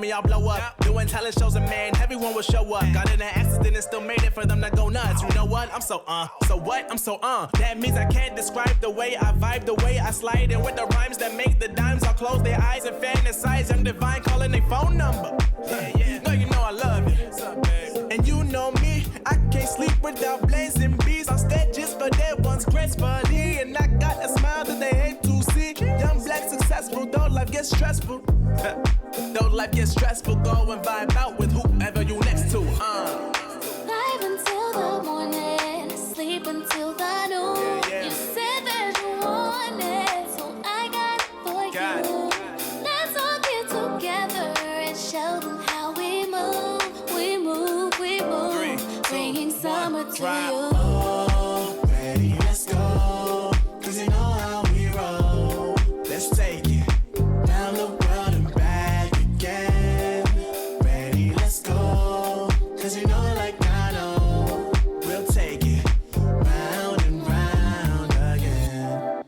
me, I'll blow up. Doing talent shows and man, everyone will show up. Got in an accident and still made it for them to go nuts. You know what? I'm so what? I'm so That means I can't describe the way I vibe, the way I slide. And with the rhymes that make the dimes, I'll close their eyes and fantasize. Young Divine calling their phone number. No, you know I love you. What's up, babe? And you know me, I can't sleep without blazing beats. On stages for their ones gracefully. And I got a smile that they hate to see. Young, black, successful, though life gets stressful. Though life gets stressful, go and vibe out with whoever you next to. Live until the morning, sleep until the noon. You said that you want it, so I got it for you. Let's all get together and show them how we move. We move, we move. 3, 2, bringing summer 1, to drive. you. Oh, ready, let's go. 'Cause you know how we roll. Let's take it round the world and back again. Ready, let's go. 'Cause you know like I know. We'll take it round and round again.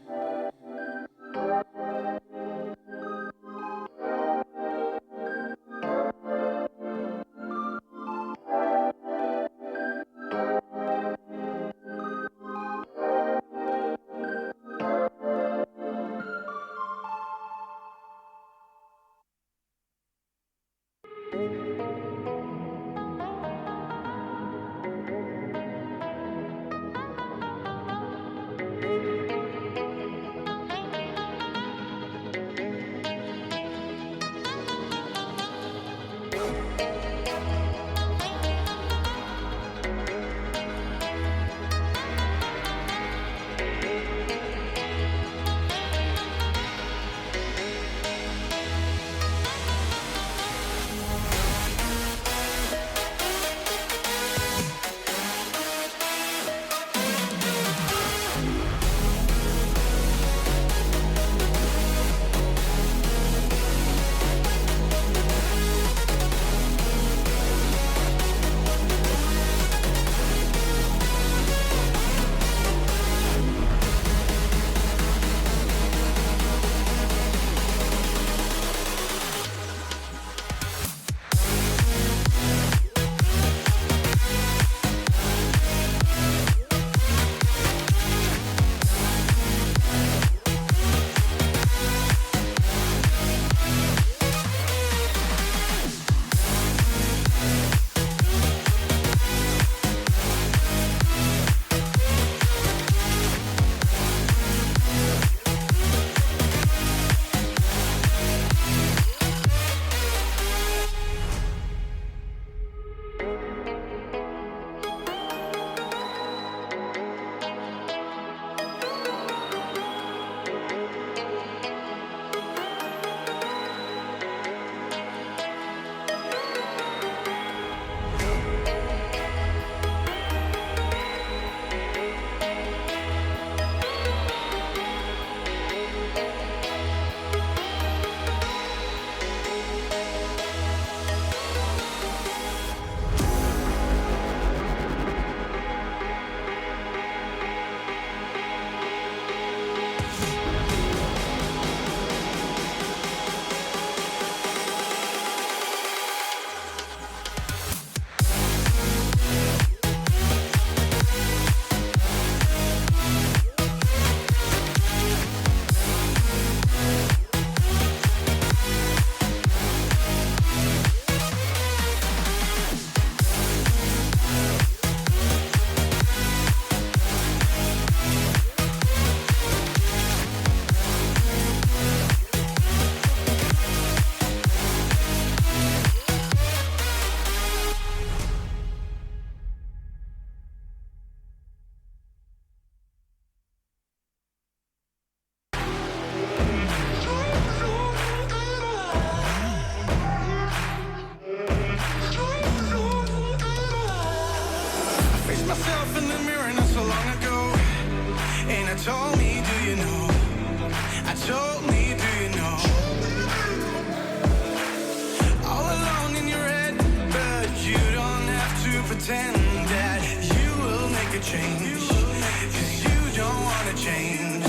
pretend that you will make a change, 'cause you don't wanna change.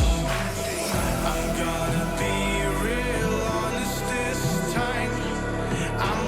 I'm gonna be real honest this time. I'm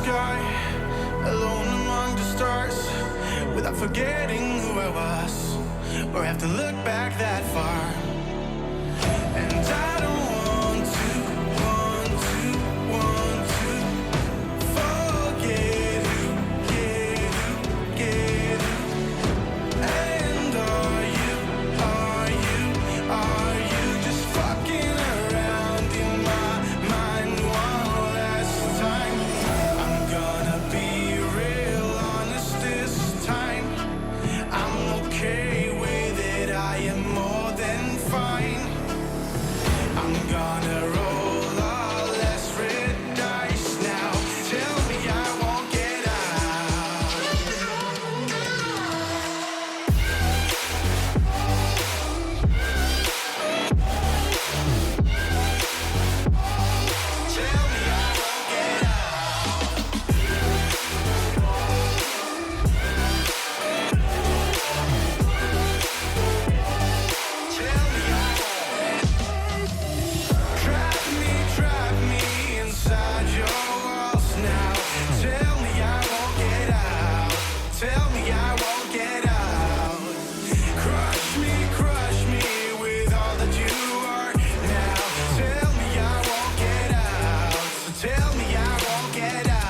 sky, alone among the stars, without forgetting who I was, or have to look back that far. And I don't want to forget who, get who. And are you just fucking around in my mind one last time? I'm gonna be real honest this time. I'm okay with it, I am more than fine. I'm gonna roll all less red dice now. Tell me I won't get out. Tell me I won't get out. Tell me I Trap me inside your walls now. Tell me I won't get out. Tell me I won't get out. Crush me with all that you are now. Tell me I won't get out. So tell me I won't get out.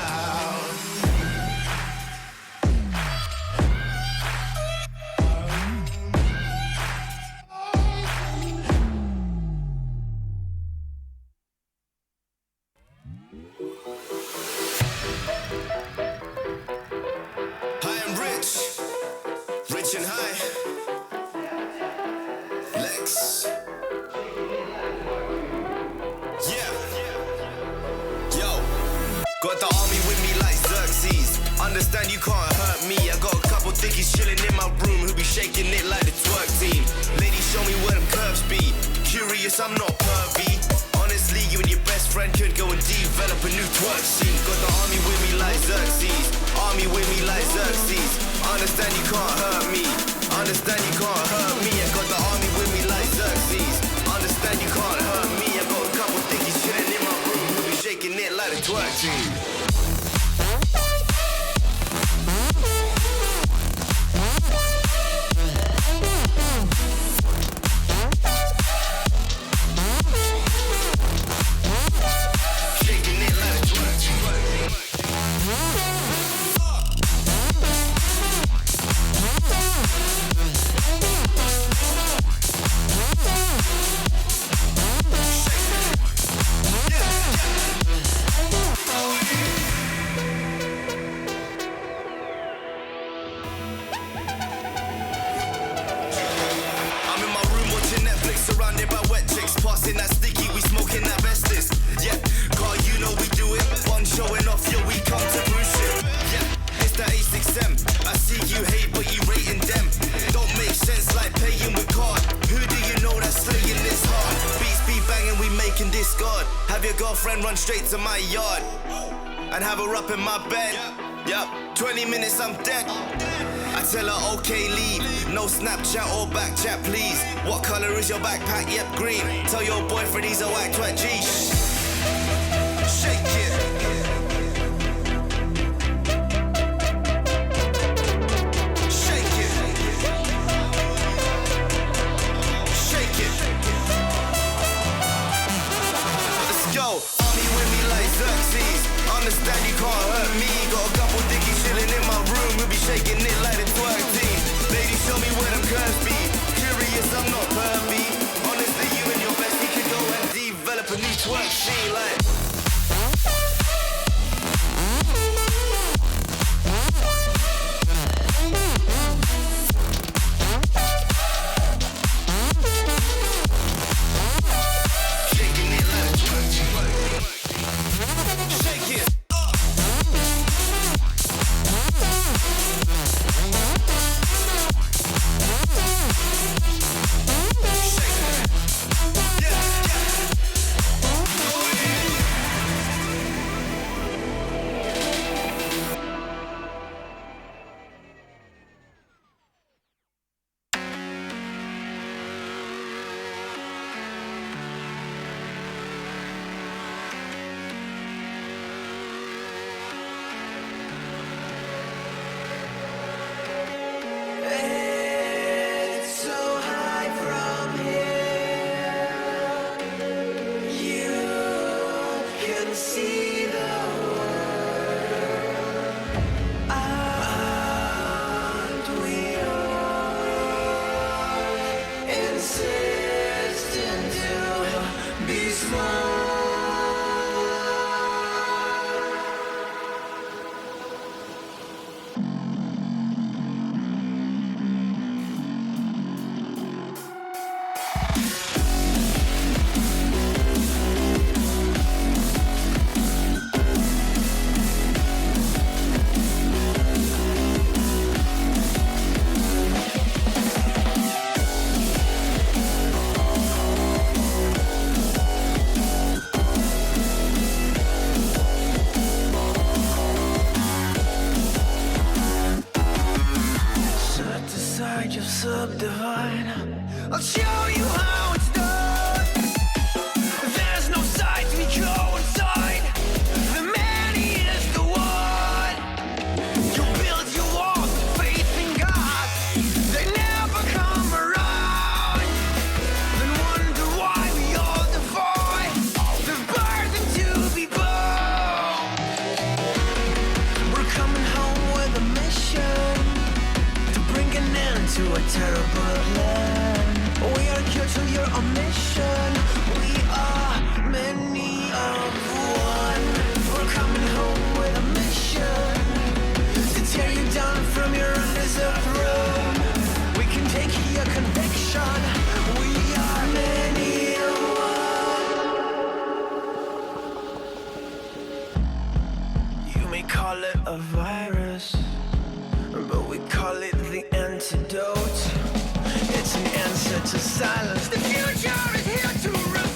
Hi, I'm rich and high. Lex. Yeah. Yo. Got the army with me like Xerxes. Understand you can't hurt me. I got a couple thickies chilling in my room who be shaking it like the twerk team. Ladies, show me where them curves be. Curious, I'm not pervy. Honestly, you and your best friend could go and develop a new twerk scene. Got the army with me like Xerxes. Army with me like Xerxes. Understand you can't hurt me. Understand you can't hurt me. I got the army with me like Xerxes. Understand you can't hurt me. I got a couple thickies chilling in my room who be shaking it like the twerk team. Shaking it like the twerk team. I'm in my room watching Netflix, surrounded by wet chicks, passing that sticky, we smoking that Vestas. Yeah, car, you know we do it. One showing off, yo, we come to cruise ship. Yeah, it's the A6M. I see you hate, but you rating them. Don't make sense like paying with card. Who do you know that's slaying this hard? Beats be banging, we making discard. Have your girlfriend run straight to my yard and have her up in my bed. Yup, 20 minutes, I'm dead. I tell her, okay, leave. No Snapchat or back chat, please. What color is your backpack? Yep, green. Tell your boyfriend he's a whack twat G. Shake it. Shake it. Shake it. Let's go. Army with me like Xerxes. Understand you can't hurt me. Got a couple dickies chilling in my room. We'll be shaking it like the twerk team. Ladies, show me where them curves be. Curious, I'm not pervy. Honestly, you and your bestie could go and develop a new twerk scene like. Shaking it like the twerk team. Shake it. Shake it. Yeah, yeah. divine. I'll show you how it's done. There's no sight, we go inside. The man, he is the one. You build your walls, faith in God. They never come around. Then wonder why we all defy the burden to be born. We're coming home with a mission to bring an end to a terrible land. We are here to your mission. We are many of one. We're coming home with a mission to tear you down from your undeserved throne. We can take your conviction. We are many of one. You may call it a virus, but we call it the antidote. It's an answer to silence. The future is here to revolt.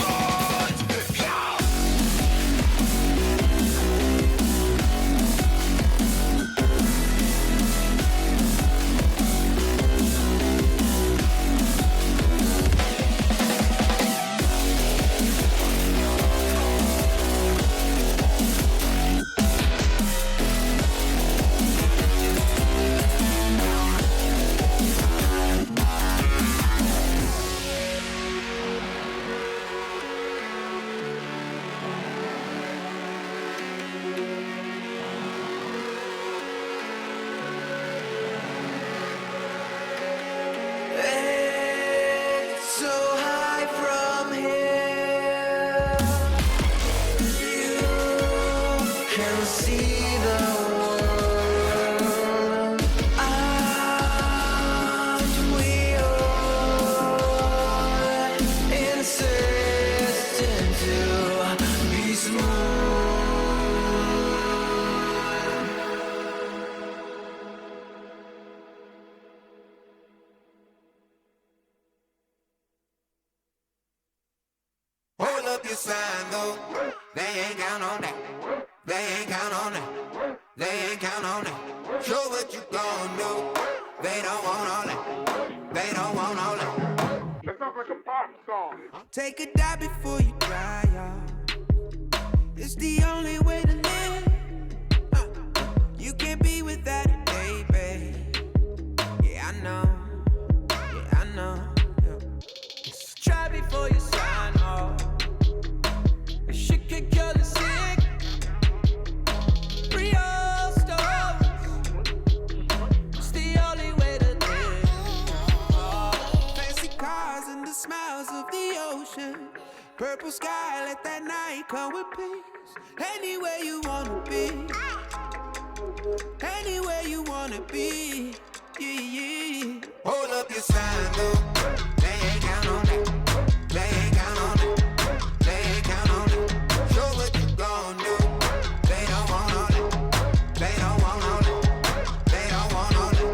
It's so high from here. You can see the world. And we all insisting to be smooth. Hold up your sign though. They ain't count on that. They ain't count on that. They ain't count on that. Show what you gon' do. They don't want all that. They don't want all that. That sounds like a pop song. Take a dive before you dry, y'all. It's the only way to live. You can't be without it, baby. Yeah, I know. Yeah, I know. Yeah. Try before you sign off. Shit could kill the sick. Real stuff. It's the only way to live. Fancy cars and the smiles of the ocean. Purple sky, let that night come with peace. Anywhere you wanna be. Anywhere you wanna be. Yeah, yeah. Hold up your sign though. They ain't count on that. They ain't count on that. They ain't count on that. Show what you gon' do. They don't want all that. They don't want all that. They don't want all that.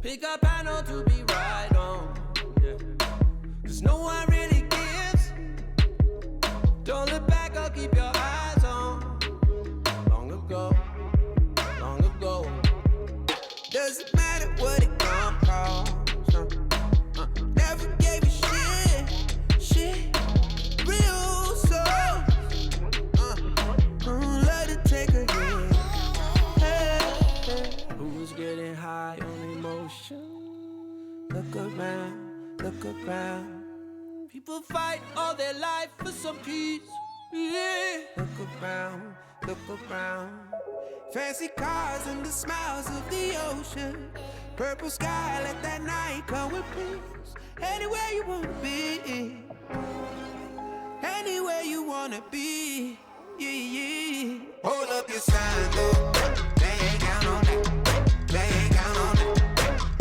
Pick a panel to be right on. Yeah. 'Cause no one really gives. Don't look back or keep your eyes on. Long ago, long ago. Doesn't matter what it gon' cost. Never gave a shit. Real soul. Let it take a hit. Hey. Who's getting high on emotion? Look around. People fight all their life for some peace. Yeah. Look around. Fancy cars and the smiles of the ocean. Purple sky, let that night come with peace. Anywhere you wanna be. Anywhere you wanna be. Yeah, yeah. Hold up your sign though. They ain't count on that. They ain't count on that.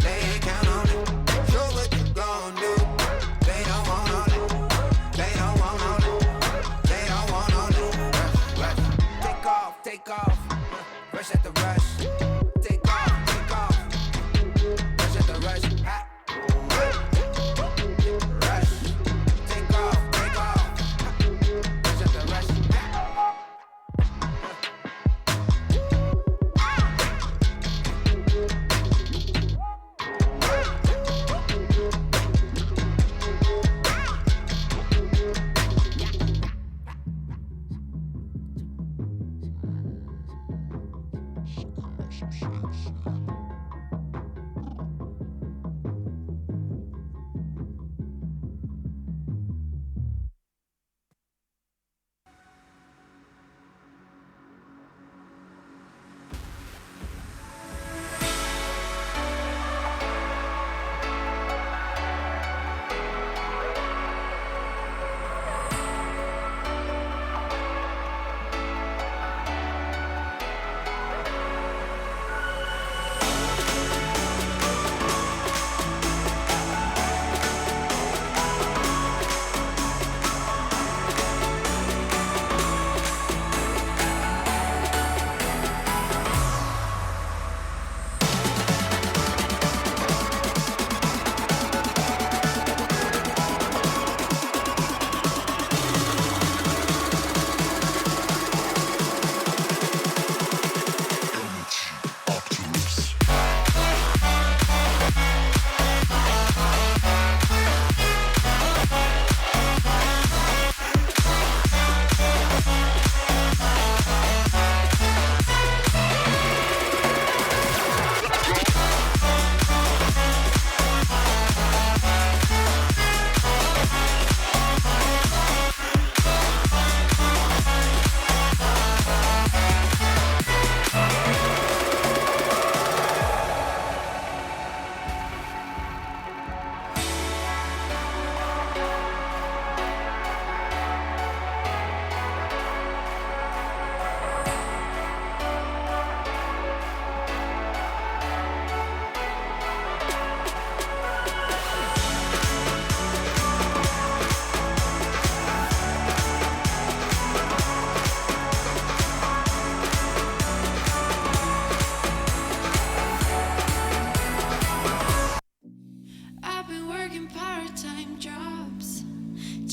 They ain't count on that. Show what you gon' do. They don't want all that. They don't want all that. They don't want all that. Rush. Take off. Rush at the rush. Take off. Rush at the rush. Ha. Rush. Take off. Rush at the rush. Ha.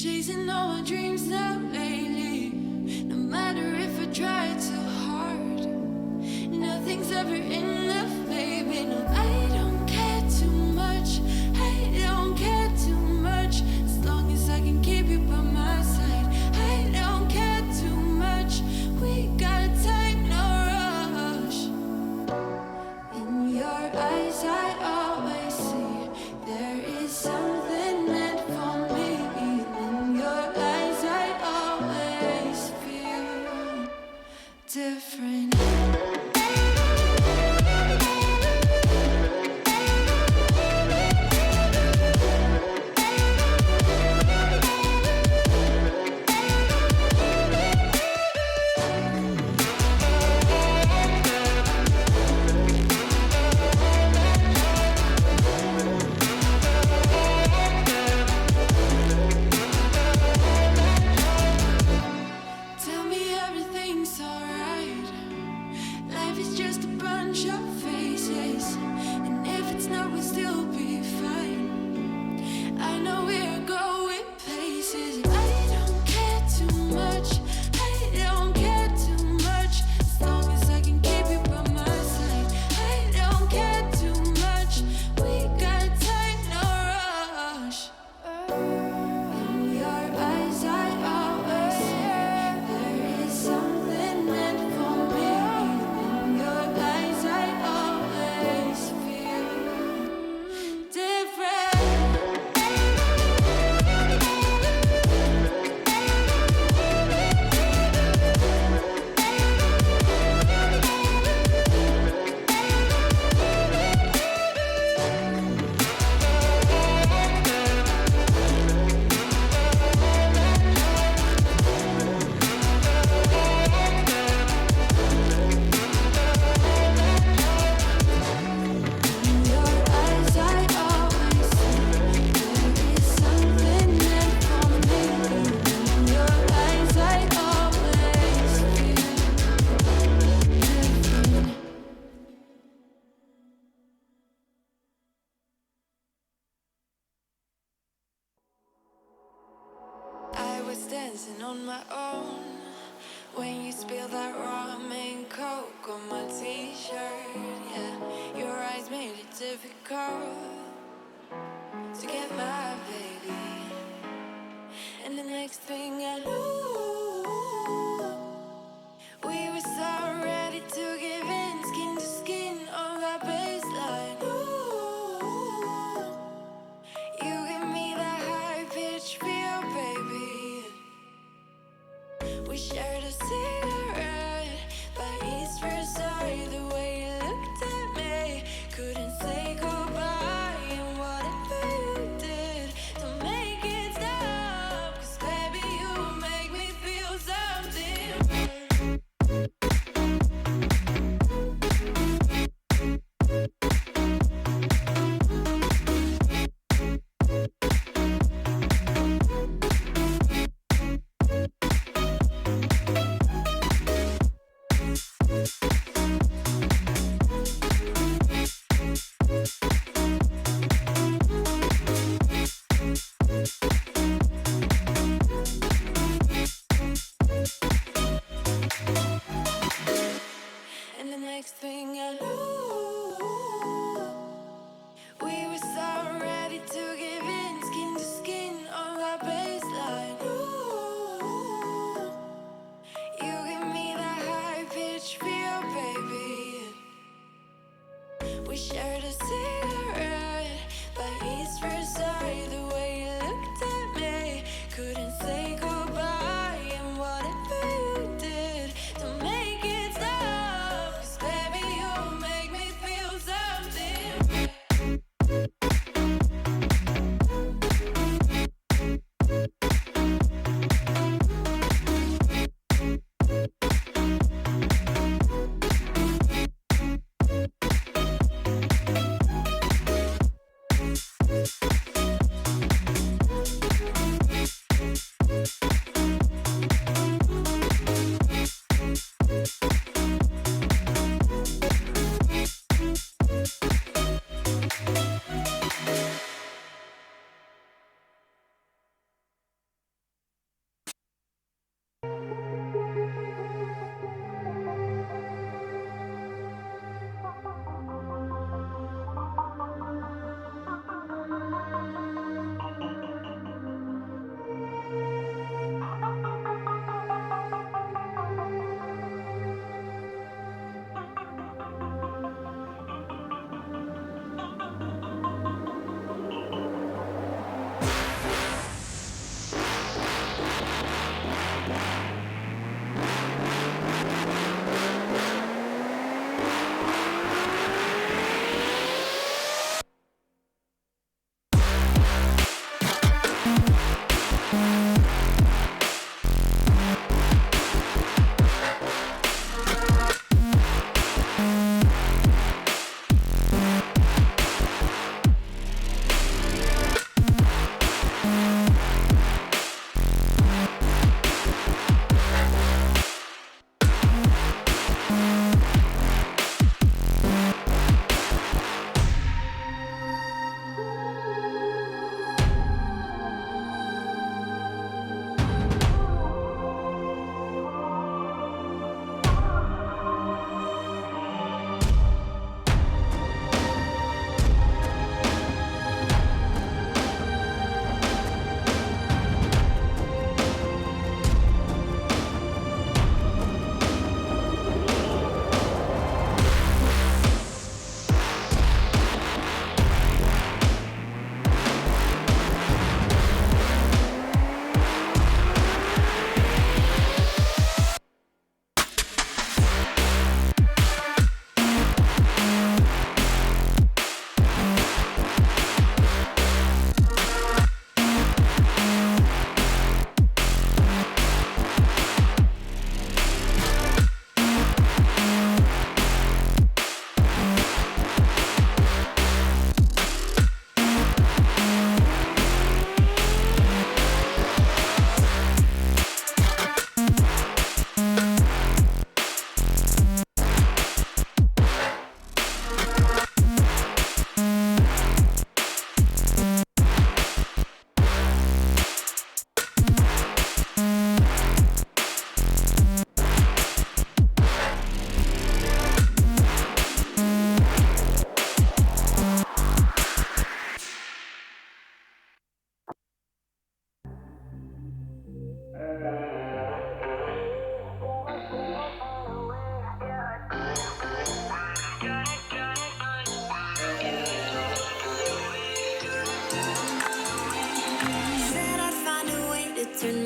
chasing all my dreams now lately. No matter if I try too hard, nothing's ever enough, baby. No, I don't care too much. I don't care too much. As long as I can keep you by my side. I don't care too much. We got time, no rush. In your eyes I always see there is something meant for me. In your eyes I always feel different. Tell me everything's alright. Life is just a bunch of faces, and if it's not, we'll still be fine. I know we're going places. I don't care too much. I don't care too much. As long as I can keep you by my side. I don't care too much. We got time, no rush. In your eyes I always see there is something meant for me. In your eyes I always feel different. In your eyes I always see there is something meant for me. In your eyes I always feel different. I was dancing on my own when you spilled that rum and coke on my t-shirt. Yeah, your eyes made it difficult to get my baby. And the next thing I knew, we were so ready to give in, skin to skin on that baseline. Ooh, you give me that high pitch feel, baby. We shared a cigarette by East Versailles. The way you looked at me, couldn't say goodbye. And whatever you did to make it stop, 'cause baby you make me feel something. And the next thing I knew, we were so ready to give in, skin to skin on that baseline. Ooh, you give me that high pitch feel, baby. We shared a cigarette by East Versailles. The way you looked at me, couldn't say goodbye. And whatever you did to make it stop, 'cause baby you make me feel something.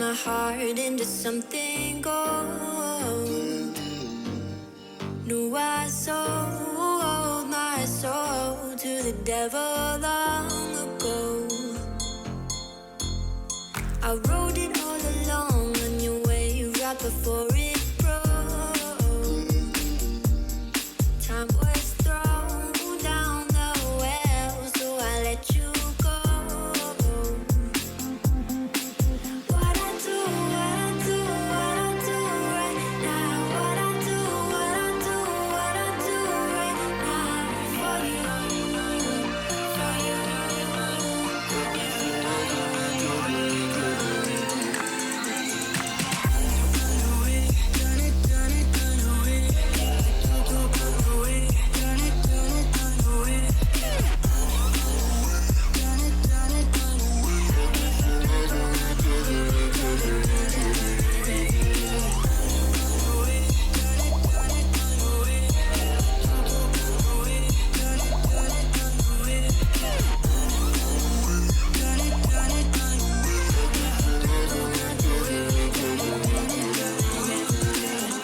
my heart into something gold. Knew I sold my soul to the devil long ago. I rode it all along on your way right before it broke. Time was thrown down the well, so I let you go. What I do right now. What I do right now for you, for you.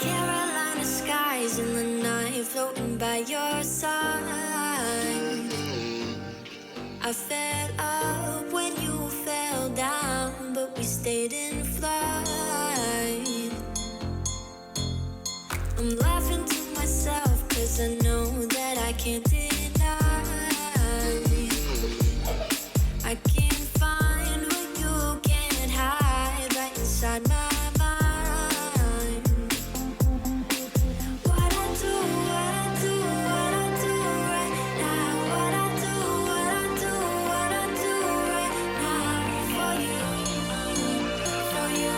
Carolina skies in the night, floating by your side. I fell up when you fell down, but we stayed in flight. I'm laughing to myself, 'cause I know that I can't deny. I can't find what you can't hide right inside my mind. What I do right now. What I do right now for you, for you.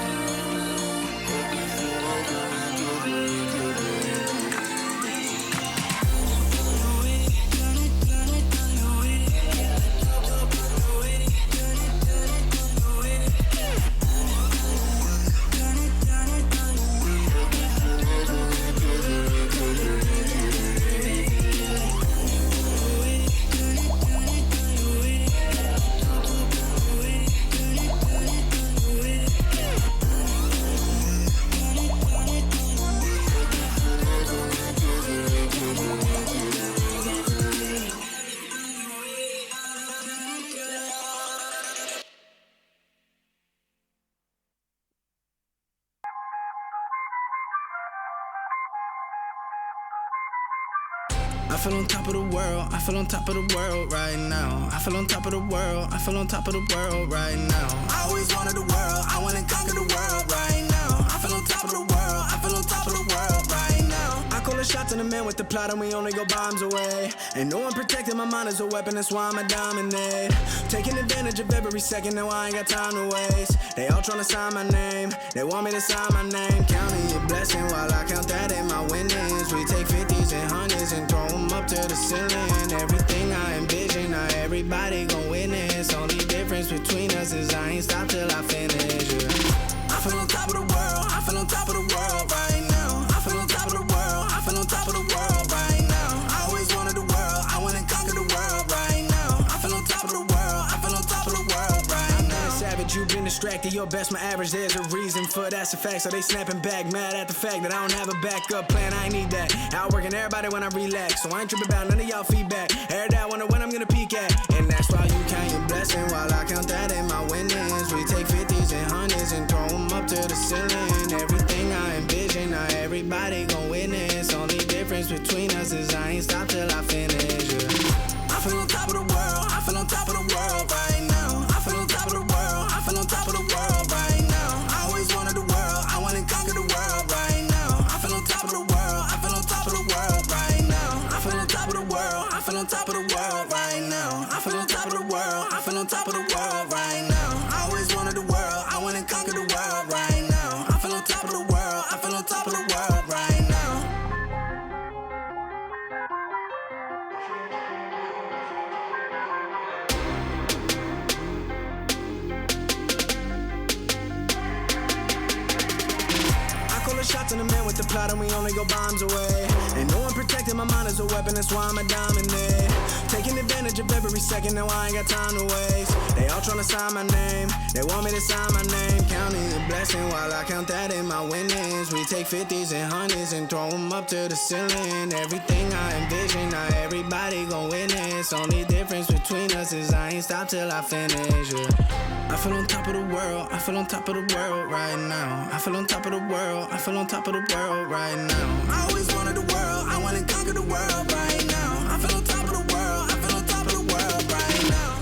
I feel on top of the world, I feel on top of the world right now. I feel on top of the world, I feel on top of the world right now. I always wanted the world, I wanna conquer the world right now. I feel on top of the world, I feel on top of the world right now. I call the shots in the man with the plot and we only go bombs away. Ain't no one protecting my mind as a weapon, that's why I'ma dominate. Taking advantage of every second, now I ain't got time to waste. They all tryna sign my name, they want me to sign my name. Counting your blessing while I count that in my winnings. We take 50s and 100s and throw them up to the ceiling. Everything I envision, now everybody gon' witness. Only difference between us is I ain't stopped till I finish, yeah. I feel on top of the world, I feel on top of the world right now. I feel on top of the world, I feel on top of the world right now. I always wanted the world, I wanna conquer the world right now. I feel on top of the world, I feel on top of the world right now. Savage, you've been distracted, your best my average, there's a reason for that's a fact. So they snapping back, mad at the fact that I don't have a backup plan, I ain't need that. Outworking everybody when I relax, so I ain't tripping about none of y'all feedback. Heard that, wonder when I'm gonna peak at. And that's why you count your blessing while I count that in my winnings. We take 50s and 100s and throw them up to the ceiling. Everything I envision, now everybody gon' witness. Only difference between us is I ain't stopped till I finish, yeah. I feel on top of the world, I feel on top of the world right now. I feel on top of the world, I feel on top of the world right now. I always wanted the world, I wanna conquer the world right now. I feel on top of the world, I feel on top of the world right now. I feel on top of the world, I feel on top of the world right now. I feel on top of the world, I feel on top of the world right now. I always wanted the world, I wanna conquer the world right now. I feel on top of the world, I feel on top of the world right now. Shots in the man with the plot and we only go bombs away. Ain't no one protecting my mind as a weapon, that's why I'ma dominate. Taking advantage of every second, now I ain't got time to waste. They all tryna sign my name, they want me to sign my name. Counting the blessing while I count that in my winnings. We take 50s and 100s and throw them up to the ceiling. Everything I envision, not everybody gon' witness. Only difference between us is I ain't stop till I finish, yeah. I feel on top of the world, I feel on top of the world right now. I feel on top of the world, I feel on top of the world right now. I always wanted the world, I wanna conquer the world right now. I feel on top of the world, I feel on top of the world right now.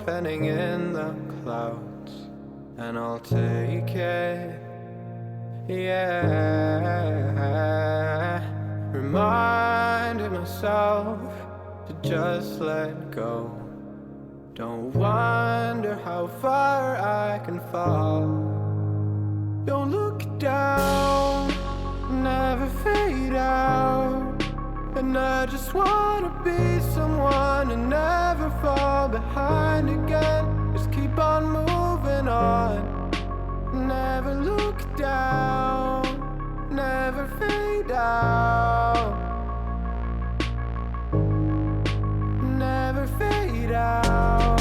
Penning in the clouds, and I'll take it, yeah. Reminding myself to just let go. Don't wonder how far I can fall. Don't look down, never fade out. And I just wanna be someone and never fall behind again. Just keep on moving on. Never look down, never fade out. Never fade out.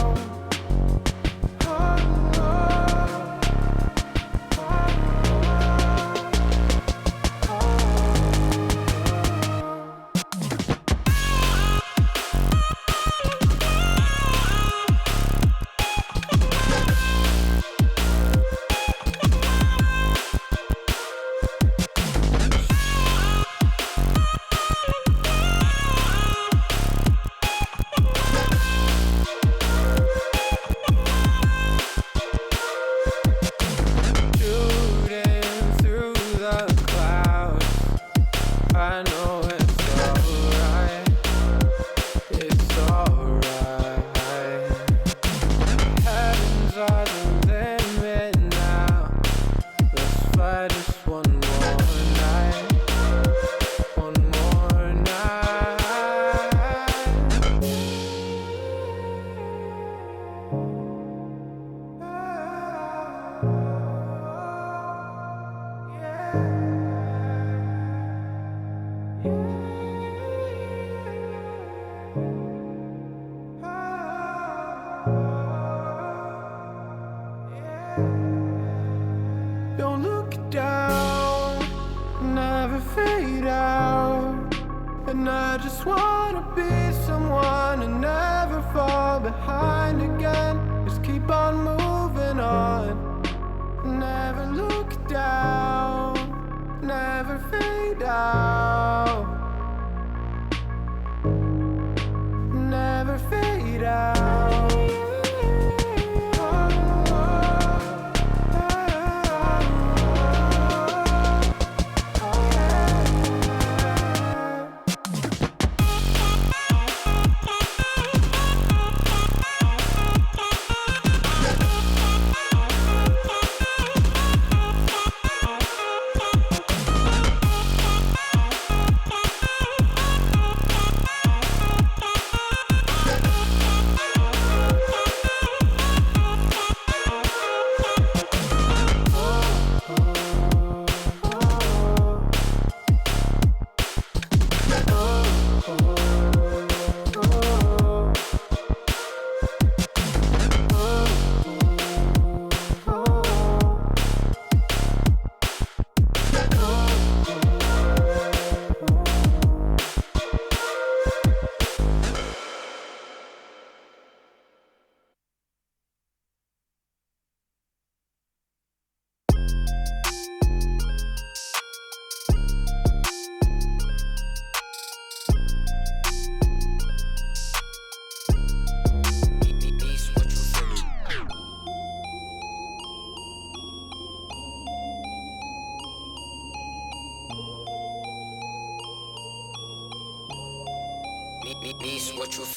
And I just wanna be someone and never fall behind again. Just keep on moving on. Never look down, never fade out, never fade out.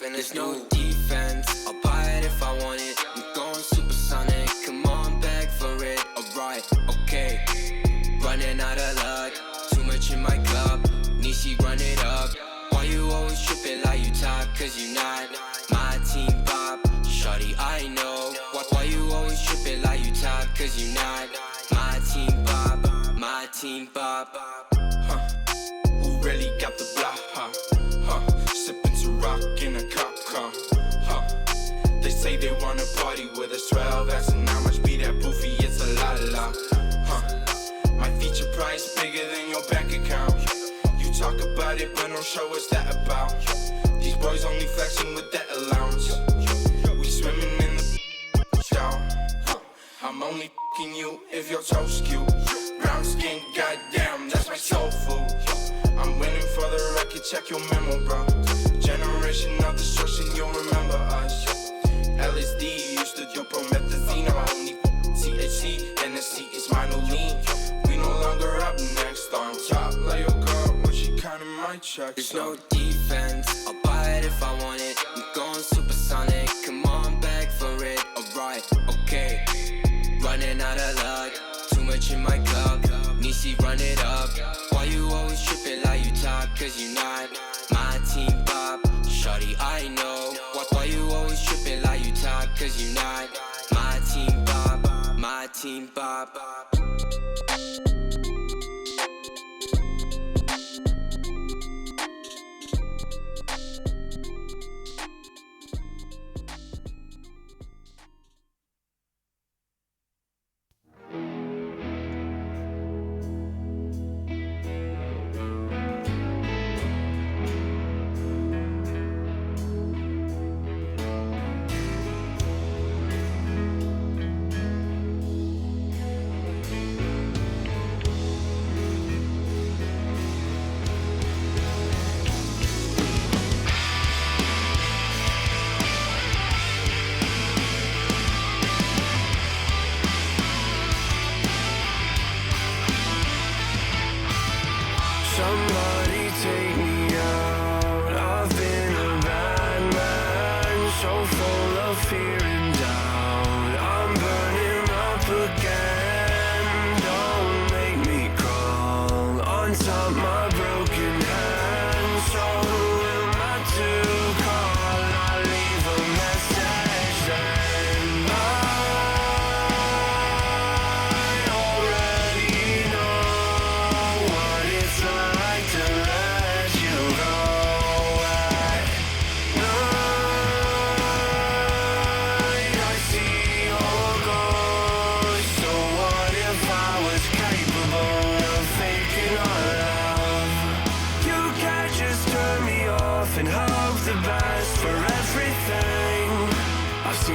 There's no defense, I'll buy it if I want it. I'm going supersonic, come on, beg for it. Alright, okay, running out of luck, too much in my cup, Nishi run it up. Why you always tripping like you top, cause you not my team pop. Shawty, I know, why you always tripping like you top, cause you not my team pop, my team pop. Who really got the block, sipping to rock in a cop car, They say they wanna party with us, 12 asking how much be that boofy, it's a la, My feature price bigger than your bank account. You talk about it, but don't show us that about. These boys only flexing with that allowance. We swimming in the down. I'm only f***ing you if your toes cute. Brown skin, goddamn, that's my soul food. I'm winning for the record, check your memo, bro. Generation of destruction, you'll remember us. LSD used to do promethazine, I'm only THC, NSC is my new lean. We no longer up next, on top, let your girl when she counting my checks. There's no defense, I'll buy it if I want it. I'm going supersonic, come on, beg for it. Alright, okay, running out of luck, too much in my cup, Nishi run it up. Why you always tripping like you top, cause you not my team pop. Shawty, I know, why you always tripping like you top, cause you not my team pop, my team pop.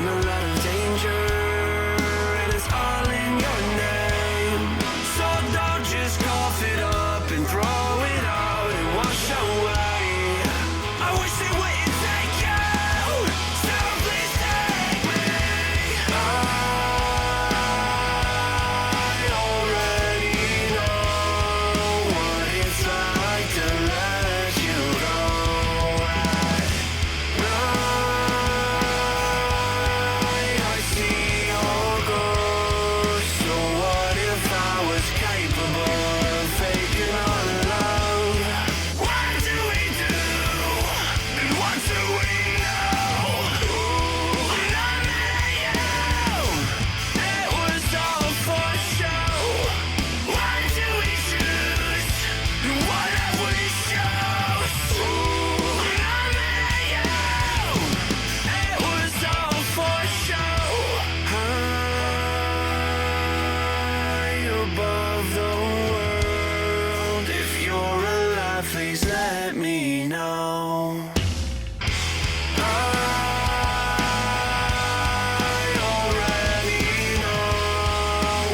in a lot of danger, and it's all in your name. So don't just cough it up and throw it out and wash away. I wish they wouldn't take you, so please take me. I already know what it's like to let you go. I see your ghost. So what if I was capable of faking our love? What do we do? And what do we know? When I met you, it was all for show. What do we choose? And what have we chose? When I met you, it was all for show. High above the world, if you're alive, please let me know. I already know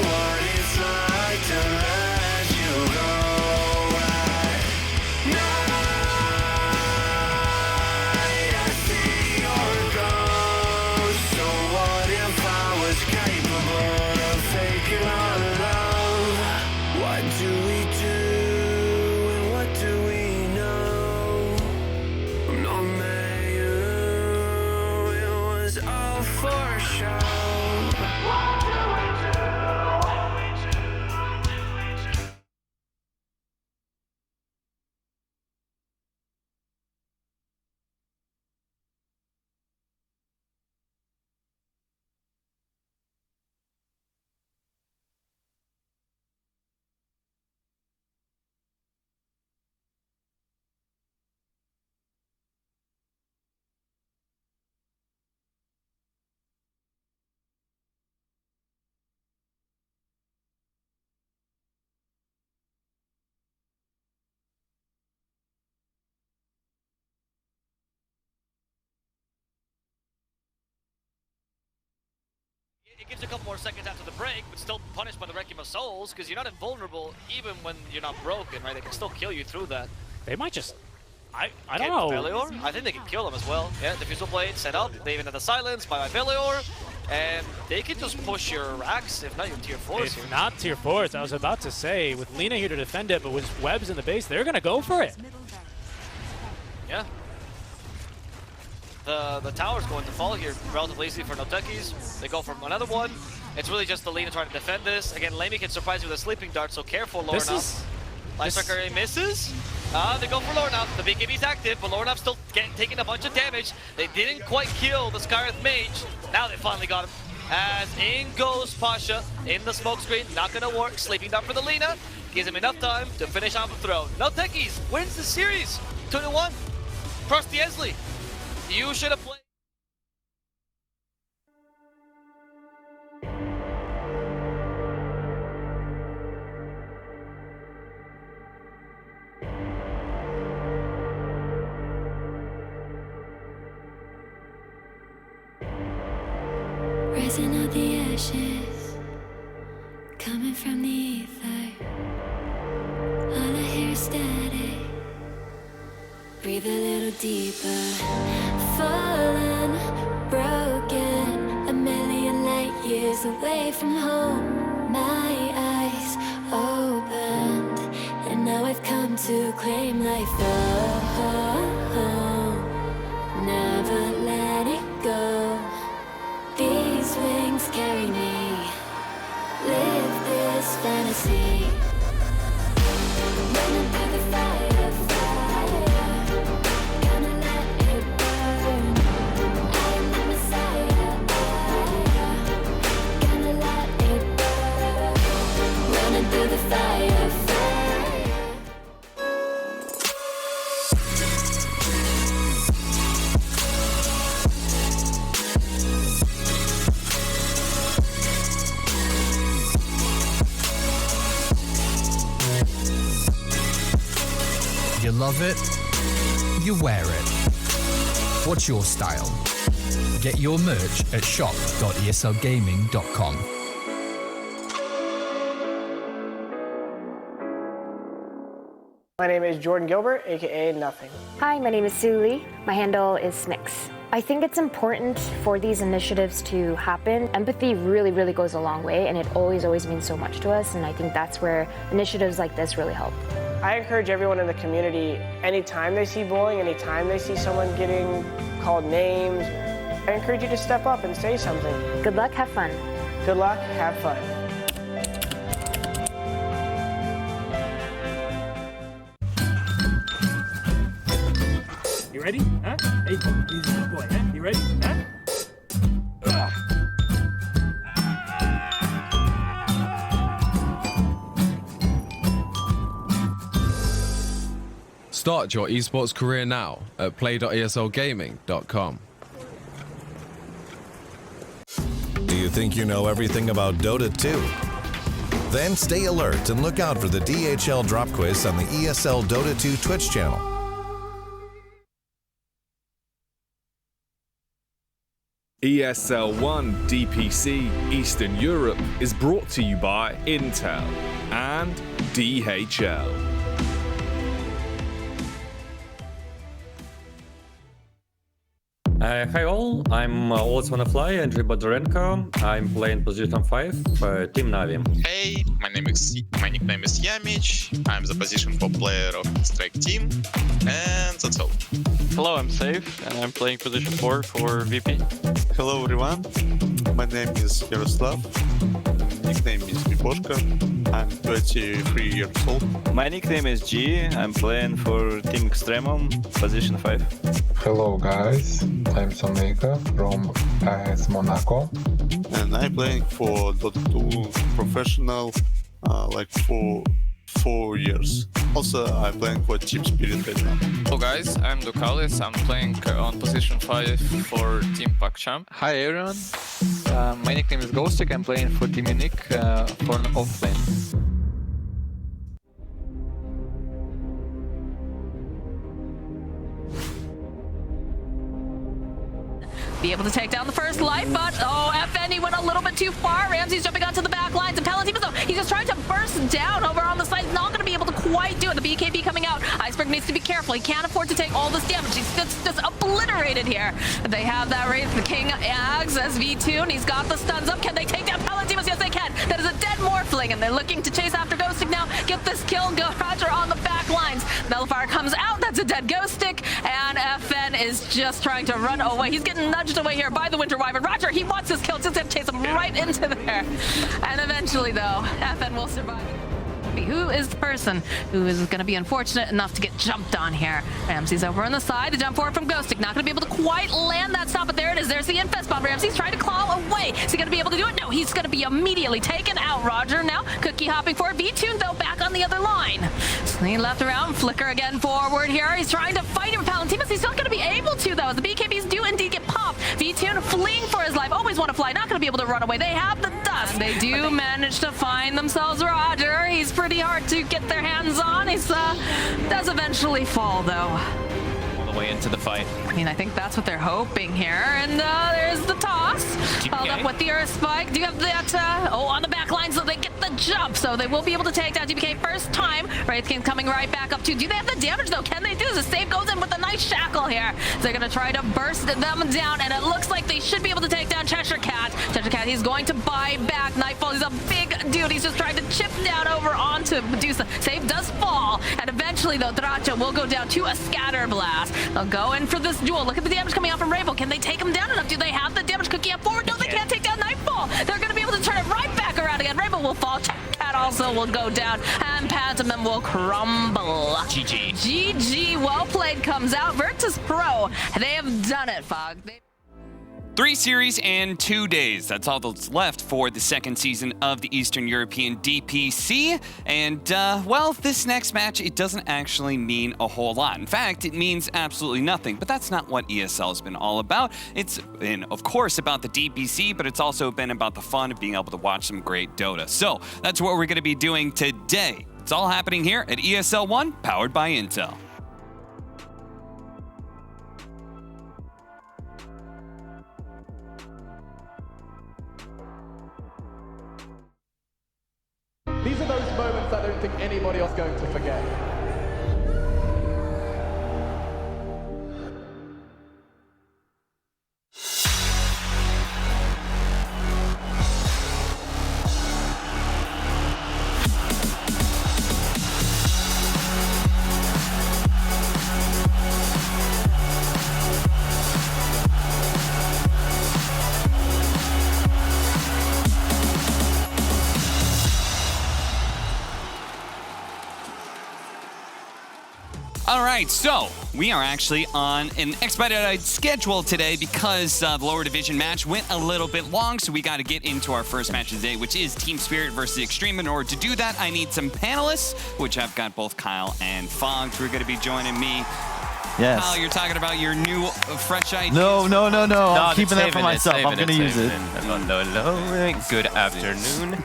what it's like to let you go. Right night, I see your ghost. So what if I was capable of faking our love? What do we do and what do we know? I'm not mad, it was all for show. It gives you a couple more seconds after the break, but still punished by the Requiem of Souls, because you're not invulnerable even when you're not broken, right? They can still kill you through that. They might just... I don't know. Velior? I think they can kill him as well. Yeah, the Fusel Blade set up, they even have the silence by Velior, and they can just push your Axe, if not your tier 4s If here. not tier 4s, I was about to say, with Lina here to defend it, but with Webs in the base, they're going to go for it. Yeah. The tower's going to fall here relatively easily for no techies. They go for another one. It's really just the Lina trying to defend this. Again, Lamey can surprise you with a sleeping dart, so careful, Lorna. Lifestriker misses. They go for Lorna. The BKB's active, but Lorna's still taking a bunch of damage. They didn't quite kill the Skyreth Mage. Now they finally got him. As in goes Pasha in the smoke screen. Not gonna work. Sleeping dart for the Lina. Gives him enough time to finish off the throne. No techies wins the series. 2-1. Krusty Esley. You should have played. Rising out the ashes, coming from the ether. All I hear is static. Breathe a little deeper. Fallen, broken, a million light years away from home. My eyes opened, and now I've come to claim life. Never let it go. These wings carry me. Live this fantasy. Running through the fire, fire. Gonna let it burn. I am the Messiah. Gonna let it burn. Running through the fire, fire. You love it, you wear it. What's your style? Get your merch at shop.eslgaming.com. My name is Jordan Gilbert, aka Nothing. Hi, my name is Sue Lee. My handle is Smix. I think it's important for these initiatives to happen. Empathy really, really goes a long way, and it always means so much to us, and I think that's where initiatives like this really help. I encourage everyone in the community, anytime they see bullying, anytime they see someone getting called names, I encourage you to step up and say something. Good luck, have fun. Good luck, have fun. You ready? Huh? Hey, he's a good boy, huh? You ready? Huh? Start your esports career now at play.eslgaming.com. Do you think you know everything about Dota 2? Then stay alert and look out for the DHL drop quiz on the ESL Dota 2 Twitch channel. ESL One DPC Eastern Europe is brought to you by Intel and DHL. Hi all, I'm Let's Wanna Fly, Andriy Bodorenko. I'm playing position 5, Team Navi. Hey, my nickname is Yamich. I'm the position 4 player of Strike team, and that's all. Hello, I'm Safe, and I'm playing position 4 for VP. Hello everyone, my name is Yaroslav. Nickname is Viposhka. I'm 23 years old. My nickname is G. I'm playing for Team Extremum, position 5. Hello guys, I'm Soneka from AS Monaco. And I'm playing for Dota 2 professional like for 4 years. Also, I'm playing for Team Spirit right now. Hello guys, I'm Dukalis. I'm playing on position 5 for Team PacChamp. Hi everyone, my nickname is Ghostic. I'm playing for Team Unique for an offlane. Be able to take down the first life, but FN, he went a little bit too far. Ramsey's jumping onto the back lines, and Palantinos, though, he's just trying to burst down over on the side. He's not going to be able to quite do it. The BKB coming out. Iceberg needs to be careful. He can't afford to take all this damage. He's just obliterated here. They have that Wraith. The King Ags as V2, and he's got the stuns up. Can they take down Palantinos? Yes, they can. That is a dead Morphling, and they're looking to chase after Ghostic now. Get this kill. Go Roger on the back lines. Nullifier comes out. That's a dead Ghostic, and FN is just trying to run away. He's getting nudged away here by the Winter Wyvern. Roger, he wants his kill. Just have to chase him right into there. And eventually, though, FN will survive. Who is the person who is going to be unfortunate enough to get jumped on here? Ramsey's over on the side. The jump forward from Ghostic. Not going to be able to quite land that stop, but there it is. There's the infest bomb. Ramsey's trying to claw away. Is he going to be able to do it? No, he's going to be immediately taken out. Roger now. Cookie hopping forward. V-Tune, though, back on the other line. Swing left around. Flicker again forward here. He's trying to fight him. Palantinos, he's not going to be able to, though. The BKBs do indeed get popped. V-Tune fleeing for his life. Always want to fly. Not going to be able to run away. They have the dust. They do manage to find themselves Roger. He's pretty hard to get their hands on. He does eventually fall, though. All the way into the fight. I mean, I think that's what they're hoping here. And there's the toss. Held up with the Earth Spike. Do you have that? On the back line, so they get the jump. So they will be able to take down DPK first time. Wraith King coming right back up too. Do they have the damage, though? Can they do this? The save goes in with a nice shackle here. So they're going to try to burst them down, and it looks like they should be able to take down Cheshire Cat. Cheshire Cat, he's going to buy back Nightfall. He's a big dude. He's just trying to chip down over onto Medusa. Save does fall, and eventually, though, Dracha will go down to a Scatter Blast. They'll go in for this duel. Look at the damage coming out from Rainbow. Can they take him down enough? Do they have the damage? Cookie up forward? No, they can't take down Nightfall. They're going to be able to turn it right back around again. Rainbow will fall. Cat also will go down, and Pantomim will crumble. GG. GG. Well played comes out. Virtus Pro. They have done it, Fog. 3 series and 2 days. That's all that's left for the second season of the Eastern European DPC. And, well, this next match, it doesn't actually mean a whole lot. In fact, it means absolutely nothing. But that's not what ESL has been all about. It's been, of course, about the DPC, but it's also been about the fun of being able to watch some great Dota. So that's what we're going to be doing today. It's all happening here at ESL One, powered by Intel. think anybody else is going to forget. All right, so we are actually on an expedited schedule today because the lower division match went a little bit long, so we got to get into our first match of the day, which is Team Spirit versus Extreme. In order to do that, I need some panelists, which I've got both Kyle and Fogged who are going to be joining me. Yes. Kyle, you're talking about your new fresh ideas. No. I'm keeping that for myself. I'm going to use it. Hello. Good afternoon.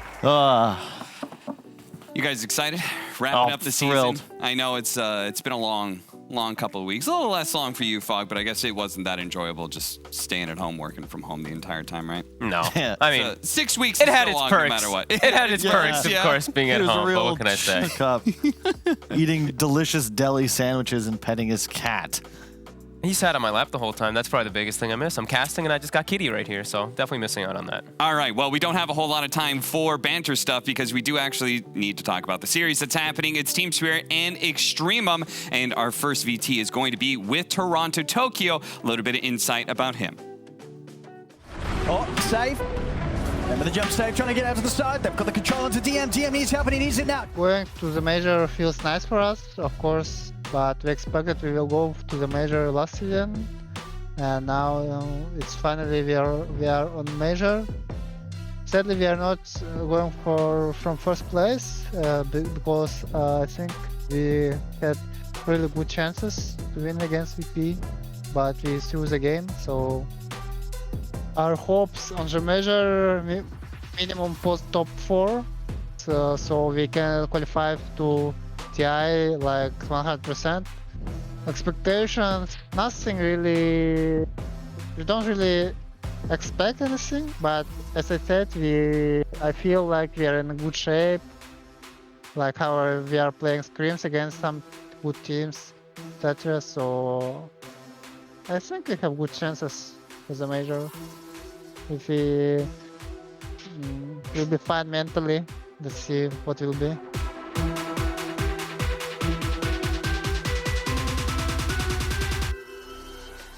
You guys excited? Wrapping up the thrilled. season. I know it's been a long couple of weeks. A little less long for you, Fogg, but I guess it wasn't that enjoyable just staying at home, working from home the entire time, right? No. I mean, 6 weeks it is had still its long, perks. no matter what. It had its perks, of course, being at home, but what can I say? Cup, eating delicious deli sandwiches and petting his cat. He sat on my lap the whole time. That's probably the biggest thing I miss. I'm casting and I just got Kitty right here, so definitely missing out on that. All right, well, we don't have a whole lot of time for banter stuff because we do actually need to talk about the series that's happening. It's Team Spirit and Extremum, and our first VT is going to be with Toronto Tokyo. A little bit of insight about him. Oh, save. Remember the jump save, trying to get out to the side. They've got the control onto DM. DM needs help and he needs it now. Going to the major feels nice for us, of course, but we expected we will go to the major last season, and now it's finally we are on major. Sadly, we are not going from first place because I think we had really good chances to win against VP, but we lose the game. So our hopes on the major minimum post top 4, so we can qualify to TI like 100%. Expectations, nothing really. We don't really expect anything, but as I said, I feel like we are in a good shape. Like how we are playing scrims against some good teams, etc. So I think we have good chances for the major. If we will be fine mentally, let's see what will be.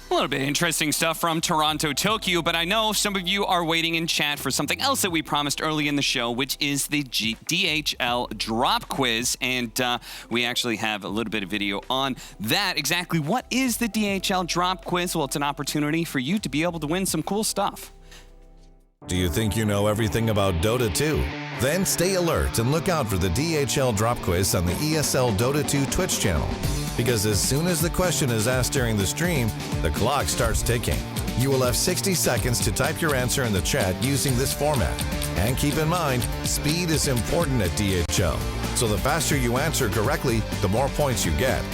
A little bit interesting stuff from Toronto Tokyo, but I know some of you are waiting in chat for something else that we promised early in the show, which is the DHL drop quiz, and we actually have a little bit of video on that. Exactly what is the DHL drop quiz? Well, it's an opportunity for you to be able to win some cool stuff. Do you think you know everything about Dota 2? Then stay alert and look out for the DHL drop quiz on the ESL Dota 2 Twitch channel. Because as soon as the question is asked during the stream, the clock starts ticking. You will have 60 seconds to type your answer in the chat using this format. And keep in mind, speed is important at DHL. So the faster you answer correctly, the more points you get.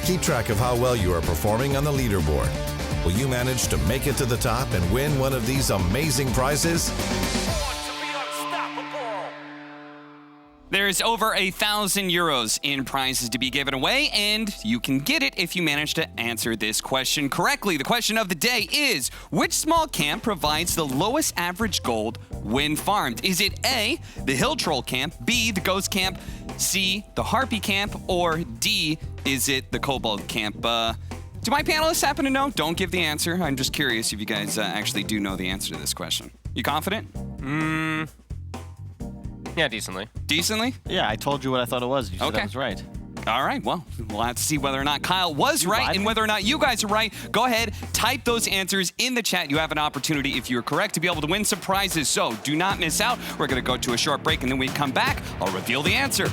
Keep track of how well you are performing on the leaderboard. Will you manage to make it to the top and win one of these amazing prizes? There's over 1,000 euros in prizes to be given away, and you can get it if you manage to answer this question correctly. The question of the day is, which small camp provides the lowest average gold when farmed? Is it A, the Hill Troll camp, B, the Ghost camp, C, the Harpy camp, or D, is it the Kobold camp? Do my panelists happen to know? Don't give the answer. I'm just curious if you guys actually do know the answer to this question. You confident? Yeah, decently. Decently? Yeah, I told you what I thought it was. You said I was right. All right, well, we'll have to see whether or not Kyle was right and whether or not you guys are right. Go ahead, type those answers in the chat. You have an opportunity, if you're correct, to be able to win some prizes. So do not miss out. We're going to go to a short break, and then we come back. I'll reveal the answer.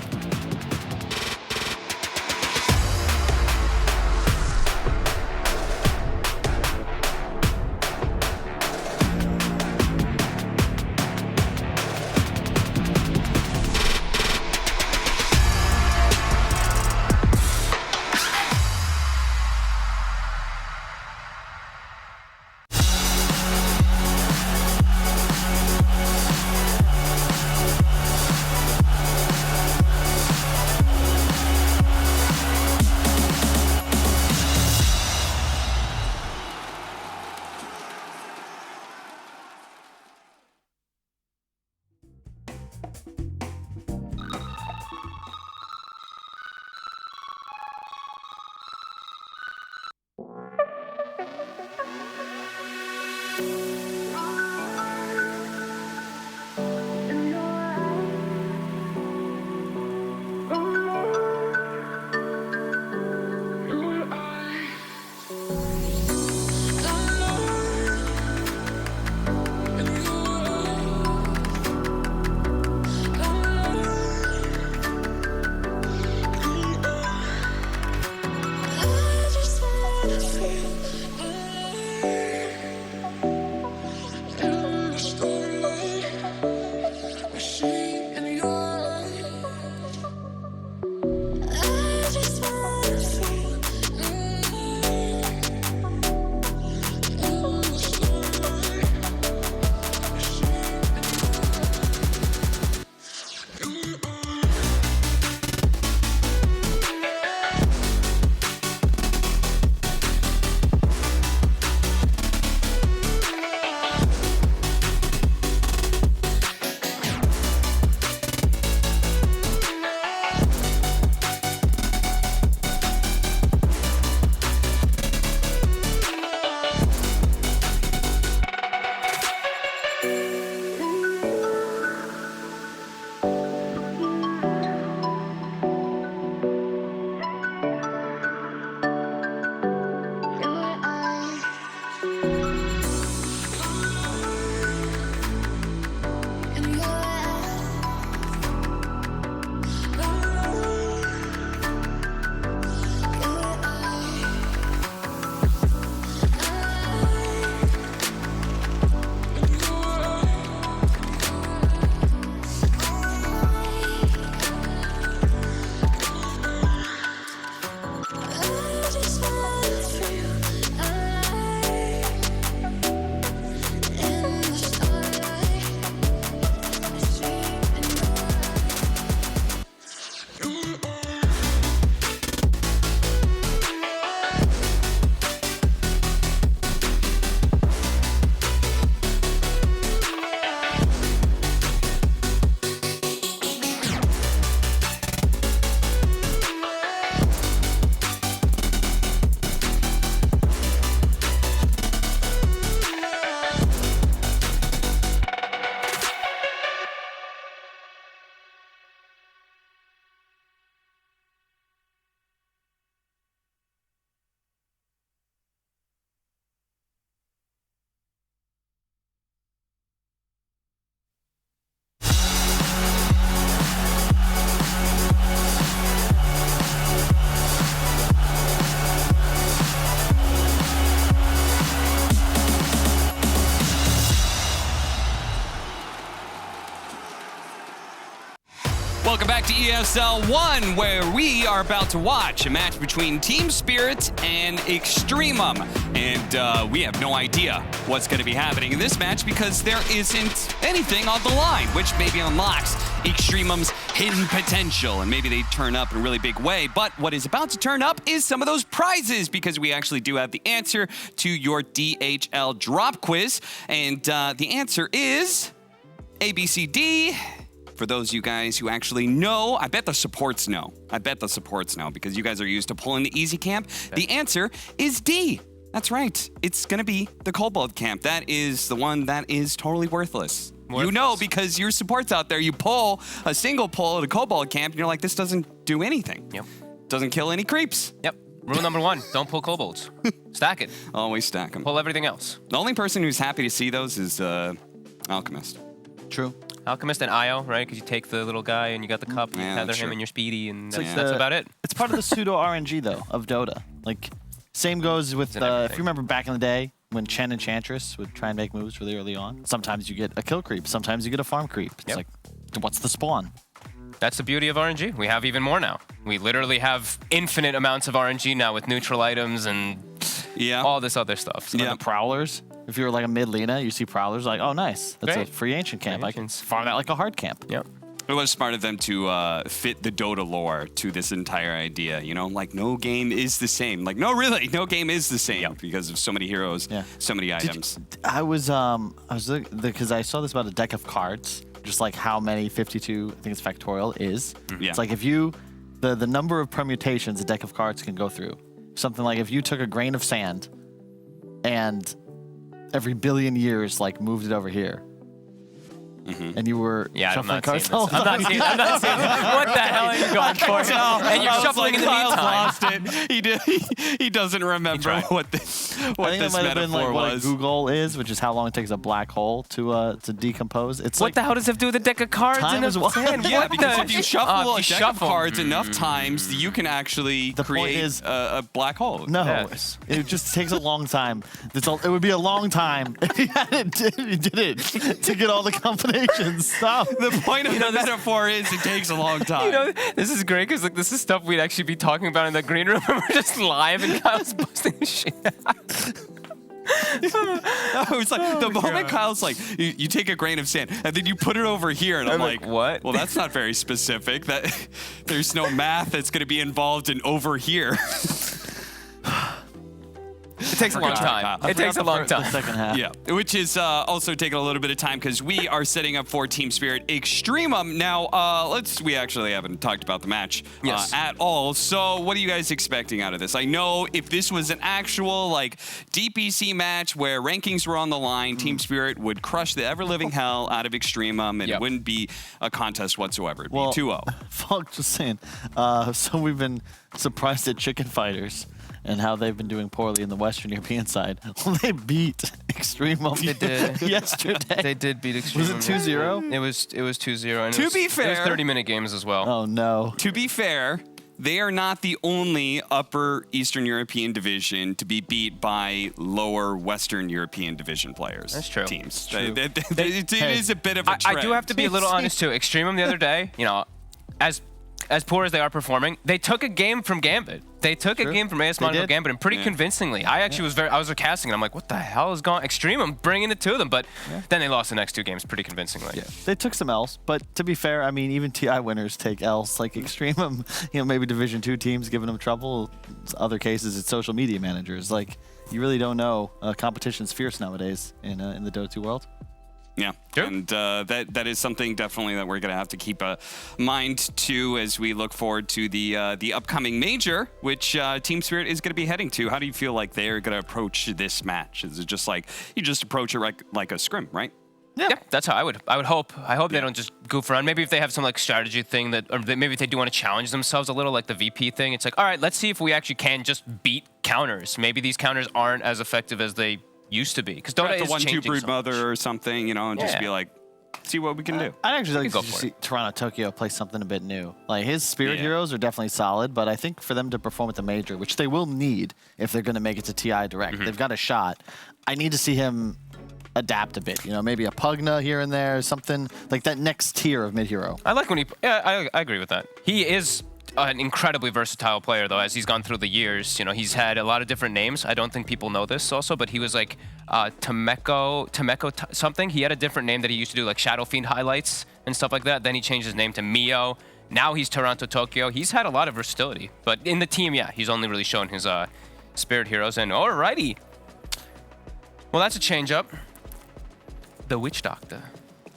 Welcome back to ESL One, where we are about to watch a match between Team Spirit and Extremum. And we have no idea what's going to be happening in this match because there isn't anything on the line, which maybe unlocks Extremum's hidden potential, and maybe they turn up in a really big way. But what is about to turn up is some of those prizes, because we actually do have the answer to your DHL drop quiz. And the answer is ABCD. For those of you guys who actually know, I bet the supports know. I bet the supports know, because you guys are used to pulling the easy camp. The answer is D. That's right. It's going to be the Kobold camp. That is the one that is totally worthless. You know, because your supports out there, you pull a single pull at a Kobold camp, and you're like, this doesn't do anything. Yep. Doesn't kill any creeps. Yep. Rule number one, don't pull Kobolds. Stack it. Always stack them. Pull everything else. The only person who's happy to see those is Alchemist. True. Alchemist and Io, right? Because you take the little guy and you got the cup, and you tether him, and you're speedy, and that's about it. It's part of the pseudo RNG though of Dota. Like, same goes with if you remember back in the day when Chen Enchantress would try and make moves really early on. Sometimes you get a kill creep, sometimes you get a farm creep. It's like, what's the spawn? That's the beauty of RNG. We have even more now. We literally have infinite amounts of RNG now with neutral items and all this other stuff. Some of the Prowlers. If you're like a mid Lina, you see Prowlers, like, oh, nice. That's a free ancient camp. I can farm that like a hard camp. Yep. It was smart of them to fit the Dota lore to this entire idea. You know, like, no game is the same. Like, no, really, no game is the same because of so many heroes, so many items. I was because I saw this about a deck of cards just like how many 52, I think it's factorial, is. Yeah. It's like if you, the number of permutations a deck of cards can go through. Something like if you took a grain of sand and every billion years like moved it over here. And you were shuffling cards. I'm not seeing this. What the hell are you going for? And you're shuffling in the meantime. Lost it. He doesn't remember what this I think it might have been like what a Google is, which is how long it takes a black hole to decompose. It's what the hell does it have to do with a deck of cards in a sand? Yeah, because if you shuffle a deck of cards enough times, you can actually create a black hole. No, it just takes a long time. It would be a long time if you did it to get all the combinations. Stop. The point of the metaphor is it takes a long time. You know, this is great because like this is stuff we'd actually be talking about in the green room and we're just live and Kyle's busting the shit out. It was like the moment Kyle's like, you take a grain of sand and then you put it over here, and I'm like, what? Well, that's not very specific. That there's no math that's going to be involved in over here. It takes a long time. It takes a long time. The second half. Yeah, which is also taking a little bit of time because we are setting up for Team Spirit Extremum. Now, we actually haven't talked about the match at all. So what are you guys expecting out of this? I know if this was an actual like DPC match where rankings were on the line, Team Spirit would crush the ever-living hell out of Extremum, and it wouldn't be a contest whatsoever. It'd be 2-0. Fuck, just saying. So we've been surprised at Chicken Fighters and how they've been doing poorly in the Western European side. Well, they beat Extremum yesterday. They did beat Extremum. Was it 2-0? It was 2-0. And To be fair, it was 30-minute games as well. Oh no. To be fair, they are not the only upper Eastern European division to be beat by lower Western European division players. That's true. Teams. True. It is a bit of a trend. I do have to be a little honest too. Extremum the other day, you know, as poor as they are performing, they took a game from Gambit. They took a game from AS Monaco Gambit, and pretty convincingly. I actually I was casting, and I'm like, what the hell is going on? Extremum bringing it to them, but then they lost the next two games pretty convincingly. Yeah. They took some L's, but to be fair, I mean, even TI winners take L's. Like Extremum, maybe Division 2 teams giving them trouble. Other cases, it's social media managers. Like, you really don't know. Competition's fierce nowadays in the Dota 2 world. Yeah, and that is something definitely that we're going to have to keep a mind to as we look forward to the upcoming major, which Team Spirit is going to be heading to. How do you feel like they're going to approach this match? Is it just like you just approach it like a scrim, right? Yeah, that's how I would hope. I hope they don't just goof around. Maybe if they have some like strategy thing or maybe if they do want to challenge themselves a little, like the VP thing. It's like, all right, let's see if we actually can just beat counters. Maybe these counters aren't as effective as they used to be, because Dota is changing so much. 1-2 Broodmother or something, and just be like, see what we can do. I'd actually like to see Toronto Tokyo play something a bit new. Like his Spirit Heroes are definitely solid, but I think for them to perform at the major, which they will need if they're going to make it to TI Direct, they've got a shot. I need to see him adapt a bit. Maybe a Pugna here and there, something like that next tier of mid hero. I like when he. Yeah, I agree with that. He is an incredibly versatile player, though, as he's gone through the years. He's had a lot of different names. I don't think people know this also, but he was like Temeko something. He had a different name that he used to do like Shadow Fiend highlights and stuff like that. Then he changed his name to Mio. Now he's Toronto Tokyo. He's had a lot of versatility, but in the team, he's only really shown his Spirit Heroes. And alrighty, well, that's a change up. The Witch Doctor.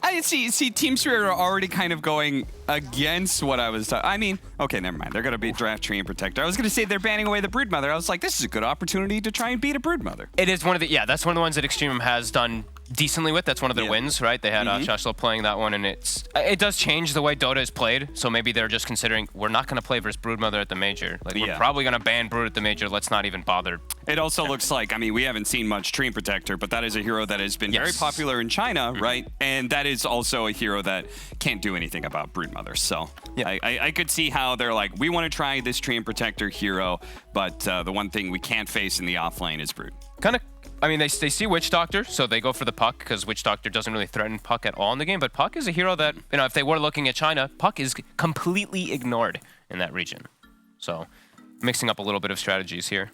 I see. Team Spirit are already kind of going against what I was talking. I mean, okay, never mind. They're going to be Draft Treant Protector. I was going to say they're banning away the Broodmother. I was like, this is a good opportunity to try and beat a Broodmother. It is one of the, that's one of the ones that Extremum has done decently with. That's one of their wins, right? They had Shashlo playing that one, and it does change the way Dota is played. So maybe they're just considering, we're not going to play versus Broodmother at the major. Like, we're probably going to ban Brood at the major. Let's not even bother. It also looks like, I mean, we haven't seen much Treant Protector, but that is a hero that has been very popular in China, right? And that is also a hero that can't do anything about Broodmother. So I could see how they're like, we want to try this Treant Protector hero, but the one thing we can't face in the offlane is Brood. I mean, they see Witch Doctor, so they go for the Puck, because Witch Doctor doesn't really threaten Puck at all in the game, but Puck is a hero that, if they were looking at China, Puck is completely ignored in that region. So, mixing up a little bit of strategies here.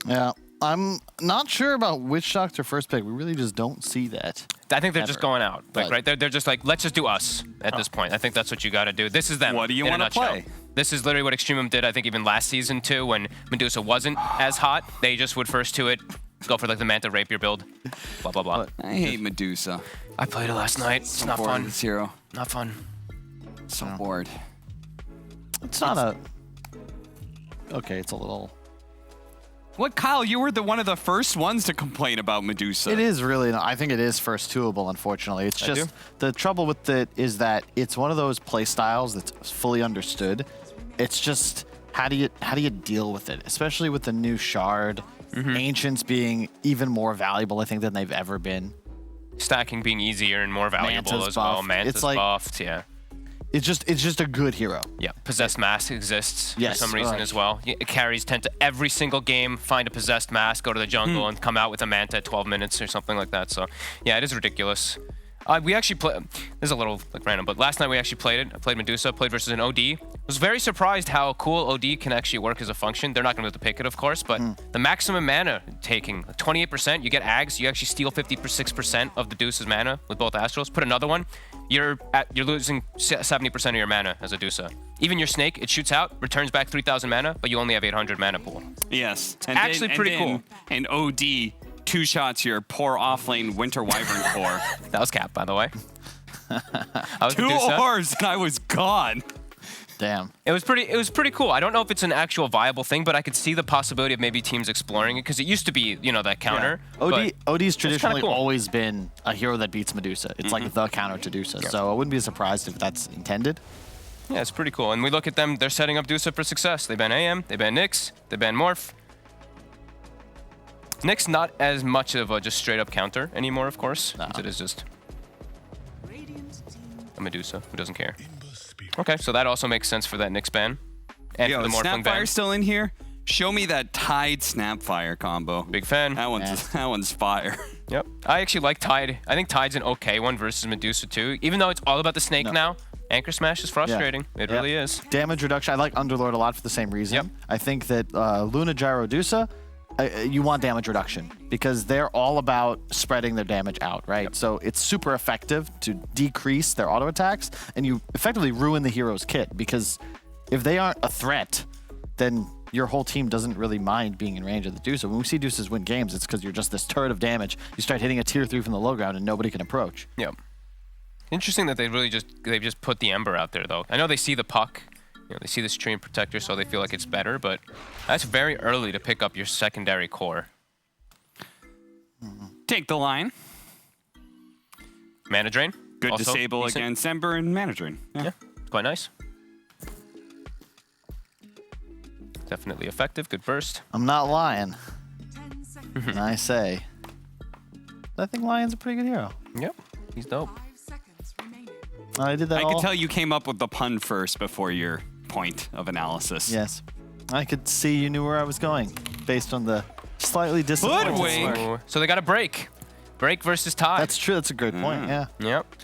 Yeah, I'm not sure about Witch Doctor first pick. We really just don't see that. I think they're just going out, right? They're just like, let's just do us at this point. I think that's what you got to do. This is them. What do you want to play? This is literally what Extremum did, I think, even last season, too, when Medusa wasn't as hot. They just would first to it, Go for like the Manta Rapier build. Blah, blah, blah. I hate Medusa. I played it last night. It's not fun. This hero. Not fun. So bored. It's not a... Okay, it's a little... What, Kyle? You were one of the first ones to complain about Medusa. It is really... I think it is first twoable, unfortunately. It's just... The trouble with it is that it's one of those play styles that's fully understood. It's just... How do you deal with it? Especially with the new Shard. Ancients being even more valuable, I think, than they've ever been. Stacking being easier and more valuable Manta's as well. buffed. Manta's It's like- buffed, yeah. It's just a good hero. Yeah, Possessed Mask exists Yes, for some reason as well. Carries tend to every single game find a Possessed Mask, go to the jungle, and come out with a Manta at 12 minutes or something like that. So, yeah, it is ridiculous. We actually played... This is a little like random, but last night we actually played it. I played Medusa, played versus an OD. Was very surprised how cool OD can actually work as a function. They're not going to be able to pick it, of course, but the maximum mana taking, 28%, you get Ags, you actually steal 56% of the Deuce's mana with both Astrals. Put another one, you're losing 70% of your mana as a Deusa. Even your Snake, it shoots out, returns back 3,000 mana, but you only have 800 mana pool. Yes. It's actually pretty cool. And OD, 2 shots your poor offlane Winter Wyvern core. That was Cap, by the way. I was 2 ores and I was gone. Damn. It was pretty cool. I don't know if it's an actual viable thing, but I could see the possibility of maybe teams exploring it because it used to be, that counter. Yeah. OD's traditionally cool. always been a hero that beats Medusa. It's like the counter to Medusa. So I wouldn't be surprised if that's intended. Yeah, it's pretty cool. And we look at them, they're setting up Medusa for success. They ban AM, they ban Nyx, they ban Morph. Nyx not as much of a just straight up counter anymore, of course. It is just a Medusa who doesn't care. Okay, so that also makes sense for that Nyx ban. And for the Morphling ban. Snapfire still in here? Show me that Tide Snapfire combo. Big fan. That one's fire. Yep. I actually like Tide. I think Tide's an okay one versus Medusa too. Even though it's all about the Snake now, Anchor Smash is frustrating. It really is. Damage reduction. I like Underlord a lot for the same reason. I think that Luna, Gyro, Dusa, you want damage reduction because they're all about spreading their damage out, right? So it's super effective to decrease their auto attacks, and you effectively ruin the hero's kit because if they aren't a threat, then your whole team doesn't really mind being in range of the Deuce. When we see Deuces win games, it's because you're just this turret of damage. You start hitting a tier 3 from the low ground and nobody can approach. Yep. Interesting that they've just put the Ember out there though. I know they see the puck. They see the Stream Protector, so they feel like it's better, but that's very early to pick up your secondary core. Take the line. Mana Drain. Good also disable decent. against Ember and Mana Drain. Yeah, it's quite nice. Definitely effective. Good burst. I'm not lying. And I say, I think Lion's a pretty good hero. Yep, he's dope. I did that I could tell you came up with the pun first before your point of analysis. Yes. I could see you knew where I was going based on the slightly disappointed Ooh. So they got a break. Break versus Tide. That's true. That's a good point. Yeah. Yep.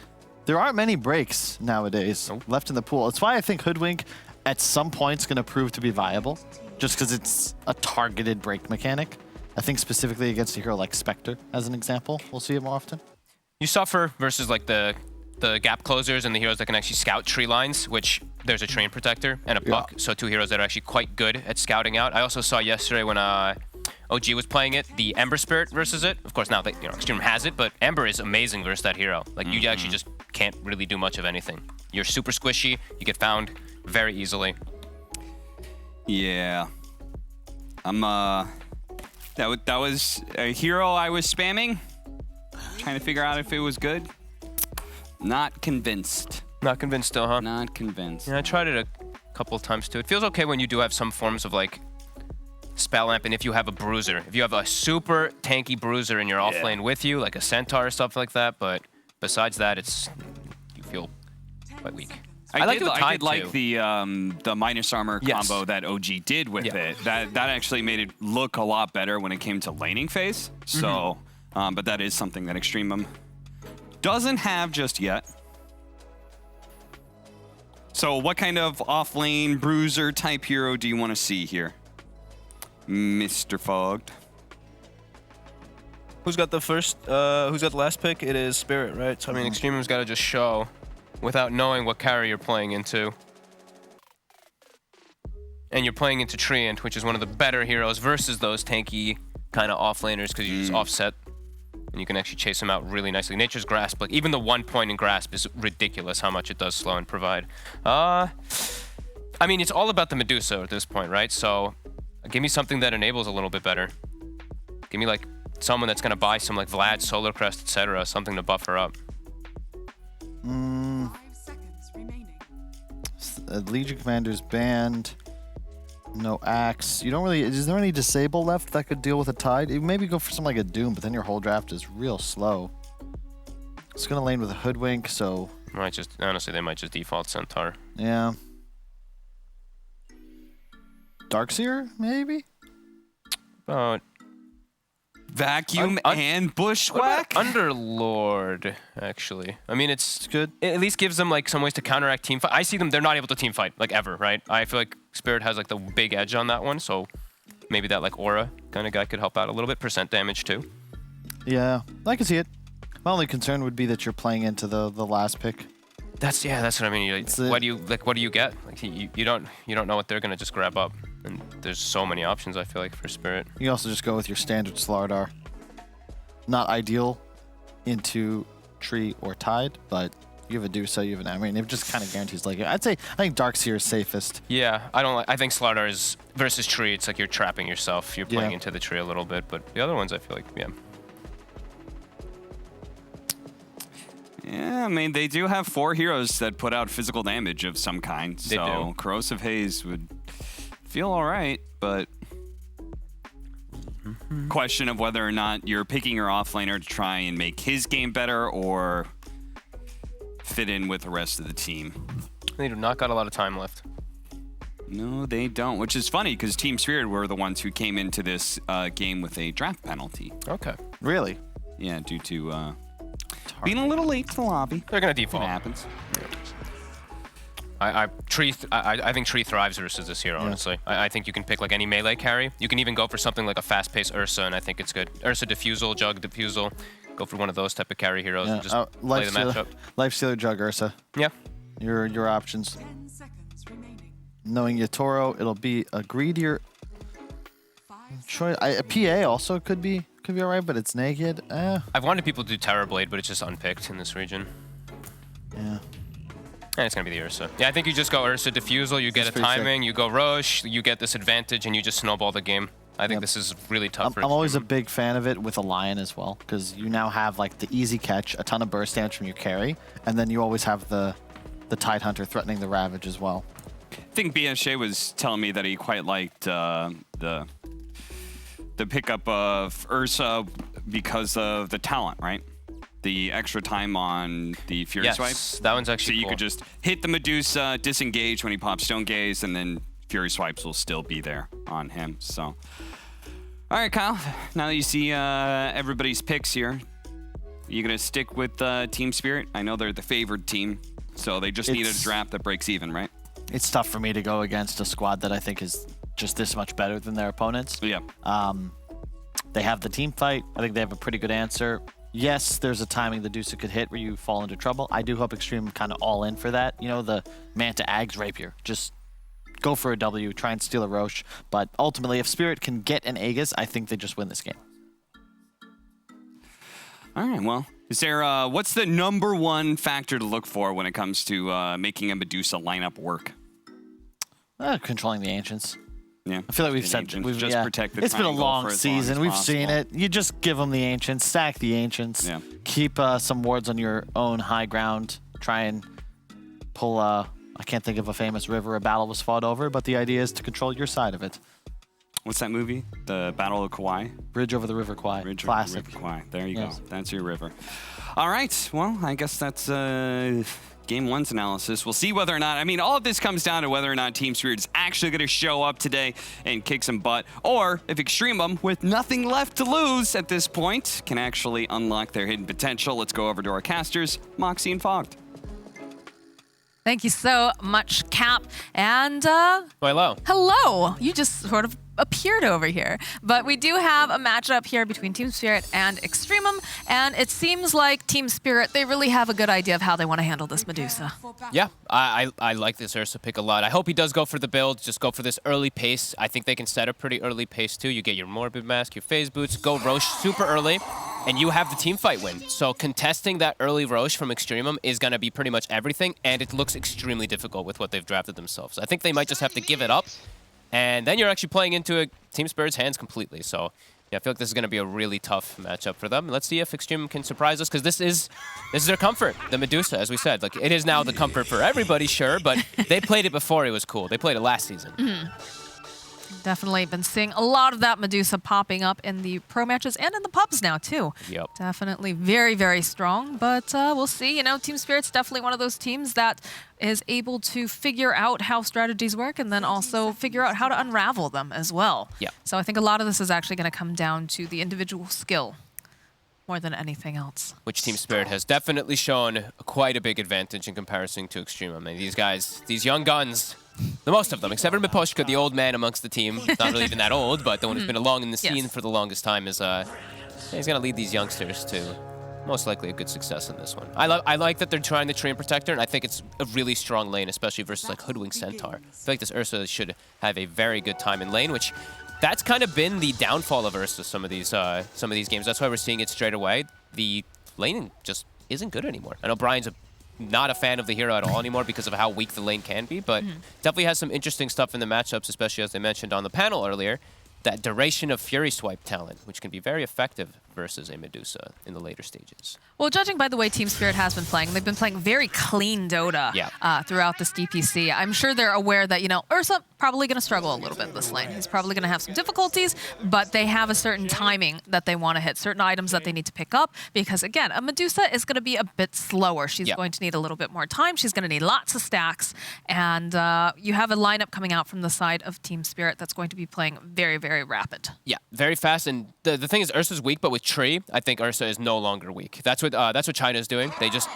There aren't many breaks nowadays left in the pool. That's why I think Hoodwink at some point is going to prove to be viable, just because it's a targeted break mechanic. I think specifically against a hero like Spectre, as an example, we'll see it more often. You suffer versus like the gap closers and the heroes that can actually scout tree lines, which there's a Train Protector and a Puck, so 2 heroes that are actually quite good at scouting out. I also saw yesterday when OG was playing it, the Ember Spirit versus it. Of course, now that Extreme has it, but Ember is amazing versus that hero. Like you actually just can't really do much of anything. You're super squishy. You get found very easily. Yeah. That was a hero I was spamming, trying to figure out if it was good. Not convinced. Not convinced still, huh? Not convinced. Yeah, I tried it a couple of times too. It feels okay when you do have some forms of like spell amp, and if you have a bruiser, if you have a super tanky bruiser in your off lane with you, like a centaur or stuff like that. But besides that, you feel quite weak. I did like the minus armor combo that OG did with it. That actually made it look a lot better when it came to laning phase. So, but that is something that Extremum doesn't have just yet. So what kind of off-lane bruiser type hero do you want to see here, Mr. Fogged? Who's got the first? Who's got the last pick? It is Spirit, right? So I mean, Extremum's got to just show without knowing what carry you're playing into. And you're playing into Treant, which is one of the better heroes versus those tanky kind of off-laners because you just offset and you can actually chase them out really nicely. Nature's Grasp, like even the 1 point in Grasp is ridiculous how much it does slow and provide. I mean, it's all about the Medusa at this point, right? So give me something that enables a little bit better. Give me like someone that's going to buy some like Vlad, Solar Crest, etc. Something to buff her up. Legion Commander's banned. No Axe. You don't really... Is there any Disable left that could deal with a Tide? You maybe go for something like a Doom, but then your whole draft is real slow. It's going to lane with a Hoodwink, so... Might just... Honestly, they might just default Centaur. Yeah. Darkseer, maybe? Vacuum and Bushwhack? Underlord, actually. I mean, it's good. It at least gives them like some ways to counteract team fight. I see them, they're not able to team fight, like ever, right? I feel like Spirit has like the big edge on that one, so maybe that like aura kind of guy could help out a little bit. Percent damage too. Yeah, I can see it. My only concern would be that you're playing into the last pick. That's what I mean. What do you get? Like you don't know what they're gonna just grab up. And there's so many options, I feel like, for Spirit. You can also just go with your standard Slardar. Not ideal into Tree or Tide, but you have a Dusa, you have an... I mean, it just kind of guarantees like... I think Darkseer is safest. Yeah, I think Slardar is... Versus Tree, it's like you're trapping yourself. You're playing into the tree a little bit, but the other ones, I feel like, yeah. Yeah, I mean, they do have 4 heroes that put out physical damage of some kind. They do. Corrosive Haze would feel all right, but question of whether or not you're picking your offlaner to try and make his game better or fit in with the rest of the team. They do not got a lot of time left. No, they don't, which is funny because Team Spirit were the ones who came into this game with a draft penalty. Okay. Really? Yeah, due to being a little late to the lobby. They're going to default. It happens. I think Tree thrives versus this hero, honestly. I think you can pick like any melee carry. You can even go for something like a fast-paced Ursa, and I think it's good. Ursa Diffusal, Jug Diffusal. Go for one of those type of carry heroes and just play the matchup. Lifestealer, Jug, Ursa. Yeah. Your options. Knowing Yatoro, it'll be a greedier choice. A PA also could be alright, but it's naked. I've wanted people to do Terrorblade, but it's just unpicked in this region. Yeah. And it's going to be the Ursa. Yeah, I think you just go Ursa Diffusal, you get a timing, you go Roche, you get this advantage, and you just snowball the game. I think this is really tough for I'm always a big fan of it with a Lion as well, because you now have like the easy catch, a ton of burst damage from your carry, and then you always have the Tide Hunter threatening the Ravage as well. I think BSJ was telling me that he quite liked the pickup of Ursa because of the talent, right? The extra time on the Fury Swipe. That one's actually So you cool. could just hit the Medusa, disengage when he pops Stone Gaze, and then Fury Swipes will still be there on him. So, all right, Kyle. Now that you see everybody's picks here, you gonna stick with Team Spirit? I know they're the favored team, so they just needed a draft that breaks even, right? It's tough for me to go against a squad that I think is just this much better than their opponents. Yeah. They have the team fight. I think they have a pretty good answer. Yes, there's a timing the Dusa could hit where you fall into trouble. I do hope Extreme kind of all in for that. You know, the Manta Ags Rapier. Just go for a W, try and steal a Roche. But ultimately, if Spirit can get an Aegis, I think they just win this game. All right, well, is there, what's the #1 factor to look for when it comes to making a Medusa lineup work? Controlling the Ancients. Yeah. I feel like we've said protect the it's been a triangle long for as season. long as We've seen possible. it. You just give them the Ancients, stack the Ancients, keep some wards on your own high ground, try and pull, I can't think of a famous river a battle was fought over, but the idea is to control your side of it. What's that movie? The Battle of Kauai? Bridge over the River Kwai. Classic. River Kwai. There you go. That's your river. All right. Well, I guess that's Game 1's analysis. We'll see whether or not, I mean, all of this comes down to whether or not Team Spirit is actually going to show up today and kick some butt, or if Extremum, with nothing left to lose at this point, can actually unlock their hidden potential. Let's go over to our casters, Moxie and Fogged. Thank you so much, Cap. And hello. Hello. You just sort of appeared over here. But we do have a matchup here between Team Spirit and Extremum, and it seems like Team Spirit, they really have a good idea of how they want to handle this Medusa. Yeah, I like this Ursa pick a lot. I hope he does go for the build, just go for this early pace. I think they can set a pretty early pace too. You get your Morbid Mask, your Phase Boots, go Roche super early, and you have the team fight win. So contesting that early Roche from Extremum is going to be pretty much everything, and it looks extremely difficult with what they've drafted themselves. I think they might just have to give it up, and then you're actually playing into a Team Spirit's hands completely. So yeah, I feel like this is going to be a really tough matchup for them. Let's see if Extremum can surprise us, because this is their comfort, the Medusa, as we said. Like, it is now the comfort for everybody, sure, but they played it before it was cool. They played it last season. Definitely been seeing a lot of that Medusa popping up in the pro matches and in the pubs now, too. Yep. Definitely very, very strong, but we'll see. You know, Team Spirit's definitely one of those teams that is able to figure out how strategies work and then also figure out how to unravel them as well. Yeah. So I think a lot of this is actually going to come down to the individual skill more than anything else. Which Team Spirit has definitely shown quite a big advantage in comparison to Extremum. I mean, these guys, these young guns, the most of them, except for Miposhka, the old man amongst the team. Not really even that old, but the one who's been along in the scene for the longest time is, he's going to lead these youngsters to most likely a good success in this one. I like that they're trying the Treant Protector, and I think it's a really strong lane, especially versus like Hoodwink Centaur. I feel like this Ursa should have a very good time in lane, which that's kind of been the downfall of Ursa some of these games. That's why we're seeing it straight away. The laning just isn't good anymore. I know Brian's not a fan of the hero at all anymore because of how weak the lane can be, but definitely has some interesting stuff in the matchups, especially as they mentioned on the panel earlier. That duration of Fury Swipe talent, which can be very effective versus a Medusa in the later stages. Well, judging by the way Team Spirit has been playing, they've been playing very clean Dota throughout this DPC. I'm sure they're aware that, you know, Ursa probably going to struggle a little bit in this lane. He's probably going to have some difficulties, but they have a certain timing that they want to hit, certain items that they need to pick up, because again, a Medusa is going to be a bit slower. She's going to need a little bit more time. She's going to need lots of stacks, and you have a lineup coming out from the side of Team Spirit that's going to be playing very, very rapid. Yeah, very fast, and the thing is, Ursa's weak, but with Tree, I think Ursa is no longer weak. That's what China's doing. They just,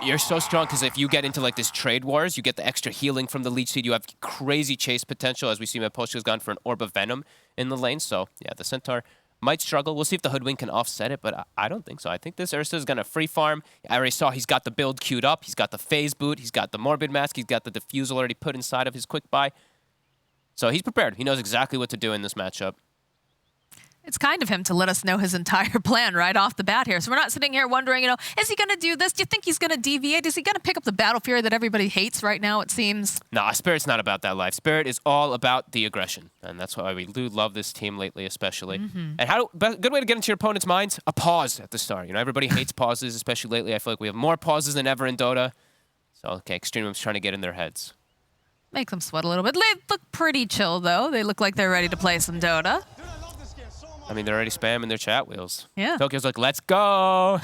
you're so strong because if you get into like this trade wars, you get the extra healing from the leech seed. You have crazy chase potential, as we see Miposhka's gone for an Orb of Venom in the lane. So yeah, the Centaur might struggle. We'll see if the Hoodwink can offset it, but I don't think so. I think this Ursa is going to free farm. I already saw he's got the build queued up. He's got the Phase Boot. He's got the Morbid Mask. He's got the Diffusal already put inside of his quick buy. So he's prepared. He knows exactly what to do in this matchup. It's kind of him to let us know his entire plan right off the bat here. So we're not sitting here wondering, you know, is he going to do this? Do you think he's going to deviate? Is he going to pick up the Battle Fury that everybody hates right now, it seems? Nah, Spirit's not about that life. Spirit is all about the aggression. And that's why we do love this team lately, especially. And good way to get into your opponent's minds, a pause at the start. You know, everybody hates pauses, especially lately. I feel like we have more pauses than ever in Dota. So, okay, Extremum's trying to get in their heads. Make them sweat a little bit. They look pretty chill, though. They look like they're ready to play some Dota. I mean, they're already spamming their chat wheels. Yeah. Tokyo's like, let's go.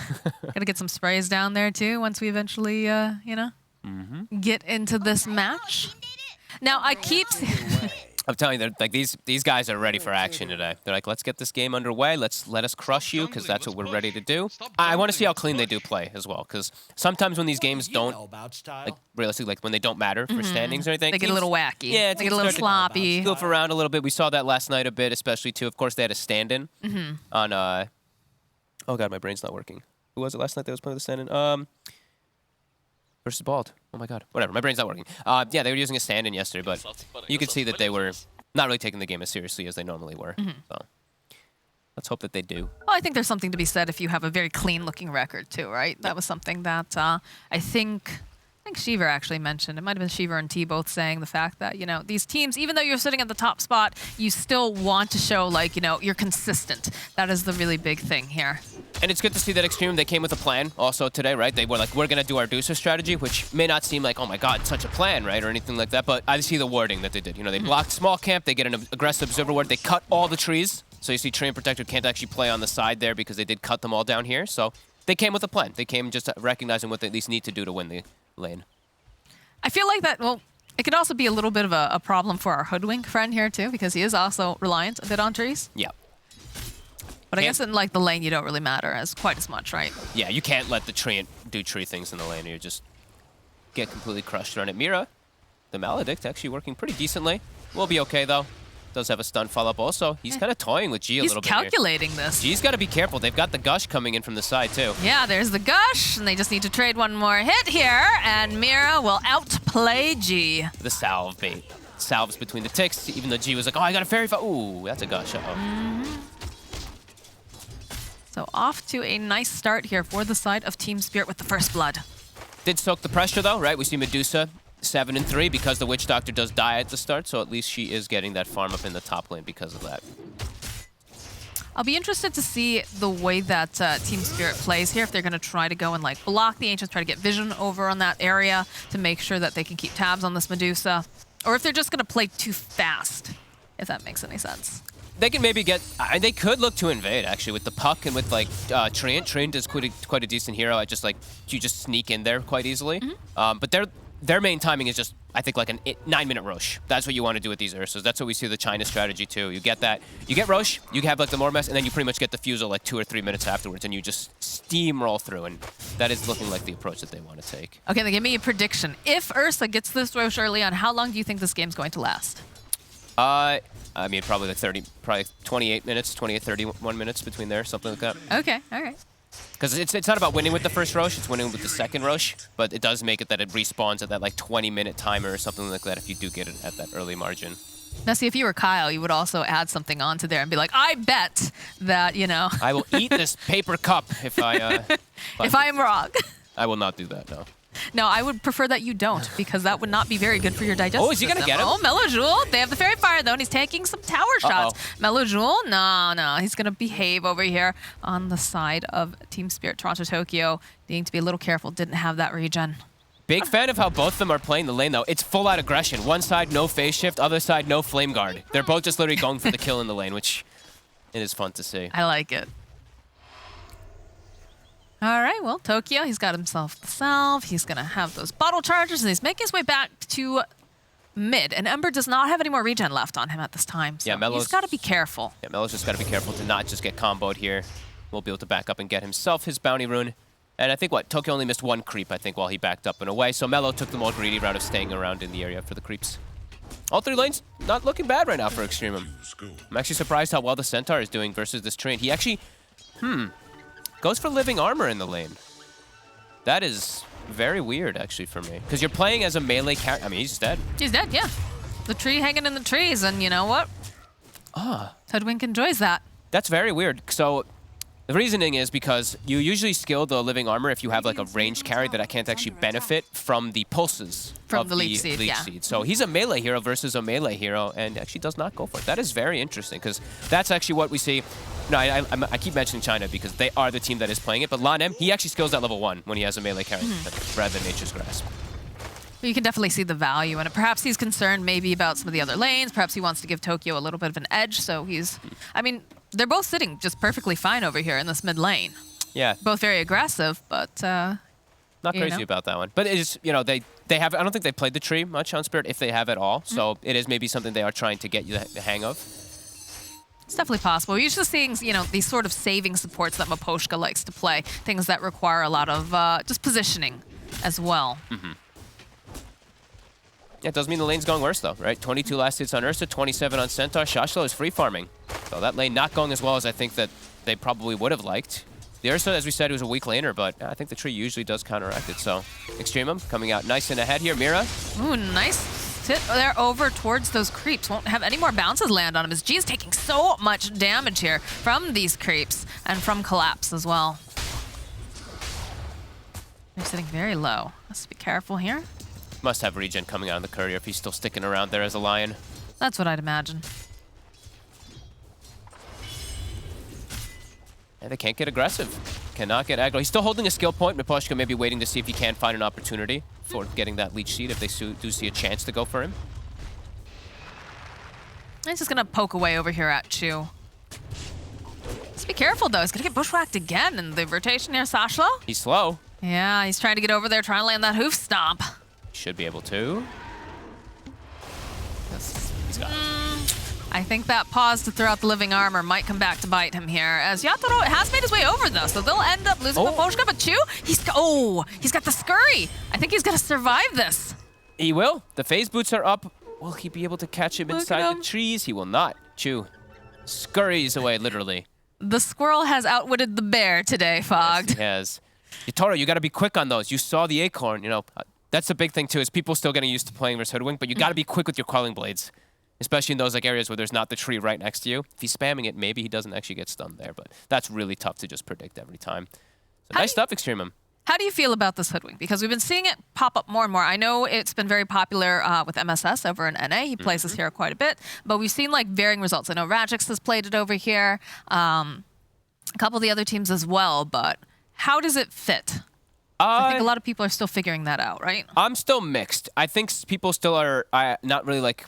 Gonna get some sprays down there, too, once we eventually, you know, get into this match. Now, I keep... I'm telling you, like these guys are ready for action today. They're like, let's get this game underway. Let us crush you, because that's what we're ready to do. I want to see how clean they do play as well, because sometimes when these games don't, like realistically, like when they don't matter for standings or anything, they get a little wacky. Yeah, they get a little sloppy. Goof around a little bit. We saw that last night a bit, especially too. Of course, they had a stand-in on. Oh god, my brain's not working. Who was it last night that was playing the stand-in? Versus Bald. Oh my god. Whatever. My brain's not working. Yeah, they were using a stand-in yesterday, but you could see that they were not really taking the game as seriously as they normally were. So let's hope that they do. Well, I think there's something to be said if you have a very clean-looking record, too, right? That was something that I think Shiver actually mentioned. It might have been Shiver and T both saying the fact that, you know, these teams, even though you're sitting at the top spot, you still want to show, like, you know, you're consistent. That is the really big thing here. And it's good to see that Extreme, they came with a plan also today, right? They were like, we're going to do our Deucer strategy, which may not seem like, oh my god, such a plan, right? Or anything like that, but I see the wording that they did. You know, they blocked small camp, they get an aggressive observer ward, they cut all the trees. So you see Treant Protector can't actually play on the side there because they did cut them all down here. So they came with a plan. They came just recognizing what they at least need to do to win the lane. I feel like that, well, it could also be a little bit of a problem for our Hoodwink friend here, too, because he is also reliant a bit on trees. Yeah. But I guess in like the lane, you don't really matter as quite as much, right? Yeah, you can't let the Treant do tree things in the lane, or you just get completely crushed on it. Mira, the Maledict, actually working pretty decently. We'll be okay, though. Does have a stun follow-up also. He's kind of toying with G a little bit He's calculating this. G's got to be careful. They've got the Gush coming in from the side, too. Yeah, there's the Gush, and they just need to trade one more hit here, and Mira will outplay G. The salve bait. Salves between the ticks, even though G was like, oh, I got a fairy fire. Ooh, that's a Gush. Uh-oh. So off to a nice start here for the side of Team Spirit with the first blood. Did soak the pressure, though, right? We see Medusa 7-3 because the Witch Doctor does die at the start, so at least she is getting that farm up in the top lane because of that. I'll be interested to see the way that Team Spirit plays here, if they're going to try to go and like block the Ancients, try to get vision over on that area to make sure that they can keep tabs on this Medusa, or if they're just going to play too fast, if that makes any sense. They can maybe get, they could look to invade, actually, with the Puck and with, like, Treant. Treant is quite a decent hero. You just sneak in there quite easily. But their main timing is just, I think, like a 9-minute Roche. That's what you want to do with these Ursas. That's what we see the China strategy, too. You get that. You get Roche, you have, like, the Lore Mess, and then you pretty much get the Fusel, like, 2 or 3 minutes afterwards, and you just steamroll through, and that is looking like the approach that they want to take. Okay, then give me a prediction. If Ursa gets this Roche early on, how long do you think this game's going to last? I mean, probably like 28 minutes, 28, 31 minutes between there, something like that. Okay, all right. Because it's not about winning with the first Roche, it's winning with the second Roche, but it does make it that it respawns at that like 20-minute timer or something like that if you do get it at that early margin. Now, see, if you were Kyle, you would also add something onto there and be like, I bet that, you know. I will eat this paper cup if I... if I am wrong. I will not do that, no. No, I would prefer that you don't, because that would not be very good for your digestive system. Oh, is he going to get him? Oh, Melojoule. They have the Fairy Fire, though, and he's taking some tower shots. Melojoule, no. He's going to behave over here on the side of Team Spirit Toronto Tokyo. Needing to be a little careful. Didn't have that regen. Big fan of how both of them are playing the lane, though. It's full out aggression. One side, no phase shift. Other side, no flame guard. They're both just literally going for the kill in the lane, which it is fun to see. I like it. All right, well, Tokyo, he's got himself the salve. He's going to have those bottle charges, and he's making his way back to mid. And Ember does not have any more regen left on him at this time, so he's got to be careful. Yeah, Melo's just got to be careful to not just get comboed here. We'll be able to back up and get himself his bounty rune. And I think, Tokyo only missed one creep, I think, while he backed up and away. So Melo took the more greedy route of staying around in the area for the creeps. All 3 lanes not looking bad right now for Extremum. I'm actually surprised how well the Centaur is doing versus this Treant. He actually, goes for living armor in the lane. That is very weird, actually, for me. Because you're playing as a melee character. I mean, he's dead. He's dead, yeah. The tree hanging in the trees, and you know what? Hoodwink enjoys that. That's very weird. So the reasoning is because you usually skill the living armor if you have like a ranged carry that can't actually benefit from the pulses from of the leech seed. So he's a melee hero versus a melee hero, and actually does not go for it. That is very interesting, because that's actually what we see. No, I keep mentioning China because they are the team that is playing it, but Lan-M, he actually skills that level 1 when he has a melee carry rather than Nature's Grasp. Well, you can definitely see the value in it. Perhaps he's concerned maybe about some of the other lanes. Perhaps he wants to give Tokyo a little bit of an edge, so he's... I mean, they're both sitting just perfectly fine over here in this mid lane. Yeah. Both very aggressive, but... not crazy about that one. But it is, they have... I don't think they played the tree much on Spirit, if they have at all. So it is maybe something they are trying to get you the hang of. It's definitely possible. We're usually seeing, these sort of saving supports that Miposhka likes to play. Things that require a lot of just positioning as well. Yeah, it does mean the lane's going worse, though, right? 22 last hits on Ursa, 27 on Centaur. Shashlo is free farming. So that lane not going as well as I think that they probably would have liked. The Ursa, as we said, was a weak laner, but I think the tree usually does counteract it. So Extremum coming out nice and ahead here. Mira. Ooh, nice. They're over towards those creeps. Won't have any more bounces land on him, as G is taking so much damage here from these creeps and from collapse as well. They're sitting very low. Let's be careful here. Must have regen coming out of the courier if he's still sticking around there as a lion. That's what I'd imagine. And they can't get aggressive. Cannot get aggro. He's still holding a skill point. Miposhka may be waiting to see if he can find an opportunity for getting that leech seed if they do see a chance to go for him. He's just going to poke away over here at Chu. Let's be careful, though. He's going to get bushwhacked again in the rotation here. Sashlo? He's slow. Yeah, he's trying to get over there, trying to land that hoof stomp. Should be able to. He's got it. I think that pause to throw out the living armor might come back to bite him here, as Yatoro has made his way over, though, so they'll end up losing Miposhka, but Chu, he's got the scurry. I think he's going to survive this. He will. The phase boots are up. Will he be able to catch him inside the trees? He will not. Chu scurries away, literally. The squirrel has outwitted the bear today, Fogged. Yes, he has. Yatoro, you got to be quick on those. You saw the acorn, you know. That's the big thing, too, is people still getting used to playing versus Hoodwink, but you got to be quick with your Quelling Blades, especially in those like areas where there's not the tree right next to you. If he's spamming it, maybe he doesn't actually get stunned there, but that's really tough to just predict every time. So nice stuff, Extremum. How do you feel about this Hoodwink? Because we've been seeing it pop up more and more. I know it's been very popular with MSS over in NA. He plays this hero quite a bit, but we've seen like varying results. I know Rajix has played it over here, a couple of the other teams as well, but how does it fit? I think a lot of people are still figuring that out, right? I'm still mixed. I think people still are not really like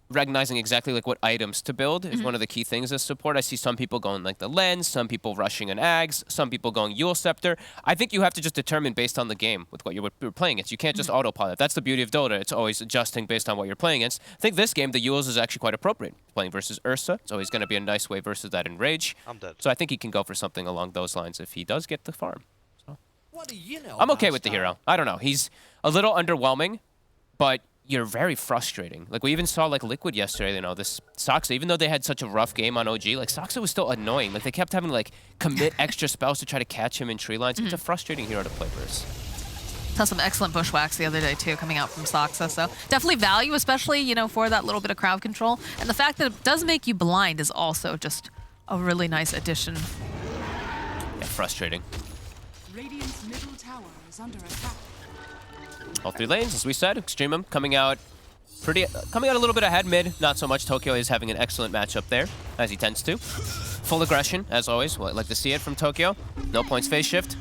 recognizing exactly like what items to build is one of the key things as support. I see some people going like the lens, some people rushing an Ags, some people going Yule Scepter. I think you have to just determine based on the game with what you're playing against. You can't just autopilot. That's the beauty of Dota. It's always adjusting based on what you're playing against. I think this game, the Yules is actually quite appropriate. Playing versus Ursa, it's always going to be a nice way versus that Enrage. I'm dead. So I think he can go for something along those lines if he does get the farm. So what do you know? I'm okay with the hero. I don't know. He's a little underwhelming, but you're very frustrating. Like we even saw like Liquid yesterday, you know, this Soxa, even though they had such a rough game on OG, like Soxa was still annoying. Like they kept having to like commit extra spells to try to catch him in tree lines. It's a frustrating hero to play versus. Saw some excellent bushwhacks the other day too, coming out from Soxa. So definitely value, especially, you know, for that little bit of crowd control. And the fact that it does make you blind is also just a really nice addition. Yeah, frustrating. Radiant's middle tower is under attack. All three lanes, as we said. Extremum coming out a little bit ahead mid. Not so much. Tokyo is having an excellent matchup there, as he tends to. Full aggression, as always. Well, I'd like to see it from Tokyo. No points phase shift.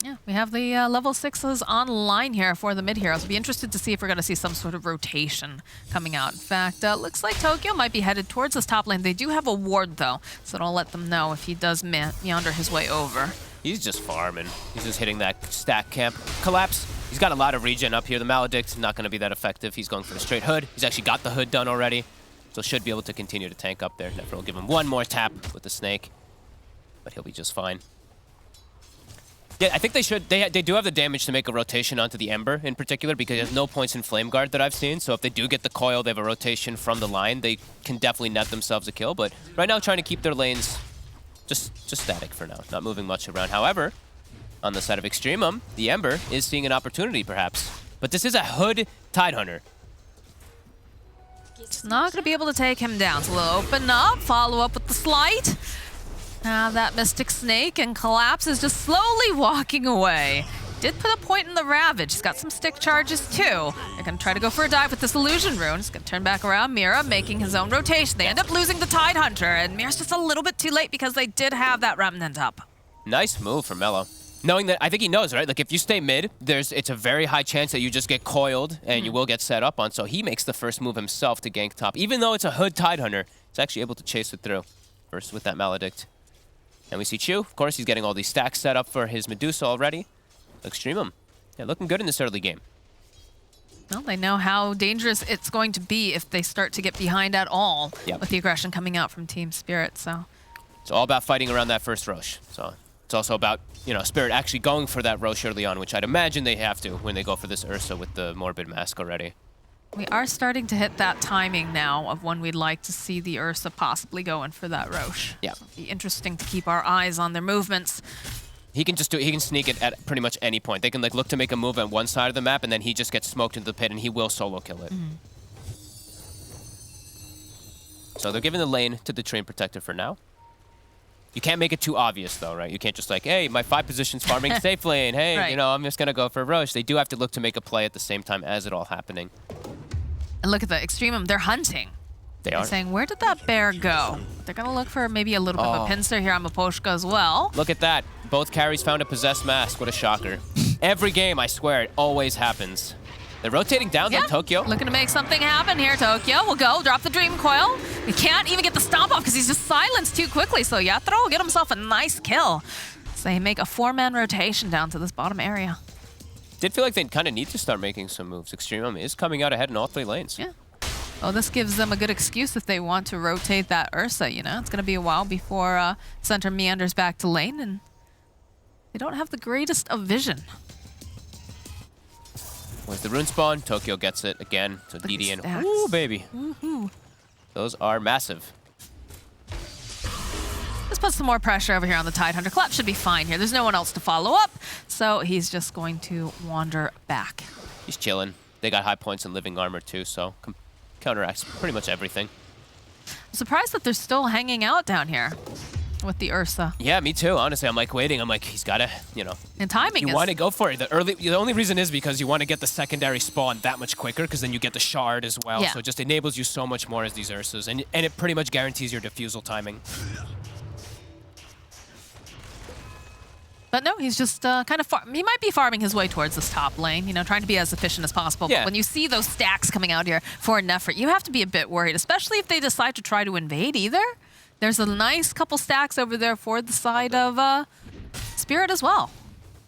Yeah, we have the level 6s online here for the mid heroes. Be interested to see if we're going to see some sort of rotation coming out. In fact, looks like Tokyo might be headed towards this top lane. They do have a ward, though, so it'll let them know if he does meander his way over. He's just farming. He's just hitting that stack camp. Collapse. He's got a lot of regen up here. The Maledict not going to be that effective. He's going for the straight hood. He's actually got the hood done already, so should be able to continue to tank up there. Never will give him one more tap with the snake, but he'll be just fine. Yeah, I think they should. They do have the damage to make a rotation onto the Ember in particular because he has no points in Flame Guard that I've seen. So if they do get the coil, they have a rotation from the line. They can definitely net themselves a kill. But right now, trying to keep their lanes just static for now, not moving much around. However, on the side of Extremum, the Ember is seeing an opportunity perhaps. But this is a Hood Tidehunter. It's not going to be able to take him down. So we'll open up, follow up with the Slight. That Mystic Snake and Collapse is just slowly walking away. Did put a point in the Ravage. He's got some stick charges too. They're going to try to go for a dive with this Illusion Rune. He's going to turn back around. Mira making his own rotation. They end up losing the Tidehunter, and Mira's just a little bit too late because they did have that Remnant up. Nice move from Mello. Knowing that, I think he knows, right? Like if you stay mid, it's a very high chance that you just get coiled and you will get set up on. So he makes the first move himself to gank top. Even though it's a Hood Tidehunter, he's actually able to chase it through. First with that Maledict. And we see Chu. Of course, he's getting all these stacks set up for his Medusa already. Extremum. Yeah, looking good in this early game. Well, they know how dangerous it's going to be if they start to get behind at all with the aggression coming out from Team Spirit. So it's all about fighting around that first Rosh. So it's also about, you know, Spirit actually going for that Rosh early on, which I'd imagine they have to when they go for this Ursa with the Morbid Mask already. We are starting to hit that timing now of when we'd like to see the Ursa possibly going for that Rosh. Yeah. So it'll be interesting to keep our eyes on their movements. He can just he can sneak it at pretty much any point. They can like look to make a move on one side of the map and then he just gets smoked into the pit and he will solo kill it. So they're giving the lane to the Train Protector for now. You can't make it too obvious though, right? You can't just like, hey, my 5 position's farming safe lane. Hey, right. You know, I'm just gonna go for Rosh. They do have to look to make a play at the same time as it all happening. And look at the Extremum, they're hunting. They're saying, where did that bear go? They're going to look for maybe a little bit of a pincer here on Miposhka as well. Look at that. Both carries found a possessed mask. What a shocker. Every game, I swear, it always happens. They're rotating down on Tokyo. Looking to make something happen here. Tokyo will go, drop the Dream Coil. He can't even get the stomp off because he's just silenced too quickly. So Yatoro will get himself a nice kill. So they make a 4-man rotation down to this bottom area. Did feel like they kind of need to start making some moves. Extremum is coming out ahead in all 3 lanes. Yeah. Well, this gives them a good excuse if they want to rotate that Ursa, you know? It's going to be a while before center meanders back to lane, and they don't have the greatest of vision. Where's the rune spawn? Tokyo gets it again. So DD and ooh, baby. Those are massive. Let's put some more pressure over here on the Tidehunter. Collapse should be fine here. There's no one else to follow up, so he's just going to wander back. He's chilling. They got high points in living armor too, so counteracts pretty much everything. I'm surprised that they're still hanging out down here with the Ursa. Yeah, me too. Honestly, I'm like waiting. I'm like, he's gotta, you know. And timing You want to go for it. The only reason is because you want to get the secondary spawn that much quicker, because then you get the shard as well. Yeah. So it just enables you so much more as these Ursas, and it pretty much guarantees your defusal timing. But no, he's just kind of he might be farming his way towards this top lane, you know, trying to be as efficient as possible. Yeah. But when you see those stacks coming out here for Nefrit, you have to be a bit worried, especially if they decide to try to invade either. There's a nice couple stacks over there for the side of Spirit as well.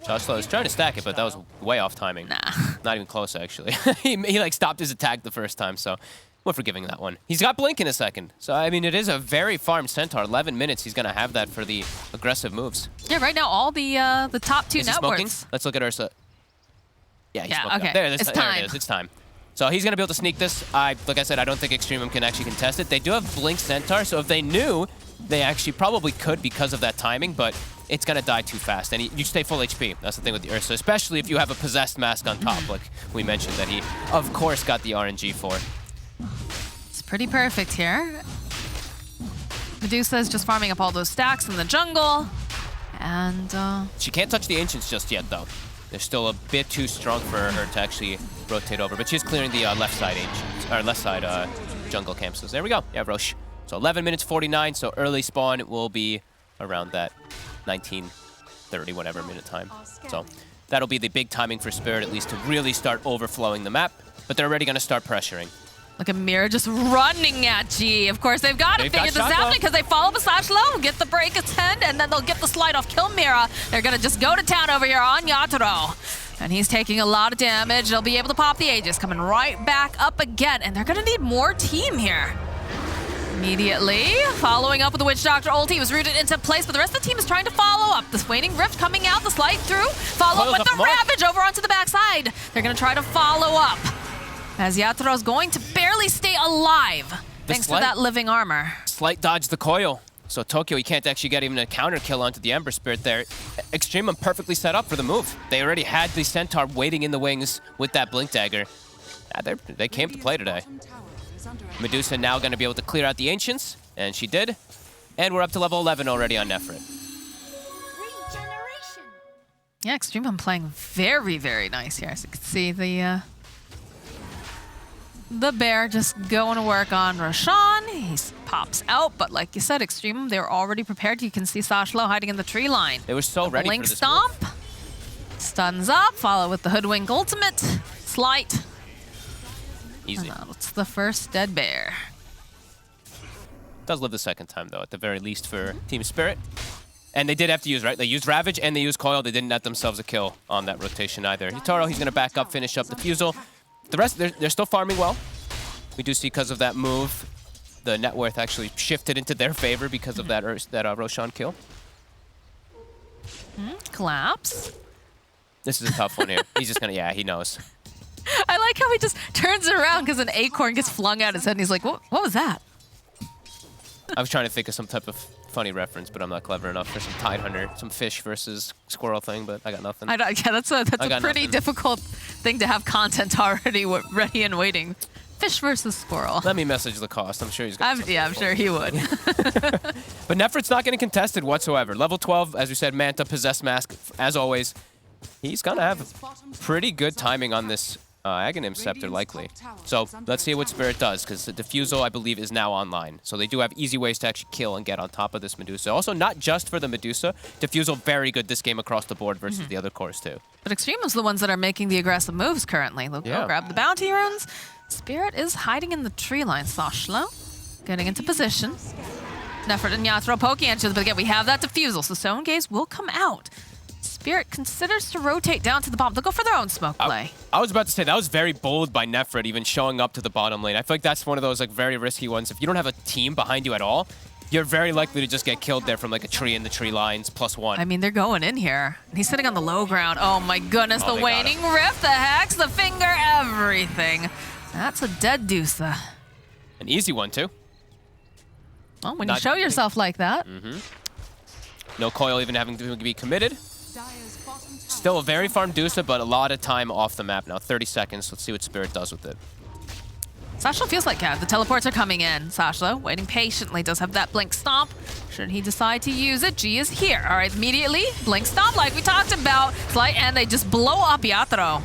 Joshua was trying to stack it, but that was way off timing. Nah. Not even close, actually. he like stopped his attack the first time, so we're forgiving that one. He's got Blink in a second. So, I mean, it is a very farmed Centaur. 11 minutes, he's going to have that for the aggressive moves. Yeah, right now, all the top two Is he networks. smoking? Let's look at Ursa. Yeah, he's Yeah, smoking. okay. There It's it time. is. It's time. So he's going to be able to sneak this. Like I said, I don't think Extremum can actually contest it. They do have Blink Centaur, so if they knew, they actually probably could because of that timing, but it's going to die too fast. And you stay full HP. That's the thing with the Ursa, especially if you have a possessed mask on top, like we mentioned that he, of course, got the RNG for. It's pretty perfect here. Medusa is just farming up all those stacks in the jungle. And She can't touch the Ancients just yet, though. They're still a bit too strong for her to actually rotate over. But she's clearing the left side jungle camp. So there we go. Yeah, Roche. So 11 minutes 49. So early spawn will be around that 19:30 whatever minute time. So that'll be the big timing for Spirit, at least to really start overflowing the map. But they're already going to start pressuring. look at Mira just running at G. Of course, they've got to They've figure got this shot out low. because they follow Massage low, get the break attend, and then they'll get the slide off kill Mira. They're going to just go to town over here on Yatoro. And he's taking a lot of damage. They'll be able to pop the Aegis, coming right back up again. And they're going to need more team here. Immediately, following up with the Witch Doctor ulti was rooted into place, but the rest of the team is trying to follow up. The Waning Rift coming out, the slide through, follow up with the Ravage over onto the backside. They're going to try to follow up, as Yatoro is going to barely stay alive, thanks to that living armor. Slight dodge the coil. So Tokyo, he can't actually get even a counter kill onto the Ember Spirit there. Extremum perfectly set up for the move. They already had the Centaur waiting in the wings with that Blink Dagger. They came to play today. Medusa now going to be able to clear out the Ancients, and she did. And we're up to level 11 already on Nefrit. Yeah, Extremum playing very, very nice here. As you can see, the bear just going to work on Roshan. He pops out, but like you said, Extremum, they're already prepared. You can see Sashlo hiding in the tree line. They were so ready Blink for this Stomp. Stuns up, follow with the Hoodwink Ultimate. Slight. Easy. And that's the first dead bear. Does live the second time, though, at the very least for Team Spirit. And they did have to use, right? They used Ravage and they used Coil. They didn't net themselves a kill on that rotation either. Hitaro, he's going to back up, finish up the Fusel. The rest, they're still farming well. We do see because of that move, the net worth actually shifted into their favor because of that Roshan kill. Collapse. This is a tough one here. He's just going to, yeah, he knows. I like how he just turns around because an acorn gets flung at his head and he's like, what was that? I was trying to think of some type of funny reference, but I'm not clever enough for some Tidehunter, some fish versus squirrel thing, but I got nothing. Yeah, that's a pretty difficult thing to have content already ready and waiting. Fish versus squirrel. Let me message the cost. I'm sure he's got Yeah, I'm sure he would. But Nefrit's not getting contested whatsoever. Level 12, as we said, Manta, Possessed Mask, as always. He's going to have pretty good timing on this Aghanim Scepter, likely. So let's see what Spirit does, because the Diffusal, I believe, is now online. So they do have easy ways to actually kill and get on top of this Medusa. Also, not just for the Medusa. Diffusal, very good this game across the board versus the other cores, too. But Extremum's the ones that are making the aggressive moves currently. They'll go grab the bounty runes. Spirit is hiding in the tree line. Sashlo getting into position. Nefrit and Yatoro poking at each other, but again, we have that Diffusal, so Stone Gaze will come out. Spirit considers to rotate down to the bottom. They'll go for their own smoke play. I was about to say, that was very bold by Nefrit, even showing up to the bottom lane. I feel like that's one of those like very risky ones. If you don't have a team behind you at all, you're very likely to just get killed there from like a tree in the tree lines, +1. I mean, they're going in here. And he's sitting on the low ground. Oh my goodness, Oh, the waning rift, the hex, the finger, everything. That's a dead Dusa. An easy one, too. Well, when you show yourself like that. No coil even having to be committed. Still a very farm Dusa, but a lot of time off the map now. 30 seconds. Let's see what Spirit does with it. Sashlo feels like the teleports are coming in. Sashlo waiting patiently, does have that blink stomp. Should he decide to use it, G is here. All right, immediately, blink stomp like we talked about. Slight, and they just blow up Yatoro.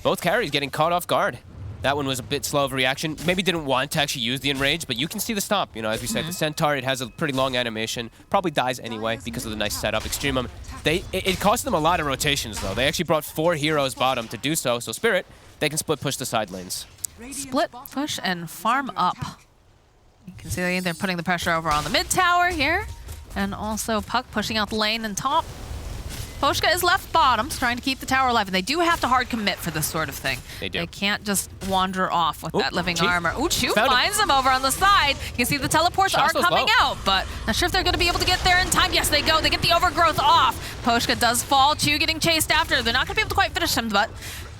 Both carries getting caught off guard. That one was a bit slow of a reaction. Maybe didn't want to actually use the enrage, but you can see the stomp. You know, as we said, the Centaur, it has a pretty long animation. Probably dies anyway because of the nice setup. Extremum, it cost them a lot of rotations, though. They actually brought 4 heroes bottom to do so. So Spirit, they can split push the side lanes. Split push and farm up. You can see they're putting the pressure over on the mid tower here. And also Puck pushing out the lane and top. Poshka is left bottom, trying to keep the tower alive, and they do have to hard commit for this sort of thing. They do. They can't just wander off with that living Chi. armor. Ooh, Chu finds him over on the side. You can see the teleports are coming out, but not sure if they're going to be able to get there in time. Yes, they go. They get the overgrowth off. Poshka does fall. Chu getting chased after. They're not going to be able to quite finish him, but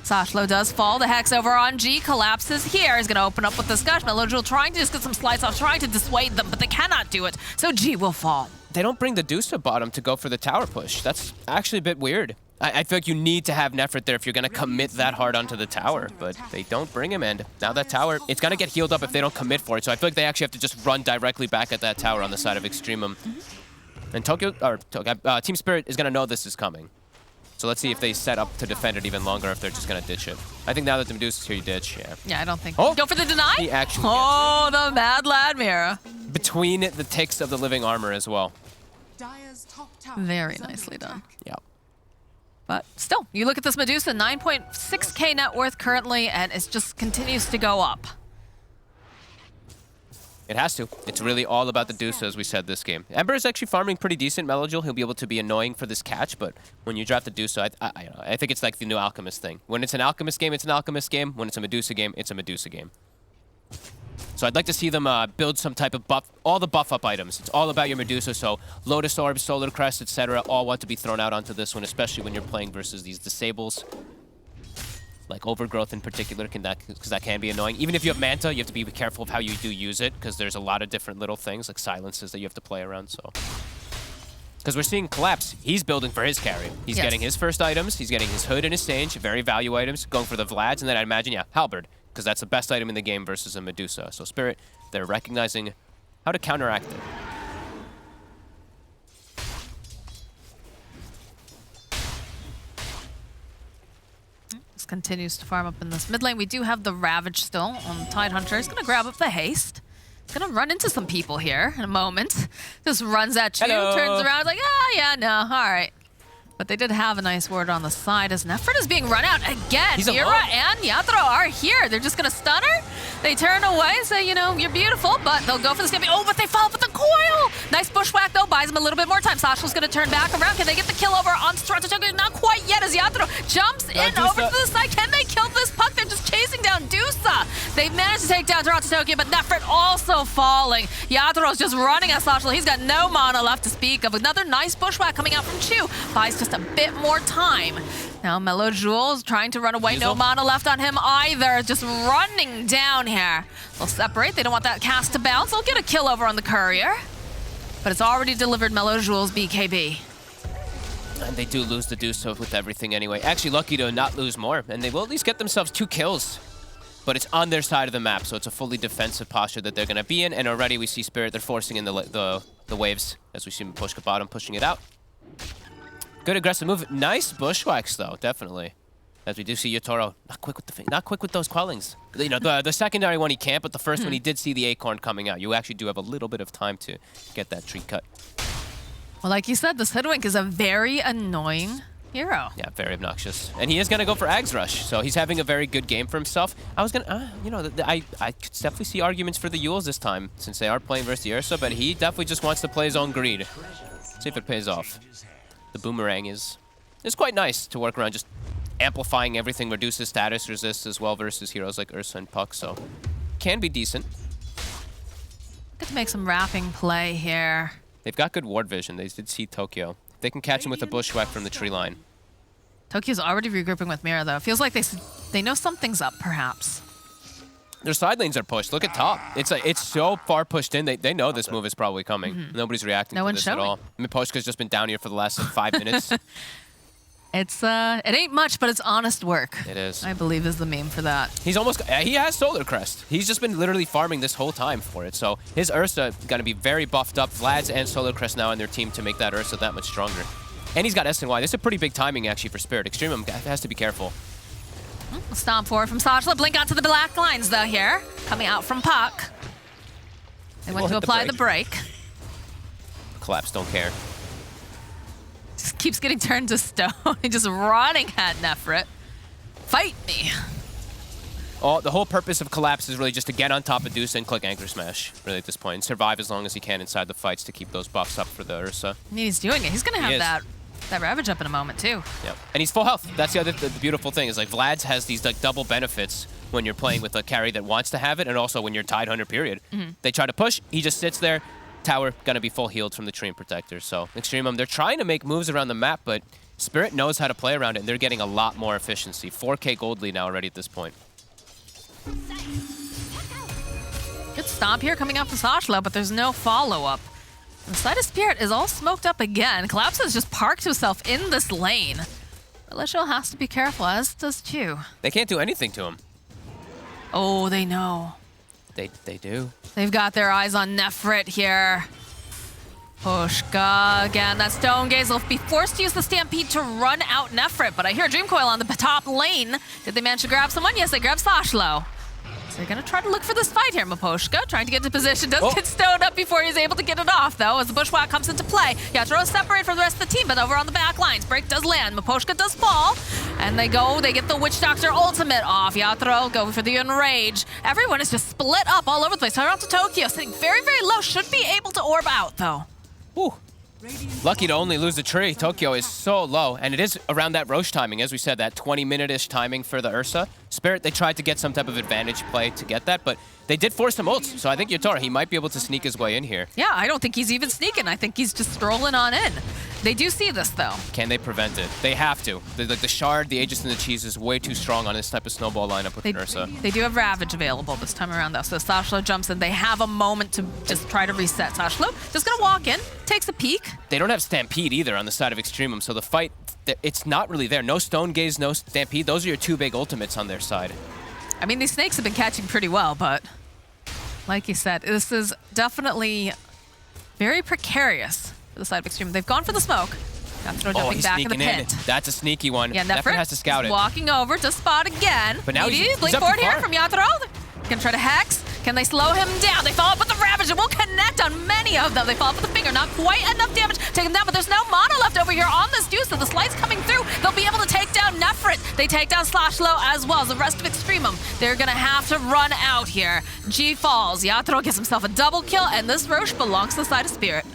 Sashlo does fall. The Hex over on G collapses here. He's going to open up with this gush. Melojul trying to just get some slice off, trying to dissuade them, but they cannot do it. So G will fall. They don't bring the Dusa bottom to go for the tower push. That's actually a bit weird. I feel like you need to have Nefrit there if you're going to commit that hard onto the tower, but they don't bring him, and now that tower, it's going to get healed up if they don't commit for it, so I feel like they actually have to just run directly back at that tower on the side of Extremum. And Team Spirit is going to know this is coming. So let's see if they set up to defend it even longer, if they're just going to ditch it. I think now that the Medusa's here, you ditch, yeah. Yeah, I don't think. Oh, go for the deny? He actually the Mad Lad Mira. Between the ticks of the living armor as well. Very nicely done. Yeah. But still, you look at this Medusa, 9.6k net worth currently, and it just continues to go up. It has to. It's really all about the Dusa, as we said this game. Ember is actually farming pretty decent. Melojul, he'll be able to be annoying for this catch, but when you draft the Dusa, I think it's like the new Alchemist thing. When it's an Alchemist game, it's an Alchemist game. When it's a Medusa game, it's a Medusa game. So I'd like to see them build some type of buff, all the buff up items. It's all about your Medusa, so Lotus Orb, Solar Crest, etc. all want to be thrown out onto this one, especially when you're playing versus these disables. Like Overgrowth in particular, because that can be annoying. Even if you have Manta, you have to be careful of how you do use it, because there's a lot of different little things, like silences that you have to play around, so. Because we're seeing Collapse, he's building for his carry. He's getting his first items, he's getting his Hood and his Sage, very value items, going for the Vlads, and then I'd imagine, yeah, Halberd, because that's the best item in the game versus a Medusa. So Spirit, they're recognizing how to counteract it. Just continues to farm up in this mid lane. We do have the Ravage still on the Tidehunter. He's going to grab up the haste. He's going to run into some people here in a moment. Just runs at you, turns around, like, yeah, no, all right. But they did have a nice ward on the side as Nefrit is being run out again. Mira and Yatoro are here. They're just going to stun her. They turn away, say, you know, you're beautiful, but they'll go for the stampede. Oh, but they follow up with the coil. Nice bushwhack, though, buys them a little bit more time. Sashlo's going to turn back around. Can they get the kill over on Toronto Tokyo? Not quite yet as Yatoro jumps in over to the side. Can they kill this Puck? They're just chasing down Dusa. They've managed to take down Toronto Tokyo, but Nefrit also falling. Yatoro's just running at Sashlo. He's got no mana left to speak of. Another nice bushwhack coming out from Chu. Buys just a bit more time. Now Melojul's trying to run away. No mana left on him either. Just running down here. They'll separate. They don't want that cast to bounce. They'll get a kill over on the courier. But it's already delivered Melojul's BKB. And they do lose the Dusa with everything anyway. Actually lucky to not lose more. And they will at least get themselves 2 kills. But it's on their side of the map, so it's a fully defensive posture that they're going to be in. And already we see Spirit, they're forcing in the waves. As we see Pushka bottom pushing it out. Good aggressive move. Nice bushwhacks though, definitely. As we do see Yatoro, not quick with those quellings. You know, the secondary one he can't, but the first one he did see the acorn coming out. You actually do have a little bit of time to get that tree cut. Well, like you said, this Hoodwink is a very annoying hero. Yeah, very obnoxious. And he is going to go for Ags Rush, so he's having a very good game for himself. I was going to, you know, I could definitely see arguments for the Yules this time, since they are playing versus the Ursa, but he definitely just wants to play his own greed. See if it pays off. The boomerang is quite nice to work around, just amplifying everything, reduces status resist as well versus heroes like Ursa and Puck, so can be decent. Good to make some wrapping play here. They've got good ward vision. They did see Tokyo. They can catch him with a bushwhack from the tree line. Tokyo's already regrouping with Mira, though. Feels like they know something's up, perhaps. Their side lanes are pushed. Look at top. It's so far pushed in. They know this move is probably coming. Nobody's reacting to this at all. I mean, Poshka's just been down here for the last 5 minutes. It ain't much, but it's honest work. It is. I believe is the meme for that. He has Solar Crest. He's just been literally farming this whole time for it. So his Ursa gonna be very buffed up. Vlad's and Solar Crest now on their team to make that Ursa that much stronger. And he's got SNY. This is a pretty big timing actually for Spirit. Extreme has to be careful. Stomp forward from Sashla. Blink out to the black lines, though, here. Coming out from Puck. They went to apply the break. Collapse, don't care. Just keeps getting turned to stone. Just running at Nefrit. Fight me. Oh, the whole purpose of Collapse is really just to get on top of Deuce and click Anchor Smash, really, at this point. And survive as long as he can inside the fights to keep those buffs up for the Ursa. And he's doing it. He's going to have that Ravage up in a moment, too. Yep. And he's full health. That's the beautiful thing, is like Vlad's has these like double benefits when you're playing with a carry that wants to have it, and also when you're tied 100 period. They try to push, he just sits there. Tower gonna be full healed from the Treant Protector. So Extremum, they're trying to make moves around the map, but Spirit knows how to play around it, and they're getting a lot more efficiency. 4K gold lead now already at this point. Good stomp here coming out from Sashla, but there's no follow-up. The side of Spirit is all smoked up again. Collapse has just parked himself in this lane. Relishio has to be careful, as does Chu. They can't do anything to him. Oh, they know. They do. They've got their eyes on Nefrit here. Pushka again. That Stone Gaze will be forced to use the Stampede to run out Nefrit, but I hear Dream Coil on the top lane. Did they manage to grab someone? Yes, they grabbed Sashlo. So they're going to try to look for this fight here. Maposhka trying to get into position. Does get stoned up before he's able to get it off, though, as the Bushwhack comes into play. Yatoro is separated from the rest of the team, but over on the back lines. Break does land. Maposhka does fall. And they get the Witch Doctor ultimate off. Yatoro going for the Enrage. Everyone is just split up all over the place. Turn out to Tokyo, sitting very, very low. Should be able to orb out, though. Ooh. Lucky to only lose the tree. Tokyo is so low, and it is around that Roche timing, as we said, that 20-minute-ish timing for the Ursa. Spirit, they tried to get some type of advantage play to get that, but they did force some ults, so I think Yatoro, he might be able to sneak his way in here. Yeah, I don't think he's even sneaking. I think he's just strolling on in. They do see this, though. Can they prevent it? They have to. The Shard, the Aegis, and the Cheese is way too strong on this type of snowball lineup with Ursa. They do have Ravage available this time around, though, so Sashlo jumps in. They have a moment to just try to reset. Sashlo just going to walk in, takes a peek. They don't have Stampede either on the side of Extremum, so the fight, it's not really there. No Stone Gaze, no Stampede. Those are your two big ultimates on their side. I mean, these snakes have been catching pretty well, but like you said, this is definitely very precarious for the side of Extreme. They've gone for the smoke. Yatoro jumping back in the pit. That's a sneaky one. Yeah, Nefrit has to scout it. Walking over to spot again. But now he's blink up forward too here far. from Yatoro. Gonna try to hex. Can they slow him down? They follow up with the Ravage. It will connect on many of them. They follow up with the finger. Not quite enough damage taken down, but there's no mana left over here on this Deuce. So the slide's coming through. They'll be able to take down Nefrit. They take down Slashlow as well as the rest of Extremum. They're gonna have to run out here. G falls. Yatoro gets himself a double kill, and this Roche belongs to the side of Spirit.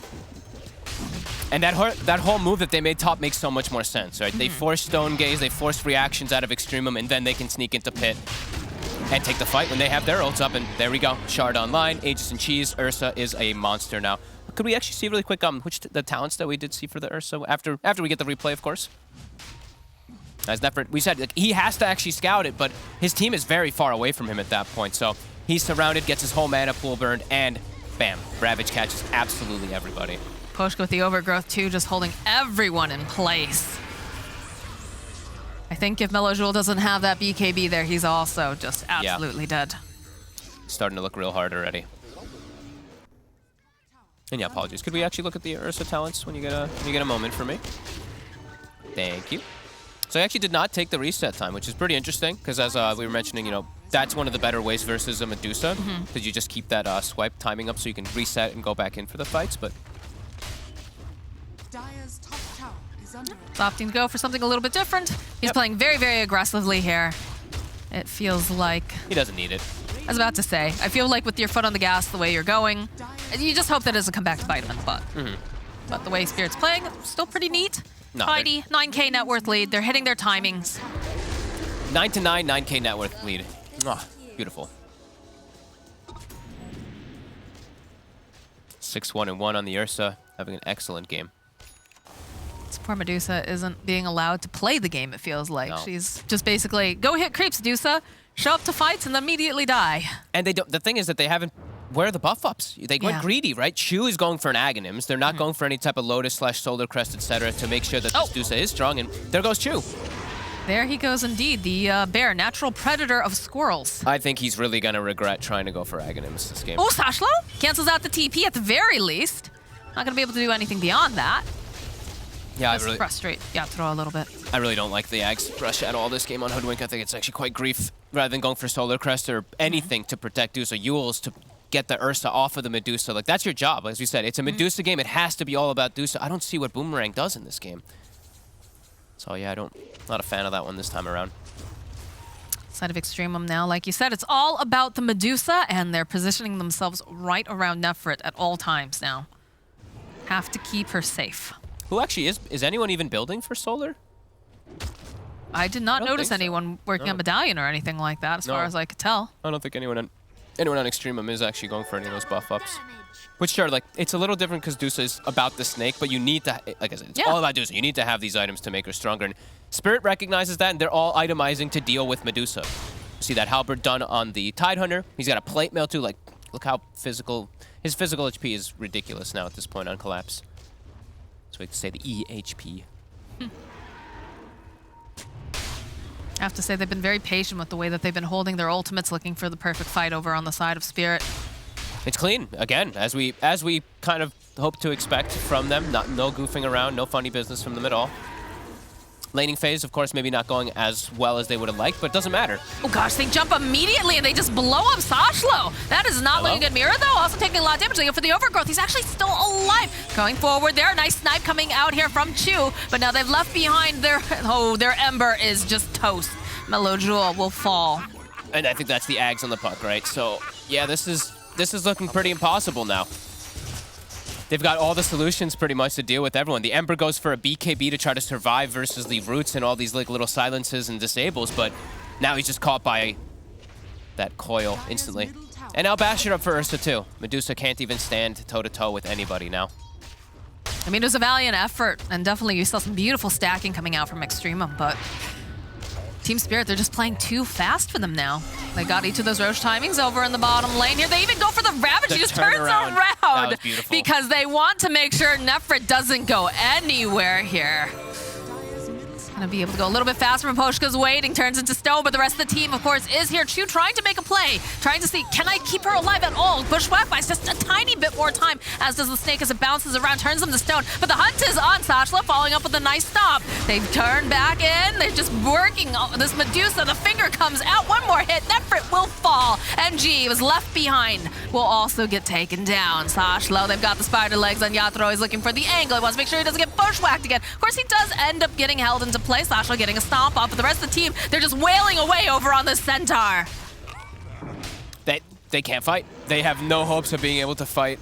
And that whole move that they made top makes so much more sense, right? They force Stone Gaze, they force reactions out of Extremum, and then they can sneak into pit and take the fight when they have their ults up. And there we go. Shard online, Aegis and Cheese. Ursa is a monster now. Could we actually see really quick the talents that we did see for the Ursa after we get the replay, of course? As Nefrit, we said, like, he has to actually scout it, but his team is very far away from him at that point. So he's surrounded, gets his whole mana pool burned, and bam, Ravage catches absolutely everybody. Pushka with the overgrowth too, just holding everyone in place. I think if Melojoule doesn't have that BKB there, he's also just absolutely dead. Starting to look real hard already. And yeah, apologies. Could we actually look at the Ursa talents when you get a moment for me? Thank you. So I actually did not take the reset time, which is pretty interesting, because as we were mentioning, you know, that's one of the better ways versus a Medusa, because you just keep that swipe timing up so you can reset and go back in for the fights, but... Dire's top tower is under attack. Opting to go for something a little bit different. He's playing very, very aggressively here. It feels like... He doesn't need it. I was about to say, I feel like with your foot on the gas, the way you're going, you just hope that doesn't come back to bite him in the butt. But the way Spirit's playing, still pretty neat. No, Tidy, 9k net worth lead. They're hitting their timings. 9-9, 9k net worth lead. Ah, beautiful. 6-1-1 on the Ursa, having an excellent game. This poor Medusa isn't being allowed to play the game, it feels like. No. She's just basically, go hit creeps, Medusa, show up to fights, and immediately die. And they don't. The thing is that they haven't. Where are the buff ups? They went greedy, right? Shu is going for an Aghanims. They're not going for any type of Lotus / Solar Crest, etc. to make sure that this Medusa is strong, and there goes Shu. There he goes indeed, the bear, natural predator of squirrels. I think he's really going to regret trying to go for Aghanims this game. Oh, Sashlo cancels out the TP at the very least. Not going to be able to do anything beyond that. Yeah, Let's frustrate Yatoro a little bit. I really don't like the Aghs rush at all this game on Hoodwink. I think it's actually quite grief. Rather than going for Solar Crest or anything to protect Medusa, Yules to get the Ursa off of the Medusa. Like, that's your job. As we said, it's a Medusa game. It has to be all about Medusa. I don't see what Boomerang does in this game. So yeah, not a fan of that one this time around. Side of Extremum now, like you said, it's all about the Medusa, and they're positioning themselves right around Nefrit at all times now. Have to keep her safe. Who actually is anyone even building for Solar? I did not notice anyone working on Medallion or anything like that, as far as I could tell. I don't think anyone on Extremum is actually going for any of those buff ups. Which, sure, like, it's a little different because Dusa is about the snake, but you need to, like I said, it's all about Dusa. You need to have these items to make her stronger. And Spirit recognizes that, and they're all itemizing to deal with Medusa. See that Halberd done on the Tidehunter. He's got a plate mail, too. Like, look how his physical HP is ridiculous now at this point on Collapse. So we can say the EHP. I have to say they've been very patient with the way that they've been holding their ultimates, looking for the perfect fight over on the side of Spirit. It's clean, again, as we kind of hope to expect from them. No goofing around, no funny business from them at all. Laning phase, of course, maybe not going as well as they would have liked, but it doesn't matter. Oh gosh, they jump immediately and they just blow up Sashlo. That is not looking good. Mirror, though, also taking a lot of damage. They go for the overgrowth. He's actually still alive. Going forward there. Nice snipe coming out here from Chu, but now they've left behind their Ember is just toast. Mellow Jewel will fall. And I think that's the Aghs on the puck, right? So, yeah, this is looking pretty impossible now. They've got all the solutions pretty much to deal with everyone. The Ember goes for a BKB to try to survive versus the Roots and all these like little silences and disables, but now he's just caught by that coil instantly. And now Basher up for Ursa too. Medusa can't even stand toe-to-toe with anybody now. I mean, it was a valiant effort, and definitely you saw some beautiful stacking coming out from Extremum, but Team Spirit, they're just playing too fast for them now. They got each of those Roche timings over in the bottom lane here. They even go for the Ravage. He just turns around that was beautiful. Because they want to make sure Nefrit doesn't go anywhere here. Gonna be able to go a little bit faster. Poshka's waiting, turns into stone, but the rest of the team, of course, is here. Chu trying to make a play, trying to see, can I keep her alive at all? Bushwhack buys just a tiny bit more time, as does the snake as it bounces around, turns them to stone. But the hunt is on Sashla, following up with a nice stop. They've turned back in. They're just working on this Medusa. The finger comes out. One more hit. Nefrit will fall. MG was left behind. Will also get taken down. Sashla, they've got the spider legs on Yatoro. He's looking for the angle. He wants to make sure he doesn't get bushwhacked again. Of course, he does end up getting held into play. Sashla getting a stomp off, but the rest of the team, they're just wailing away over on this Centaur. They can't fight. They have no hopes of being able to fight.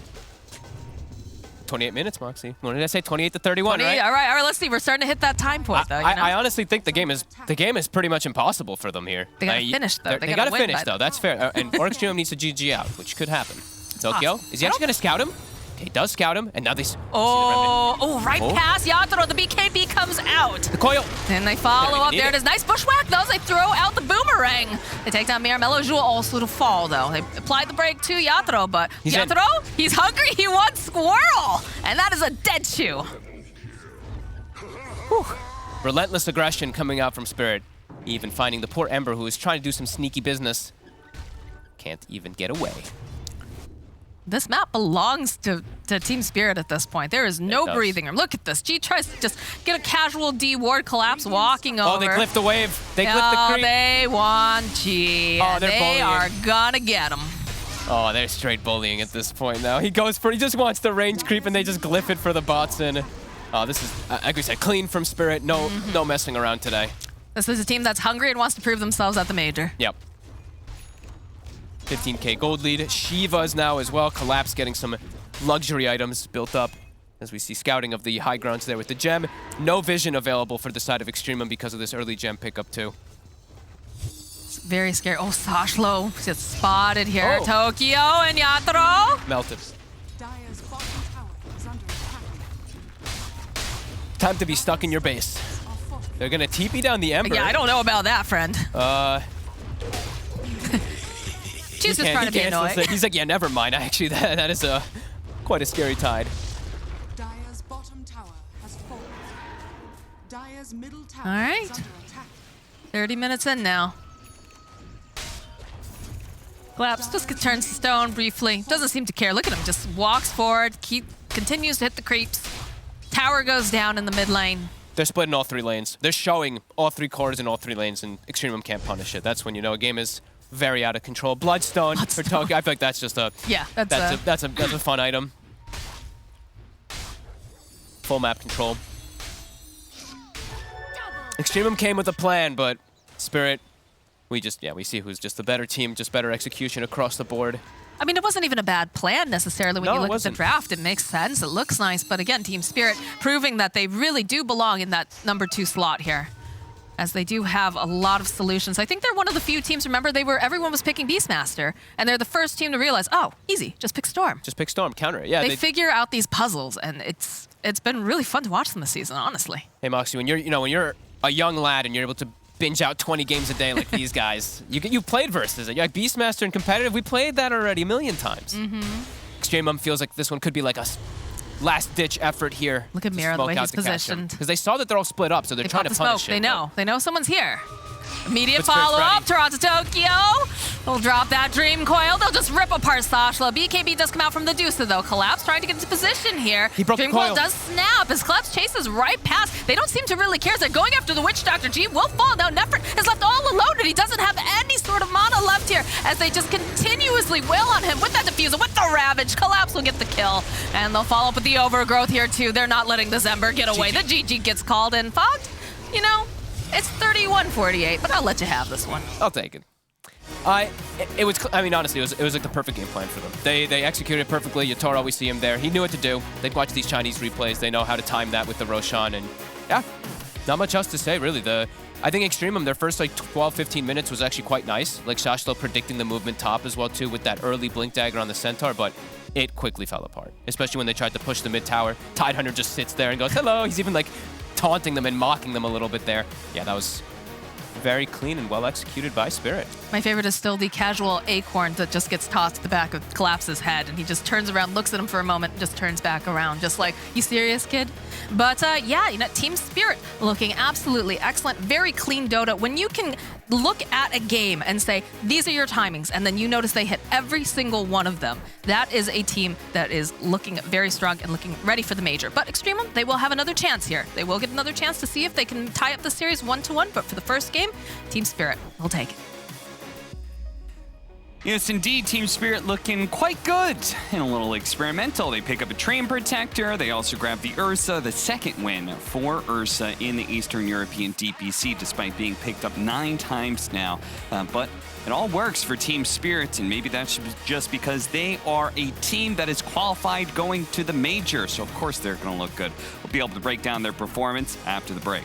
28 minutes, Moxie. What did I say? 28 to 31, right? All right. Let's see. We're starting to hit that time point, though. I honestly think the game is pretty much impossible for them here. They gotta finish, though. They gotta finish, though. That's fair. And Orextreme needs to GG out, which could happen. Tokyo, is he actually gonna scout him? Okay, he does scout him, and now they right past Yatoro. The BKB comes out. The coil. And they follow up. There it is. Nice bushwhack, though. They throw out the boomerang. They take down Mirror. Mellow Jewel also to fall, though. They applied the break to Yatoro, but Yatoro, he's hungry. He wants Squirrel. And that is a dead Chu. Whew. Relentless aggression coming out from Spirit. Even finding the poor Ember, who is trying to do some sneaky business. Can't even get away. This map belongs to Team Spirit at this point. There is no breathing room. Look at this. G tries to just get a casual D ward collapse walking over. Oh, they clipped the wave. They clipped the creep. They want G. Oh, they are gonna get him. Oh, they're straight bullying at this point now. He just wants the range creep, and they just glyph it for the bots in. Oh, this is, like we said, clean from Spirit. No messing around today. This is a team that's hungry and wants to prove themselves at the major. Yep. 15k gold lead. Shiva's now as well. Collapse getting some luxury items built up as we see scouting of the high grounds there with the gem. No vision available for the side of Extremum because of this early gem pickup too. It's very scary. Oh, Sashlo gets spotted here. Tokyo and Yatoro. Melted. Time to be stuck in your base. They're gonna TP down the Ember. Yeah, I don't know about that, friend. She's just trying to be annoying. He's like, yeah, never mind. Actually, that is quite a scary tide. Dire's bottom tower has fallen. Dire's middle tower All right. is under attack. 30 minutes in now. Collapse just turns to stone briefly. Doesn't seem to care. Look at him. Just walks forward. Continues to hit the creeps. Tower goes down in the mid lane. They're splitting all 3 lanes. They're showing all 3 cores in all 3 lanes, and Extremum can't punish it. That's when you know a game is very out of control. Bloodstone for Tokyo. I feel like that's just a that's a fun item. Full map control. Extremum came with a plan, but Spirit, we see who's just the better team, just better execution across the board. I mean, it wasn't even a bad plan necessarily when you look at the draft. It makes sense. It looks nice. But again, Team Spirit proving that they really do belong in that number 2 slot here, as they do have a lot of solutions. I think they're one of the few teams, remember, everyone was picking Beastmaster, and they're the first team to realize, oh, easy, just pick Storm. Just pick Storm, counter it. Yeah, they figure out these puzzles, and it's been really fun to watch them this season, honestly. Hey, Moxie, when you're a young lad and you're able to binge out 20 games a day like these guys, you've played versus it. Like Beastmaster and competitive, we played that already a million times. Extremum feels like this one could be like a last-ditch effort here. Look at Mira, the way he's positioned. Because they saw that they're all split up, so they're trying to punish it. They know someone's here. Immediate follow-up, Toronto Tokyo. They'll drop that Dream Coil. They'll just rip apart Sashla. BKB does come out from the Deuce, though. Collapse trying to get into position here. He broke Dream the coil. Coil does snap as Collapse chases right past. They don't seem to really care. They're going after the Witch Doctor. G will fall. Now Nefert is left all alone, and he doesn't have any sort of mana left here as they just continuously wail on him with that Diffuser, with the Ravage. Collapse will get the kill, and they'll follow up with the Overgrowth here, too. They're not letting this Ember get away. The GG gets called in. Fogged, it's 31-48, but I'll let you have this one. I'll take it. Honestly, it was like the perfect game plan for them. They executed it perfectly. Yatoro, we see him there. He knew what to do. They'd watch these Chinese replays. They know how to time that with the Roshan, and yeah, not much else to say, really. I think Extremum, their first 12-15 minutes was actually quite nice. Like Shashlo predicting the movement top as well, too, with that early Blink Dagger on the Centaur, but it quickly fell apart, especially when they tried to push the mid tower. Tidehunter just sits there and goes, hello. He's even taunting them and mocking them a little bit there. Yeah, that was very clean and well executed by Spirit. My favorite is still the casual Acorn that just gets tossed to the back of Collapse's head, and he just turns around, looks at him for a moment, and just turns back around, just like, you serious, kid? But yeah, Team Spirit looking absolutely excellent. Very clean Dota. When you can look at a game and say, these are your timings, and then you notice they hit every single one of them, that is a team that is looking very strong and looking ready for the major. But Extremum, they will have another chance here. They will get another chance to see if they can tie up the series 1-1, but for the first game, Team Spirit will take it. Yes, indeed, Team Spirit looking quite good and a little experimental. They pick up a Train Protector. They also grab the Ursa, the second win for Ursa in the Eastern European DPC, despite being picked up 9 times now. But it all works for Team Spirit, and maybe that's just because they are a team that is qualified going to the major. So, of course, they're going to look good. We'll be able to break down their performance after the break.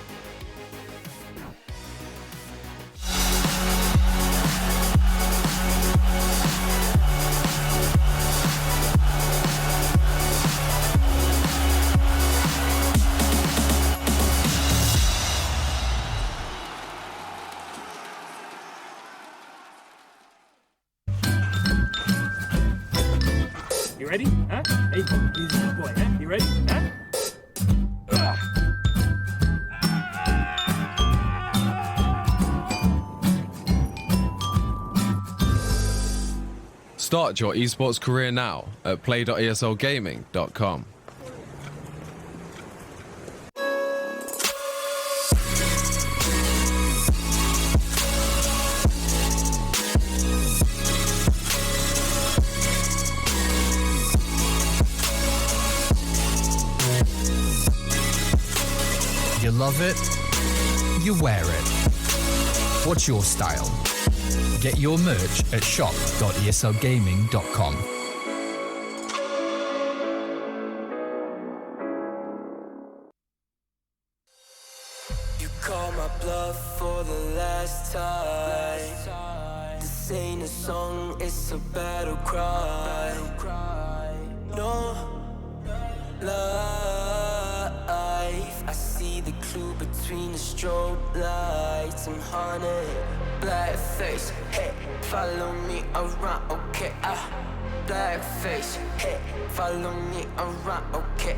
You ready? Huh? Hey, easy boy, huh? You ready? Huh? Start your esports career now at play.eslgaming.com. You love it, you wear it. What's your style? Get your merch at shop.eslgaming.com. You call my bluff for the last time. This ain't a song, it's a battle cry. No life, I clue between the strobe lights. I'm haunted, black face, hey, follow me around, okay, black face, hey, follow me around, okay,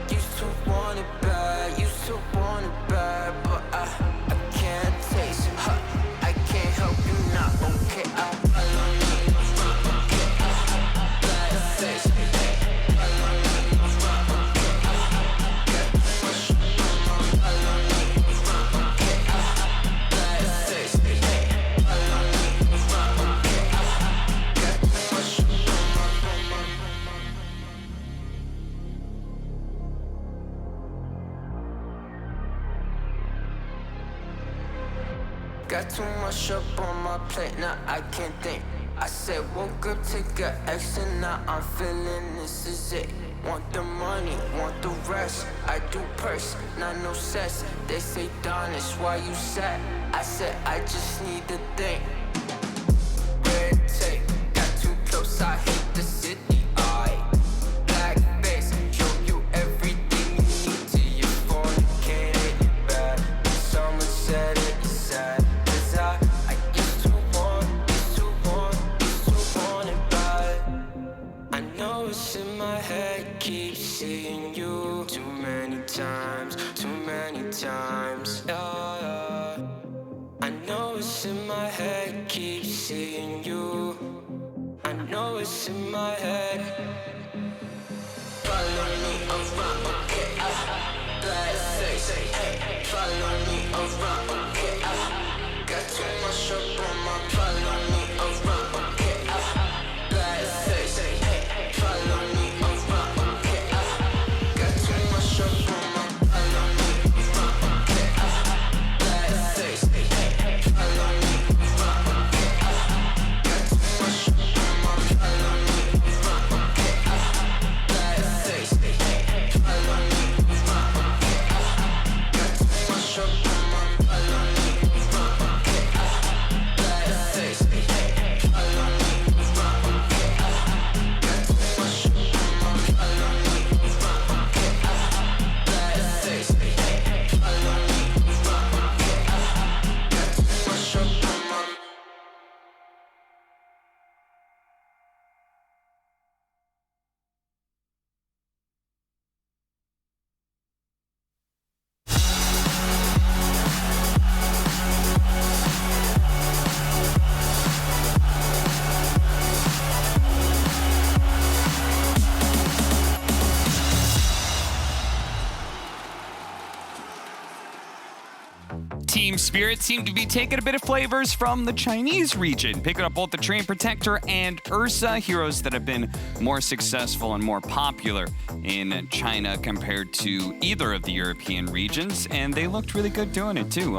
used to want it bad, used to want it bad, but I can't taste it, I can't help you now, okay, follow me around, okay, black face, hey, follow me around, okay, follow me around, okay, black face, hey, follow me around, okay, got too much up on my plate, now I can't think. I said woke up, take a action, now I'm feeling this is it. Want the money, want the rest. I do purse, not no sex. They say Don, it's why you sad. I said I just need to think. Red tape, got too close, I hate the city. Black face, show you everything you need till you fornicate it bad. Someone said it, you sad. I used to want it bad. I know it's in my head, keep seeing you too many times, yeah. I know it's in my head, keep seeing you. I know it's in my head. Follow me around, okay, black face, hey, follow me around, okay, got too much up on my, follow me around, okay, black face, hey, follow me around, okay, got too much up on my, follow me around, okay, black face, hey, follow me around, okay, got too much up on my, follow me around, okay, black face, hey, follow me around, okay, got too much up on my, follow me around, okay, black face, hey, follow me around, okay, got too much up on my, follow me around, okay, black face, hey, follow me around, okay, got too much up on my. Team Spirit seemed to be taking a bit of flavors from the Chinese region, picking up both the Train Protector and Ursa, heroes that have been more successful and more popular in China compared to either of the European regions, and they looked really good doing it too.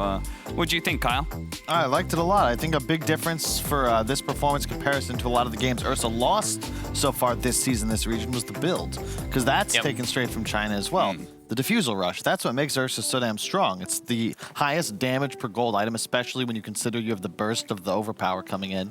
What do you think, Kyle? I liked it a lot. I think a big difference for this performance comparison to a lot of the games Ursa lost so far this season, this region, was the build, because that's taken straight from China as well. The Diffusal Rush, that's what makes Ursa so damn strong. It's the highest damage per gold item, especially when you consider you have the burst of the overpower coming in.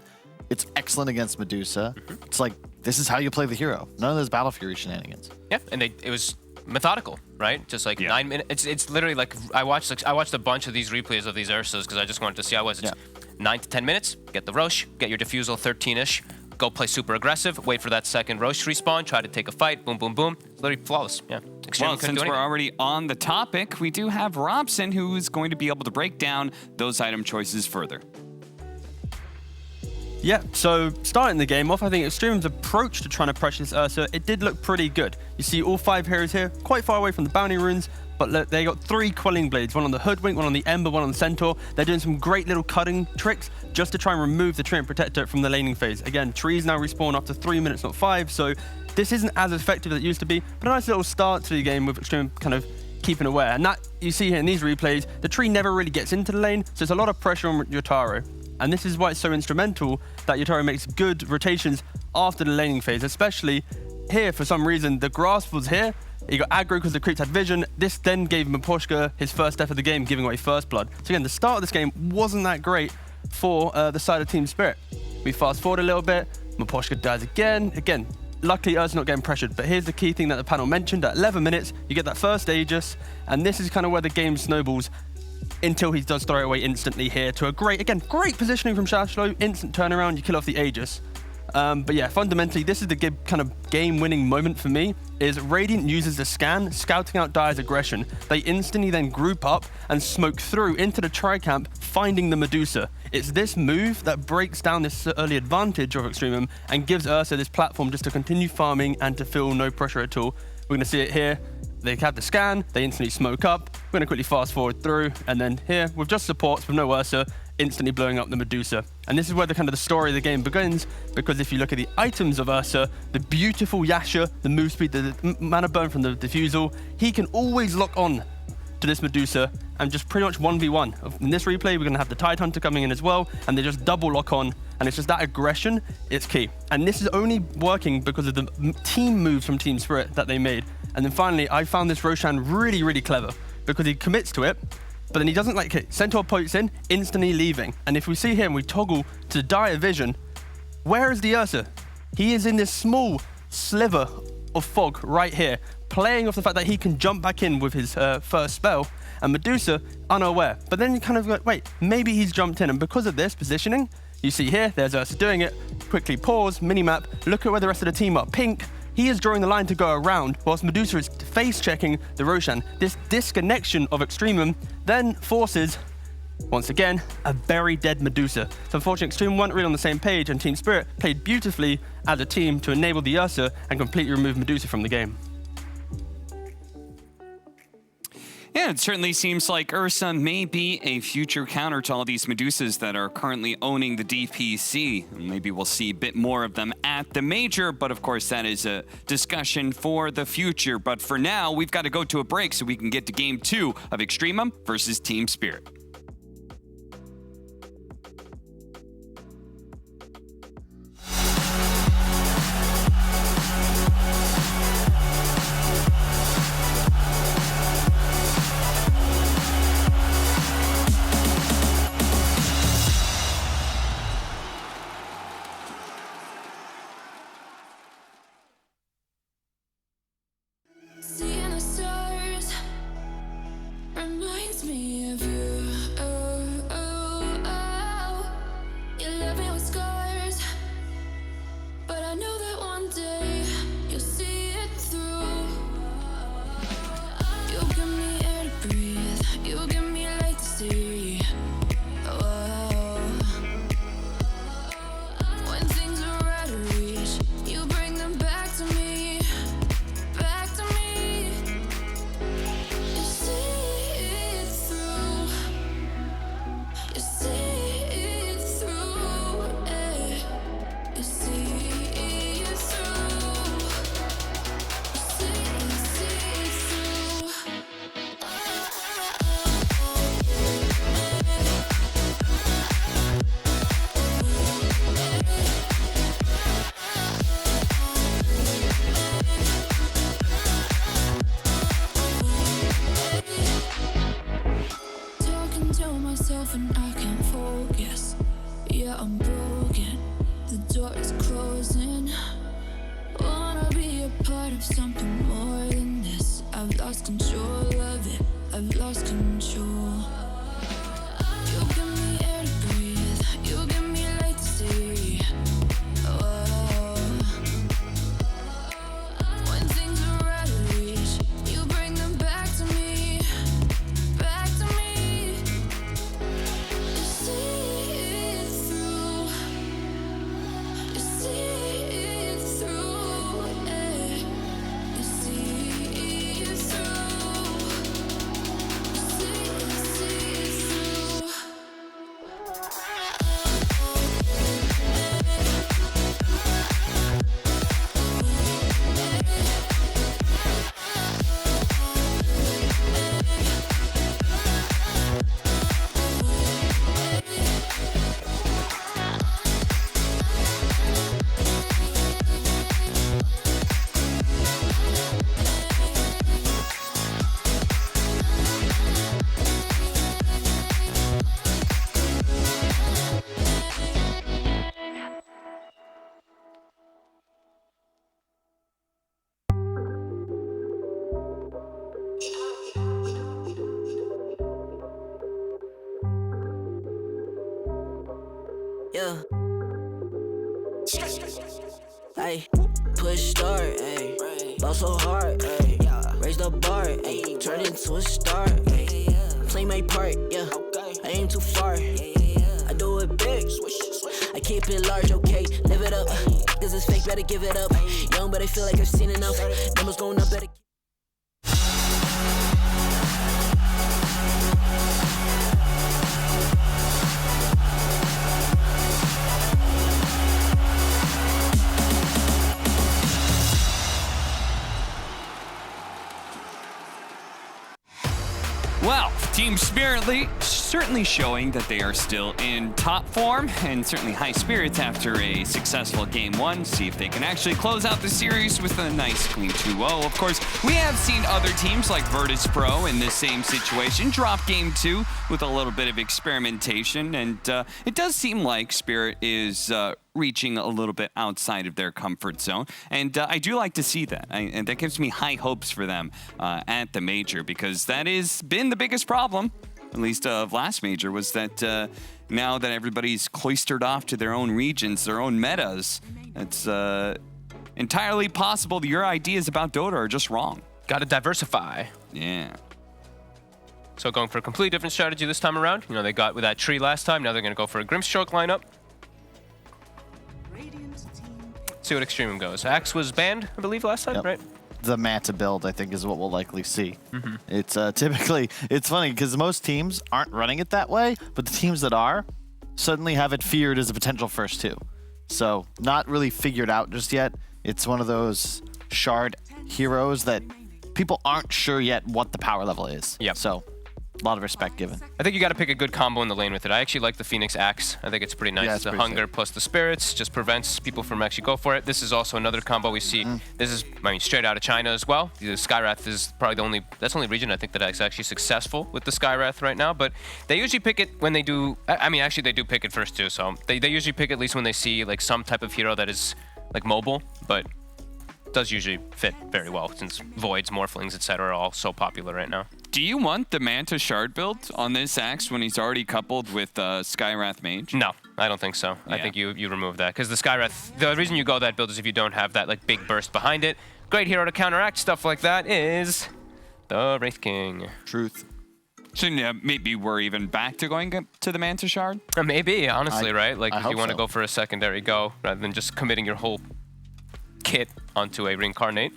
It's excellent against Medusa. It's like, this is how you play the hero. None of those Battle Fury shenanigans. Yeah, and it was methodical, right? Just like 9 minutes. It's literally like I watched a bunch of these replays of these Ursas because I just wanted to see how it was. It's 9 to 10 minutes, get the Roche, get your Diffusal 13-ish, go play super aggressive, wait for that second Roche respawn, try to take a fight, boom, boom, boom. It's literally flawless, yeah. Well, since we're already on the topic, we do have Robson, who is going to be able to break down those item choices further. Yeah, so starting the game off, I think Extreme's approach to trying to pressure this Ursa, it did look pretty good. You see all 5 heroes here, quite far away from the bounty runes, but look, they got 3 quelling blades, one on the Hoodwink, one on the Ember, one on the Centaur. They're doing some great little cutting tricks just to try and remove the Trident Protector from the laning phase. Again, trees now respawn after 3 minutes, not 5, so this isn't as effective as it used to be, but a nice little start to the game with Extreme kind of keeping aware. And that, you see here in these replays, the tree never really gets into the lane, so it's a lot of pressure on Yotaro. And this is why it's so instrumental that Yotaro makes good rotations after the laning phase, especially here for some reason. The grasp was here, he got aggro because the creeps had vision. This then gave Miposhka his first death of the game, giving away first blood. So again, the start of this game wasn't that great for the side of Team Spirit. We fast forward a little bit, Miposhka dies again. Again, luckily Ursa not getting pressured. But here's the key thing that the panel mentioned. At 11 minutes, you get that first Aegis, and this is kind of where the game snowballs until he does throw it away instantly here to a great positioning from Shashlo, instant turnaround, you kill off the Aegis. But yeah, fundamentally, this is the kind of game-winning moment for me, is Radiant uses the scan, scouting out Dire's aggression. They instantly then group up and smoke through into the tri-camp, finding the Medusa. It's this move that breaks down this early advantage of Extremum and gives Ursa this platform just to continue farming and to feel no pressure at all. We're going to see it here. They have the scan, they instantly smoke up. We're going to quickly fast forward through, and then here, with just supports, with no Ursa, instantly blowing up the Medusa. And this is where the kind of the story of the game begins, because if you look at the items of Ursa, the beautiful Yasha, the move speed, the mana burn from the diffusal, he can always lock on to this Medusa and just pretty much 1v1. In this replay, we're going to have the Tide Hunter coming in as well, and they just double lock on, and it's just that aggression, it's key. And this is only working because of the team moves from Team Spirit that they made. And then finally, I found this Roshan really, really clever, because he commits to it, but then he doesn't like it. Centaur pokes in, instantly leaving. And if we see here and we toggle to Dire Vision, where is the Ursa? He is in this small sliver of fog right here, playing off the fact that he can jump back in with his first spell, and Medusa unaware. But then you kind of go, wait, maybe he's jumped in, and because of this positioning, you see here, there's Ursa doing it. Quickly pause, minimap, look at where the rest of the team are. Pink, he is drawing the line to go around, whilst Medusa is face-checking the Roshan. This disconnection of Extremum then forces, once again, a very dead Medusa. So unfortunately, Extremum weren't really on the same page, and Team Spirit played beautifully as a team to enable the Ursa and completely remove Medusa from the game. Yeah, it certainly seems like Ursa may be a future counter to all these Medusas that are currently owning the DPC. Maybe we'll see a bit more of them at the Major, but of course that is a discussion for the future. But for now, we've got to go to a break so we can get to Game 2 of Extremum versus Team Spirit. Seeing the stars reminds me of you. Oh, oh, oh. You left me with scars, but I know that one day you'll see it through. You give me air to breathe, you give me light to see. Oh, when things are out of reach, you bring them back to me. Back to me. You see it through. You see it through. You see it through. You see it through. Talking to myself and I can't focus. Yeah, I'm broken. The door is closing. Wanna be a part of something more than this. I've lost control of it. I've lost control. You give me air to breathe. You give me light to see. Oh, when things are out of reach, you bring them back to me. Back to me. You see it through. You see it through. You see it through. You see yeah. Ay, push start, ayy. Ball so hard, ayy. Raise the bar, ayy. Turn into a star, ayy. Play my part, yeah. I aim too far. I do it big. I keep it large, okay. Live it up. Cause it's fake, better give it up. Young, but I feel like I've seen enough. Numbers going up, better. Well, Team Spirit certainly showing that they are still in top form and certainly high spirits after a successful Game 1. See if they can actually close out the series with a nice clean 2-0. Of course, we have seen other teams like Virtus Pro in this same situation drop Game 2 with a little bit of experimentation, and it does seem like Spirit is reaching a little bit outside of their comfort zone, and I do like to see that, and that gives me high hopes for them at the major, because that has been the biggest problem, at least of last major, was that now that everybody's cloistered off to their own regions, their own metas, it's entirely possible that your ideas about Dota are just wrong. Gotta diversify. Yeah. So going for a completely different strategy this time around. You know, they got with that tree last time. Now they're going to go for a Grimstroke lineup. See what Extremum goes. Axe was banned, I believe, last time, right? The Manta build, I think, is what we'll likely see. It's typically, it's funny because most teams aren't running it that way, but the teams that are suddenly have it feared as a potential first two. So not really figured out just yet. It's one of those shard heroes that people aren't sure yet what the power level is. Yep. So a lot of respect given. I think you got to pick a good combo in the lane with it. I actually like the Phoenix Axe. I think it's pretty nice. Yeah, it's the pretty hunger sick. plus the spirits just prevents people from actually go for it. This is also another combo we see. This is, I mean, straight out of China as well. The Skywrath is probably that's the only region I think that is actually successful with the Skywrath right now. But they usually pick it when they do, I mean, actually they do pick it first too. So they usually pick it at least when they see like some type of hero that is like mobile, but does usually fit very well since Voids, Morphlings, etc. are all so popular right now. Do you want the Manta Shard build on this Axe when he's already coupled with Skywrath Mage? No, I don't think so. Yeah. I think you remove that because the Skywrath, the reason you go that build is if you don't have that like big burst behind it. Great hero to counteract stuff like that is the Wraith King. Truth. So yeah, maybe we're even back to going to the Manta Shard? Maybe, honestly, right? Like if you want to so. go for a secondary go rather than just committing your whole kit onto a Reincarnate.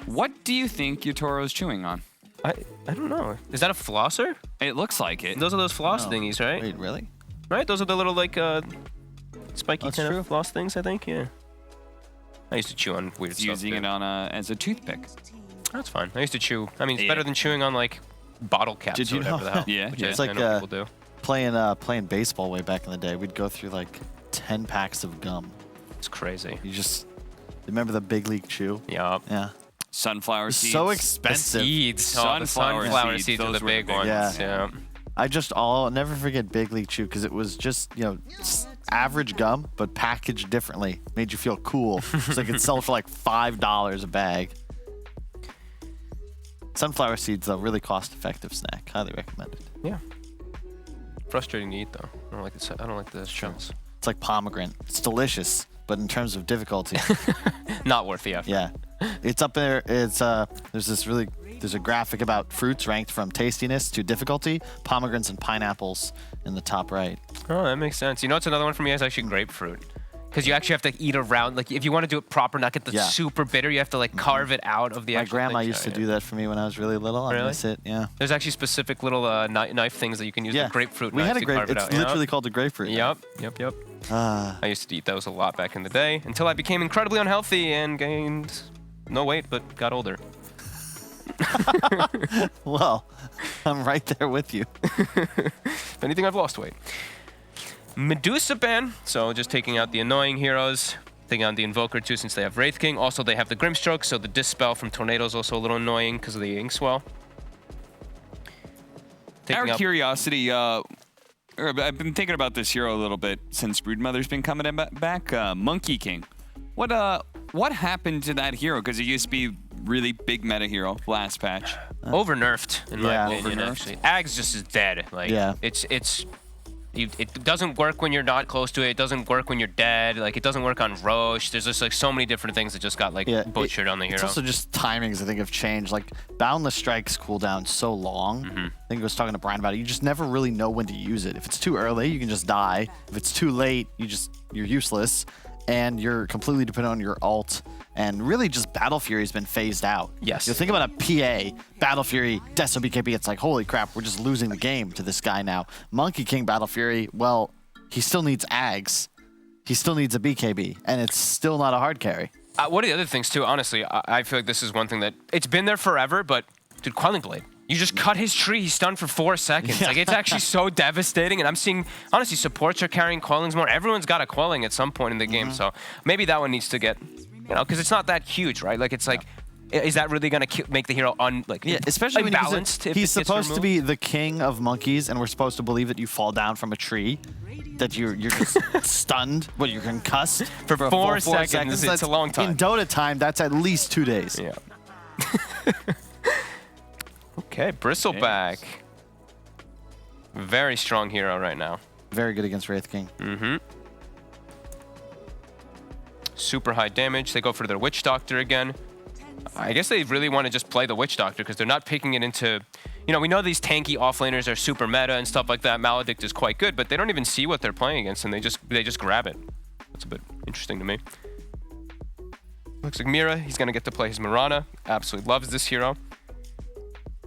What do you think Yotoro's chewing on? I don't know. Is that a flosser? It looks like it. Those are those floss thingies, right? Wait, really? Right? Those are the little like spiky That's kind true. of floss things, I think. Yeah. I used to chew on weird stuff. Using too. it on as a toothpick. That's fine. I used to chew. I mean, it's better than chewing on like bottle caps Did or you whatever know? the hell. Yeah. Which It's I like know people do. playing baseball way back in the day. We'd go through like 10 packs of gum. It's crazy. You just remember the Big League Chew? Yeah. Yeah. Sunflower It's seeds. so The expensive. seeds. Oh, the sunflower seeds are those the were big ones. Yeah. I'll never forget Big League Chew because it was just, average gum, but packaged differently. Made you feel cool. So it could sell for like $5 a bag. Sunflower seeds, though, really cost-effective snack. Highly recommended. Yeah. Frustrating to eat though. I don't like the shells. It's like pomegranate. It's delicious, but in terms of difficulty, Not worth the effort. yeah, it's up there. It's there's a graphic about fruits ranked from tastiness to difficulty. Pomegranates and pineapples in the top right. Oh, that makes sense. You know what's another one for me is actually grapefruit. Because you actually have to eat around, like if you want to do it proper, not get the super bitter, you have to like carve it out of the My actual grandma thing. used to do that for me when I was really little. I Really? miss it. Yeah. There's actually specific little knife things that you can use with grapefruit We knives had a to carve it It's out. literally called a grapefruit. Yep. I used to eat those a lot back in the day until I became incredibly unhealthy and gained no weight, but got older. Well, I'm right there with you. If anything, I've lost weight. Medusa ban, so just taking out the annoying heroes. Taking out the Invoker too, since they have Wraith King. Also, they have the Grimstroke, so the Dispel from Tornado is also a little annoying because of the Inkswell. Out of curiosity, I've been thinking about this hero a little bit since Broodmother's been coming back. Monkey King. What happened to that hero? Because it used to be really big meta hero last patch. Over nerfed in my opinion. Actually, Ags just is dead. Like it's it doesn't work when you're not close to it. It doesn't work when you're dead. Like, it doesn't work on Roche. There's just like so many different things that just got like butchered on the hero. It's also just timings, I think, have changed. Like, Boundless Strikes cooldown so long. I think I was talking to Brian about it. You just never really know when to use it. If it's too early, you can just die. If it's too late, you're useless. And you're completely dependent on your ult. And really just Battle Fury's been phased out. Yes. You think about a PA, Battle Fury, Deso BKB, it's like, holy crap, we're just losing the game to this guy now. Monkey King Battle Fury, well, he still needs Ags. He still needs a BKB, and it's still not a hard carry. One of the other things, too, honestly, I feel like this is one thing that, it's been there forever, but, dude, Quelling Blade. You just cut his tree, he's stunned for 4 seconds. Like, it's actually so devastating, and I'm seeing, honestly, supports are carrying Quellings more. Everyone's got a Quelling at some point in the game, so maybe that one needs to get, you know, because it's not that huge, right? Like, it's like, is that really going to make the hero especially when unbalanced? He's supposed to be the king of monkeys, and we're supposed to believe that you fall down from a tree, that you're just stunned, but you're concussed for 4 seconds. It's a long time. In Dota time, that's at least 2 days. Yeah. Okay, Bristleback. Very strong hero right now. Very good against Wraith King. Super high damage. They go for their Witch Doctor again. I guess they really want to just play the Witch Doctor because they're not picking it into... You know, we know these tanky offlaners are super meta and stuff like that. Maledict is quite good, but they don't even see what they're playing against, and they just grab it. That's a bit interesting to me. Looks like Mira, he's going to get to play his Mirana. Absolutely loves this hero.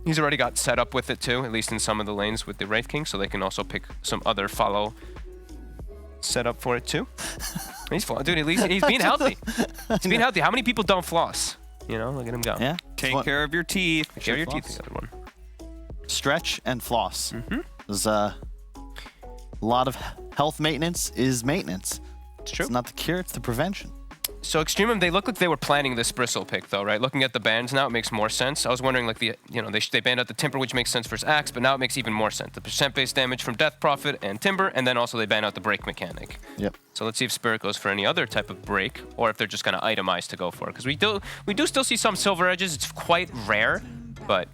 He's already got set up with it too, at least in some of the lanes with the Wraith King, so they can also pick some other follow set up for it too. Dude, at least he's being healthy. He's being healthy. How many people don't floss? You know, look at him go. Yeah. Take care of your teeth. Take care of your teeth, the other one. Stretch and floss. There's a lot of health maintenance is maintenance. It's true. It's not the cure, it's the prevention. So Extremum, they look like they were planning this Bristle pick, though, right? Looking at the bans now, it makes more sense. I was wondering, like, they banned out the Timber, which makes sense versus Axe, but now it makes even more sense. The percent-based damage from Death Prophet and Timber, and then also they ban out the break mechanic. Yep. So let's see if Spirit goes for any other type of break, or if they're just going to itemize to go for it. Because we do still see some Silver Edges. It's quite rare, but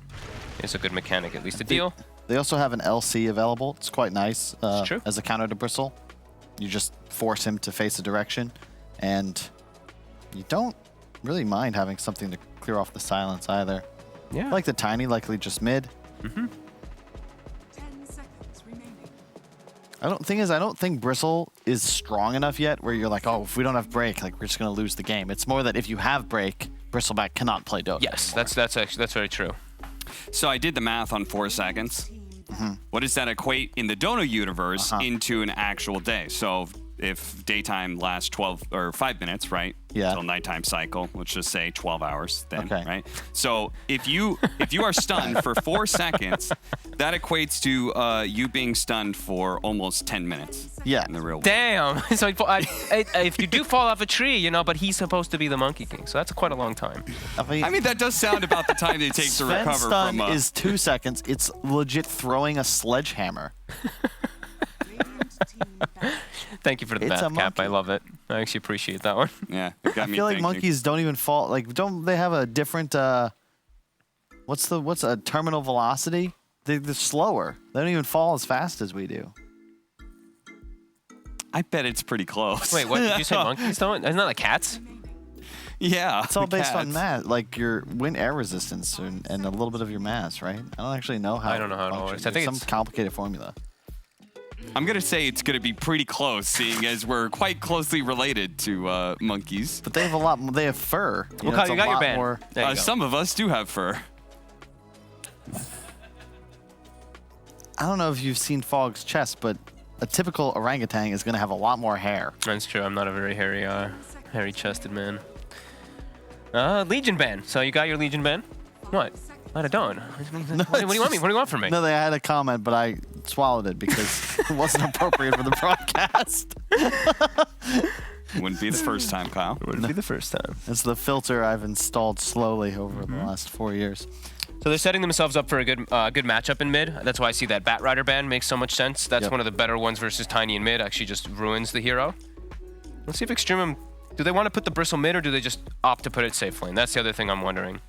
it's a good mechanic, at least to deal. They also have an LC available. It's quite nice It's true. as a counter to Bristle. You just force him to face a direction, and you don't really mind having something to clear off the silence either. Yeah. I like the Tiny, likely just mid. 10 seconds remaining. I don't think Bristle is strong enough yet where you're like, oh, if we don't have break, like we're just gonna lose the game. It's more that if you have break, Bristleback cannot play Dota. Yes, that's very true. So I did the math on 4 seconds. What does that equate in the Dota universe into an actual day? So if daytime lasts 12 or 5 minutes, right? Yeah. Until nighttime cycle, let's just say 12 hours then, right? So if you are stunned for 4 seconds, that equates to you being stunned for almost 10 minutes. Yeah. In the real world. Damn. So if you do fall off a tree, you know, but he's supposed to be the Monkey King, so that's quite a long time. I mean, that does sound about the time it takes to recover stun from. Is 2 seconds. It's legit throwing a sledgehammer. Thank you for the math, Cap. I love it. I actually appreciate that one. Yeah, it got I feel like monkeys don't even fall. Like, don't they have a different? What's a terminal velocity? They're slower. They don't even fall as fast as we do. I bet it's pretty close. Wait, what did you say? Monkeys don't? Isn't that like cats? Yeah, it's all based on mass, like your wind air resistance and a little bit of your mass, right? I don't actually know how. I don't know how it works. I think some it's complicated formula. I'm going to say it's going to be pretty close, seeing as we're quite closely related to monkeys. But they have a lot more. They have fur. You got your band. Some of us do have fur. I don't know if you've seen Fog's chest, but a typical orangutan is going to have a lot more hair. That's true. I'm not a very hairy-chested man. Legion band. So you got your Legion band? What? I don't. What do you want me? What do you want from me? No, they had a comment, but I swallowed it because it wasn't appropriate for the broadcast. Wouldn't be the first time, Kyle. Wouldn't be the first time. It's the filter I've installed slowly over the last 4 years. So they're setting themselves up for a good matchup in mid. That's why I see that Bat Rider ban makes so much sense. That's one of the better ones versus Tiny in mid. Actually just ruins the hero. Let's see if Extremum... Do they want to put the Bristle mid, or do they just opt to put it safe lane? That's the other thing I'm wondering.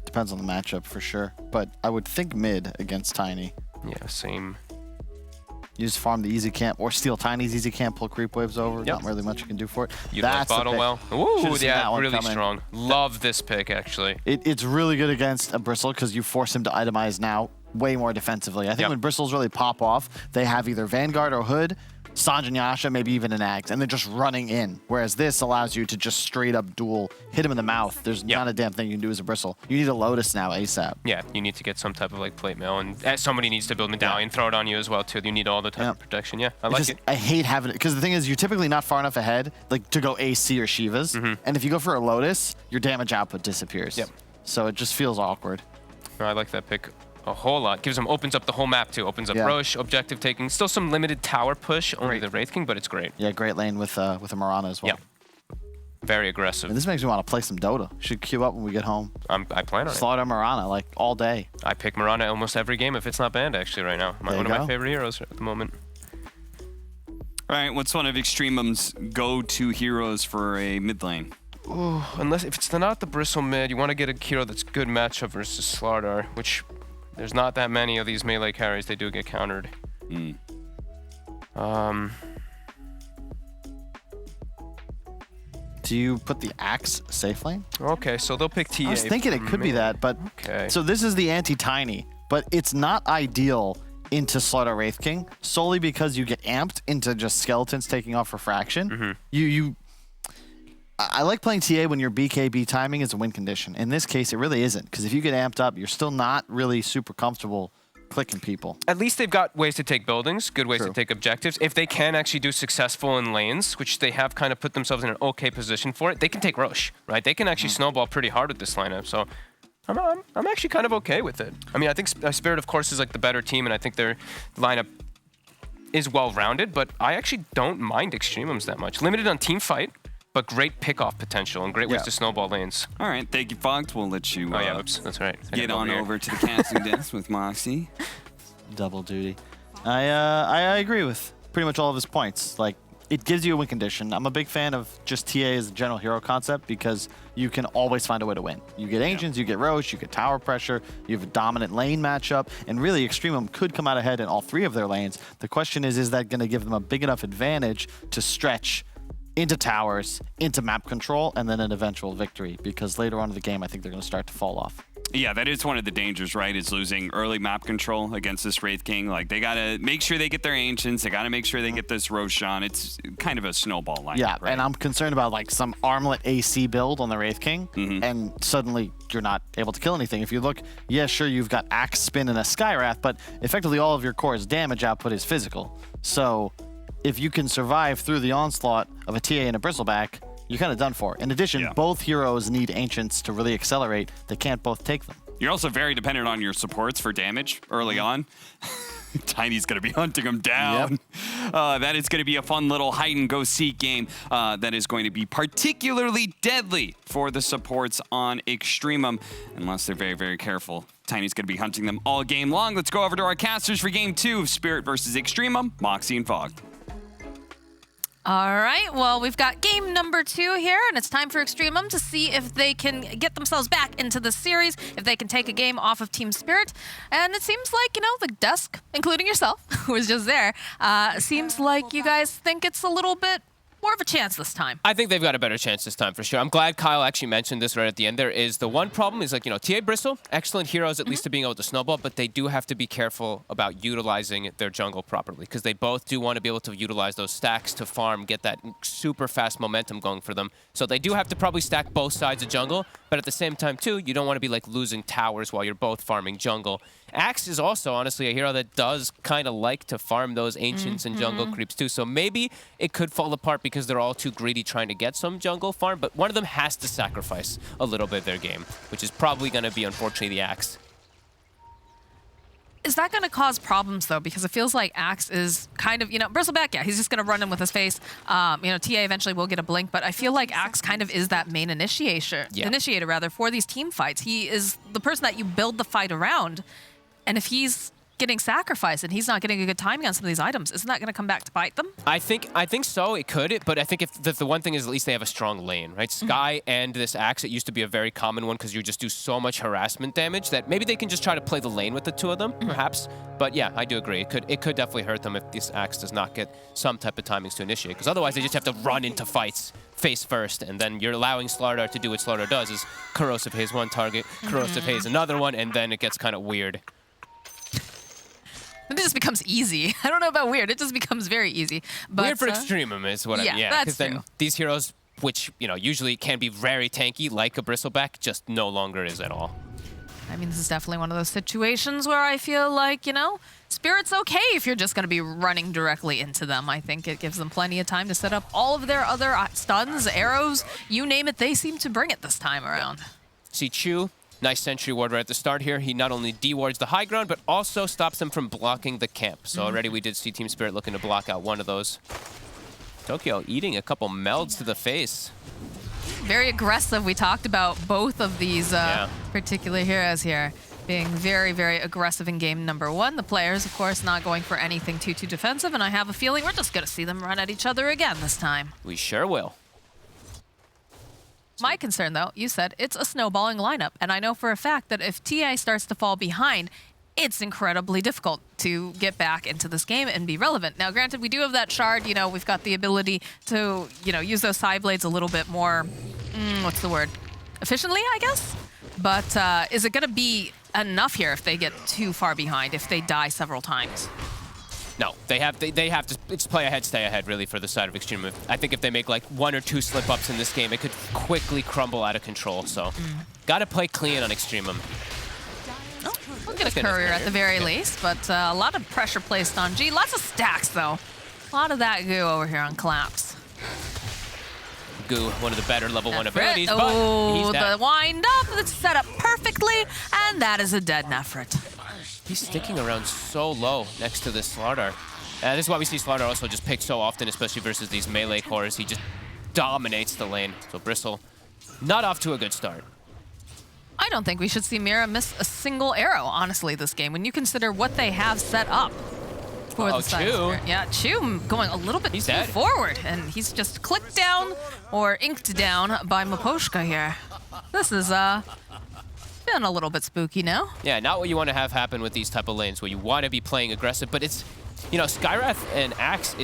Depends on the matchup for sure, but I would think mid against Tiny. Yeah, same. You just farm the easy camp or steal Tiny's easy camp, pull creep waves over. Not really much you can do for it. Utilize bottle well. Ooh, yeah, really coming. strong. Love this pick, actually. It's really good against a Bristle because you force him to itemize now way more defensively. I think when Bristles really pop off, they have either Vanguard or Hood, Sanjin Yasha, maybe even an Axe, and they're just running in. Whereas this allows you to just straight up duel, hit him in the mouth. There's not a damn thing you can do as a Bristle. You need a Lotus now ASAP. Yeah, you need to get some type of like plate mail, and somebody needs to build medallion, throw it on you as well too. You need all the type of protection. Yeah, I like it. I hate having it because the thing is, you're typically not far enough ahead, like to go AC or Shivas, and if you go for a Lotus, your damage output disappears. Yep. So it just feels awkward. No, I like that pick a whole lot. Opens up the whole map too. Opens up Roche, objective taking. Still some limited tower push, only the Wraith King, but it's great. Yeah, great lane with a Mirana as well. Yeah. Very aggressive. And this makes me want to play some Dota. Should queue up when we get home. I plan on Slaughter Mirana like all day. I pick Mirana almost every game if it's not banned actually right now. One of my favorite heroes at the moment. All right, what's one of Extremum's go-to heroes for a mid lane? Ooh, unless if it's not the Bristle mid, you want to get a hero that's good matchup versus Slardar, which there's not that many of these melee carries. They do get countered. Do you put the Axe safe lane? Okay, so they'll pick TA. I was thinking it could be that, but so this is the anti-Tiny, but it's not ideal into Slaughter Wraith King solely because you get amped into just skeletons taking off refraction. I like playing TA when your BKB timing is a win condition. In this case, it really isn't, because if you get amped up, you're still not really super comfortable clicking people. At least they've got ways to take buildings, good ways to take objectives. If they can actually do successful in lanes, which they have kind of put themselves in an okay position for it, they can take Roche, right? They can actually snowball pretty hard with this lineup. So I'm actually kind of okay with it. I mean, I think Spirit, of course, is like the better team, and I think their lineup is well-rounded, but I actually don't mind Extremums that much. Limited on team fight, but great pick-off potential and great ways to snowball lanes. All right, thank you, Fox. We'll let you oops, that's right. Get on over to the casting desk with Moxie. Double duty. I agree with pretty much all of his points. Like, it gives you a win condition. I'm a big fan of just TA as a general hero concept because you can always find a way to win. You get Ancients, you get Roche, you get tower pressure, you have a dominant lane matchup, and really Extremum could come out ahead in all three of their lanes. The question is that going to give them a big enough advantage to stretch into towers, into map control, and then an eventual victory? Because later on in the game, I think they're going to start to fall off. Yeah, that is one of the dangers, right? Is losing early map control against this Wraith King. Like, they got to make sure they get their Ancients. They got to make sure they get this Roshan. It's kind of a snowball line. Yeah, right? And I'm concerned about like some armlet AC build on the Wraith King, and suddenly you're not able to kill anything. If you look, yeah, sure, you've got Axe Spin and a Skywrath, but effectively all of your core's damage output is physical. So if you can survive through the onslaught of a TA and a Bristleback, you're kind of done for. In addition, both heroes need Ancients to really accelerate. They can't both take them. You're also very dependent on your supports for damage early on. Tiny's going to be hunting them down. That is going to be a fun little hide-and-go-seek game that is going to be particularly deadly for the supports on Extremum, unless they're very, very careful. Tiny's going to be hunting them all game long. Let's go over to our casters for Game 2 of Spirit versus Extremum, Moxie and Fog. All right, well, we've got game number 2 here, and it's time for Extremum to see if they can get themselves back into the series, if they can take a game off of Team Spirit. And it seems like, you know, the desk, including yourself, who was just there, seems like you guys think it's a little bit more of a chance this time. I think they've got a better chance this time for sure. I'm glad Kyle actually mentioned this right at the end. There is the one problem is like, you know, TA Bristle, excellent heroes at least to being able to snowball, but they do have to be careful about utilizing their jungle properly because they both do want to be able to utilize those stacks to farm, get that super fast momentum going for them. So they do have to probably stack both sides of jungle, but at the same time too, you don't want to be like losing towers while you're both farming jungle. Axe is also honestly a hero that does kind of like to farm those Ancients and jungle creeps too. So maybe it could fall apart because they're all too greedy trying to get some jungle farm, but one of them has to sacrifice a little bit of their game, which is probably going to be, unfortunately, the Axe. Is that going to cause problems, though? Because it feels like Axe is kind of, you know, Bristleback, yeah, he's just going to run in with his face. You know, TA eventually will get a blink, but I feel like Axe kind of is that main initiator rather, for these team fights. He is the person that you build the fight around. And if he's getting sacrificed and he's not getting a good timing on some of these items, isn't that going to come back to bite them? I think so. It could, but I think if the one thing is at least they have a strong lane, right? Sky and this Axe, it used to be a very common one because you just do so much harassment damage that maybe they can just try to play the lane with the two of them, perhaps. But yeah, I do agree. It could definitely hurt them if this Axe does not get some type of timings to initiate, because otherwise they just have to run into fights face first, and then you're allowing Slardar to do what Slardar does, is Corrosive Haze one target, Corrosive Haze another one, and then it gets kind of weird. It just becomes easy. I don't know about weird. It just becomes very easy. But, weird for Extremum is what I mean. Yeah, because then these heroes, which usually can be very tanky, like a Bristleback, just no longer is at all. I mean, this is definitely one of those situations where I feel like, Spirit's okay if you're just going to be running directly into them. I think it gives them plenty of time to set up all of their other stuns, arrows, you name it. They seem to bring it this time around. See Chu. Nice sentry ward right at the start here. He not only dewards the high ground, but also stops them from blocking the camp. So already we did see Team Spirit looking to block out one of those. Tokyo eating a couple melds to the face. Very aggressive. We talked about both of these particular heroes here being very, very aggressive in game number 1. The players, of course, not going for anything too defensive, and I have a feeling we're just going to see them run at each other again this time. We sure will. My concern, though, you said it's a snowballing lineup, and I know for a fact that if TA starts to fall behind, it's incredibly difficult to get back into this game and be relevant. Now, granted, we do have that shard. We've got the ability to, use those side blades a little bit more, what's the word? Efficiently, I guess? But is it going to be enough here if they get too far behind, if they die several times? No, they have to. It's play ahead, stay ahead, really, for the side of Extreme. I think if they make like 1 or 2 slip-ups in this game, it could quickly crumble out of control. So, gotta play clean on Extremum. Oh, we'll get a courier at the very least, but a lot of pressure placed on G. Lots of stacks, though. A lot of that goo over here on Collapse. Goo, one of the better level 1 abilities, but he's dead. The wind up, it's set up perfectly, and that is a dead Nefrit. He's sticking around so low next to this Slardar. This is why we see Slardar also just pick so often, especially versus these melee cores. He just dominates the lane. So Bristle, not off to a good start. I don't think we should see Mira miss a single arrow, honestly, this game, when you consider what they have set up for the side. Chu. Yeah, Chu going a little bit too forward, and he's just clicked down or inked down by Miposhka here. This is been a little bit spooky now. Yeah, not what you want to have happen with these type of lanes where you want to be playing aggressive, but it's, Skyrath and Axe,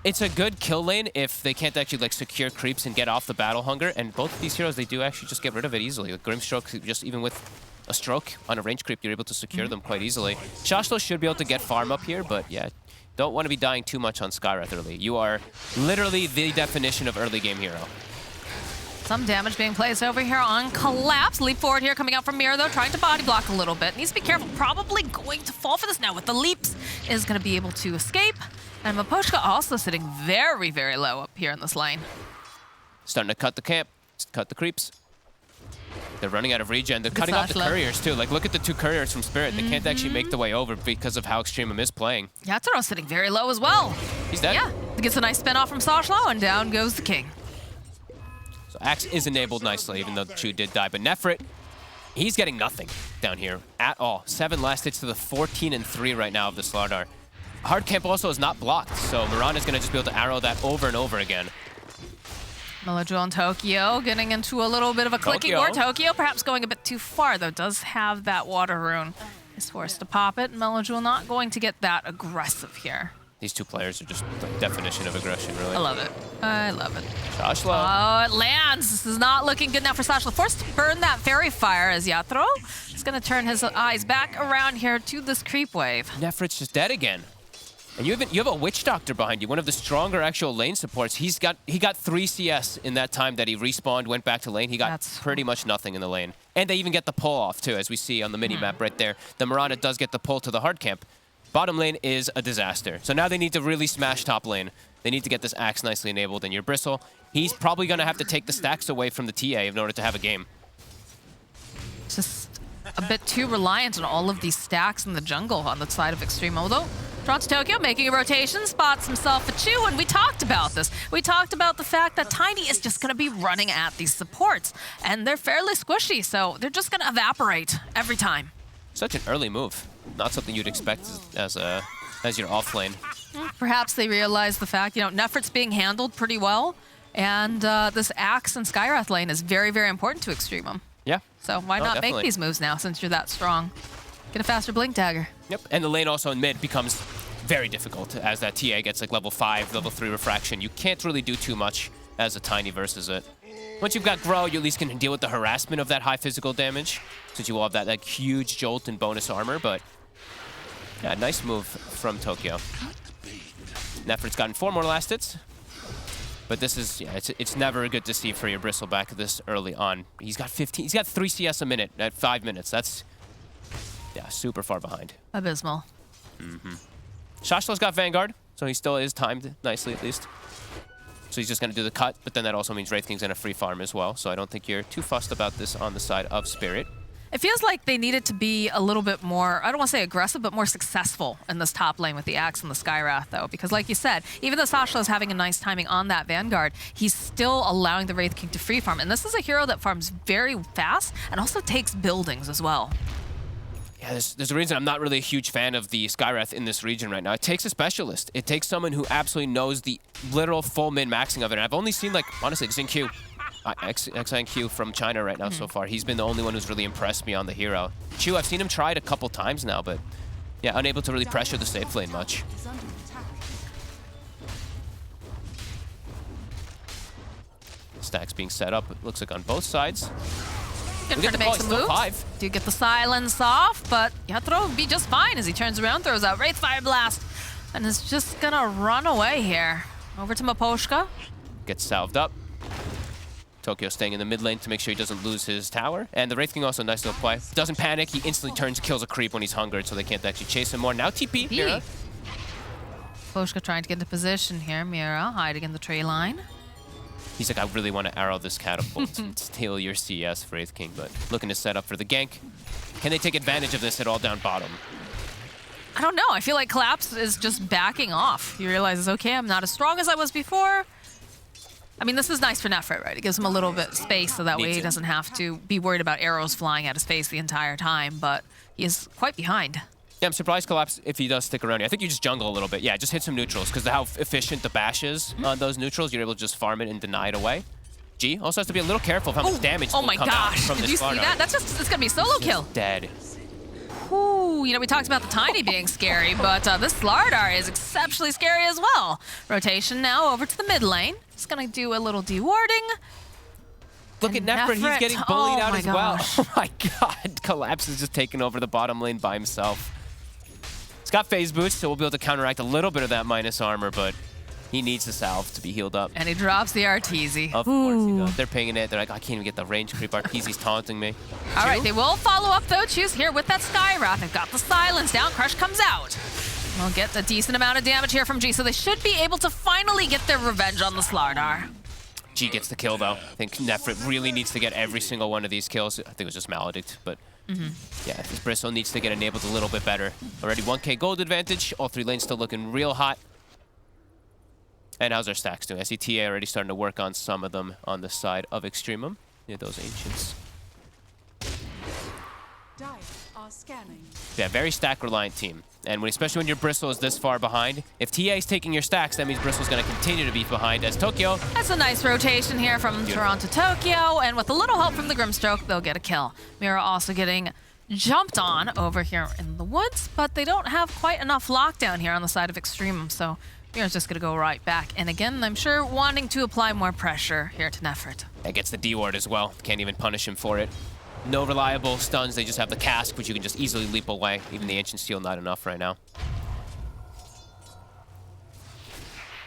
it's a good kill lane if they can't actually like secure creeps and get off the battle hunger, and both of these heroes, they do actually just get rid of it easily. Like Grimstroke, just even with a stroke on a range creep, you're able to secure them quite easily. Shashlo should be able to get farm up here, but yeah, don't want to be dying too much on Skyrath early. You are literally the definition of early game hero. Some damage being placed over here on Collapse. Leap forward here coming out from Mira, though, trying to body block a little bit. Needs to be careful. Probably going to fall for this now with the leaps. Is going to be able to escape. And Miposhka also sitting very, very low up here in this lane. Starting to cut the camp, cut the creeps. They're running out of regen. They're cutting off the couriers, too. Like, look at the 2 couriers from Spirit. They can't actually make the way over because of how Extremum is playing. Yatsuro's sitting very low as well. He's dead. Yeah, he gets a nice spin off from Sashlo, and down goes the king. So Axe is enabled nicely, even though Chu did die. But Nefrit, he's getting nothing down here at all. 7 last hits to the 14 and 3 right now of the Slardar. Hard camp also is not blocked, so Miran is going to just be able to arrow that over and over again. Melodril and Tokyo getting into a little bit of a clicking war. Tokyo perhaps going a bit too far, though. Does have that water rune. Is forced to pop it. Melodril not going to get that aggressive here. These 2 players are just the definition of aggression, really. I love it. I love it. Shashlo. Oh, it lands. This is not looking good now for Shashlo. Forced to burn that fairy fire as Yatro is going to turn his eyes back around here to this creep wave. Nefrit's just dead again. And you have a Witch Doctor behind you, one of the stronger actual lane supports. He got 3 CS in that time that he respawned, went back to lane. He got pretty much nothing in the lane. And they even get the pull off, too, as we see on the mini-map right there. The Mirana does get the pull to the hard camp. Bottom lane is a disaster. So now they need to really smash top lane. They need to get this Axe nicely enabled. And your Bristle, he's probably going to have to take the stacks away from the TA in order to have a game. Just a bit too reliant on all of these stacks in the jungle on the side of Extreme. Although, Toronto Tokyo making a rotation, spots himself a Chu, and we talked about this. We talked about the fact that Tiny is just going to be running at these supports. And they're fairly squishy, so they're just going to evaporate every time. Such an early move. Not something you'd expect as your off lane. Perhaps they realize the fact, Nefrit's being handled pretty well, and this Axe and Skywrath lane is very, very important to Extremum. Yeah. So why not definitely make these moves now since you're that strong? Get a faster Blink Dagger. Yep, and the lane also in mid becomes very difficult as that TA gets like level 5, level 3 refraction. You can't really do too much as a Tiny versus it. Once you've got Grow, you at least can deal with the harassment of that high physical damage, since you will have that like huge jolt and bonus armor, but yeah, nice move from Tokyo. Nefrit's gotten 4 more last hits, but this is, it's never good to see for your Bristleback this early on. He's got 3 CS a minute at 5 minutes. That's, super far behind. Abysmal. Shashlo's got Vanguard, so he still is timed nicely at least. So he's just going to do the cut, but then that also means Wraith King's going to free farm as well, so I don't think you're too fussed about this on the side of Spirit. It feels like they needed to be a little bit more, I don't want to say aggressive, but more successful in this top lane with the Axe and the Skywrath, though. Because like you said, even though Sashlo is having a nice timing on that Vanguard, he's still allowing the Wraith King to free farm. And this is a hero that farms very fast and also takes buildings as well. Yeah, there's a reason I'm not really a huge fan of the Skywrath in this region right now. It takes a specialist. It takes someone who absolutely knows the literal full min-maxing of it. And I've only seen, like, honestly, Xingqiu. XNQ from China right now so far. He's been the only one who's really impressed me on the hero. Chu, I've seen him try it a couple times now, but yeah, unable to really pressure the safe lane much. Stacks being set up, it looks like on both sides. Gonna try to make some moves. Do get the silence off, but Yatro will be just fine as he turns around, throws out Wraith Fire Blast, and is just gonna run away here. Over to Maposhka. Gets salved up. Tokyo staying in the mid lane to make sure he doesn't lose his tower. And the Wraith King also nice little play. Doesn't panic, he instantly turns, kills a creep when he's hungered, so they can't actually chase him more. Now TP, Mira. Maposhka trying to get into position here. Mira hiding in the tree line. He's like, I really want to arrow this catapult and steal your CS, Wraith King, but looking to set up for the gank. Can they take advantage of this at all down bottom? I don't know. I feel like Collapse is just backing off. He realizes, okay, I'm not as strong as I was before. I mean, this is nice for Nefrit, right? It gives him a little bit of space so that way he doesn't have to be worried about arrows flying at his face the entire time, but he is quite behind. Yeah, I'm surprised Collapse if he does stick around here. I think you just jungle a little bit. Yeah, just hit some neutrals because of how efficient the bash is on those neutrals. You're able to just farm it and deny it away. G also has to be a little careful of how much damage will come out from this Did you see that? That's just, it's going to be a solo kill. Dead. Ooh, we talked about the Tiny being scary, but this Slardar is exceptionally scary as well. Rotation now over to the mid lane. Just going to do a little dewarding. Look at Nefrit, he's getting bullied out as well. Oh my god, Collapse is just taking over the bottom lane by himself. He's got phase boots, so we'll be able to counteract a little bit of that minus armor, but he needs the salve to be healed up. And he drops the Arteezy. Of course he does. They're pinging it. They're like, I can't even get the range creep. Arteezy's taunting me. All right, they will follow up though. Choose here with that Skywrath. They've got the silence down. Crush comes out. We'll get a decent amount of damage here from G, so they should be able to finally get their revenge on the Slardar. G gets the kill though. I think Nefrit really needs to get every single one of these kills. I think it was just Maledict, but yeah, this Bristle needs to get enabled a little bit better. Already 1k gold advantage. All 3 lanes still looking real hot. And how's our stacks doing? I see TA already starting to work on some of them on the side of Extremum. Yeah, those Ancients. Yeah, very stack-reliant team. And especially when your Bristle is this far behind, if TA is taking your stacks, that means Bristle's going to continue to be behind as Tokyo. That's a nice rotation here from Toronto Tokyo, and with a little help from the Grimstroke, they'll get a kill. Mira also getting jumped on over here in the woods, but they don't have quite enough lockdown here on the side of Extremum, so Mira's just going to go right back. And again, I'm sure wanting to apply more pressure here to Nefrit. That gets the D-ward as well. Can't even punish him for it. No reliable stuns, they just have the cask, which you can just easily leap away. Even the Ancient Steel not enough right now.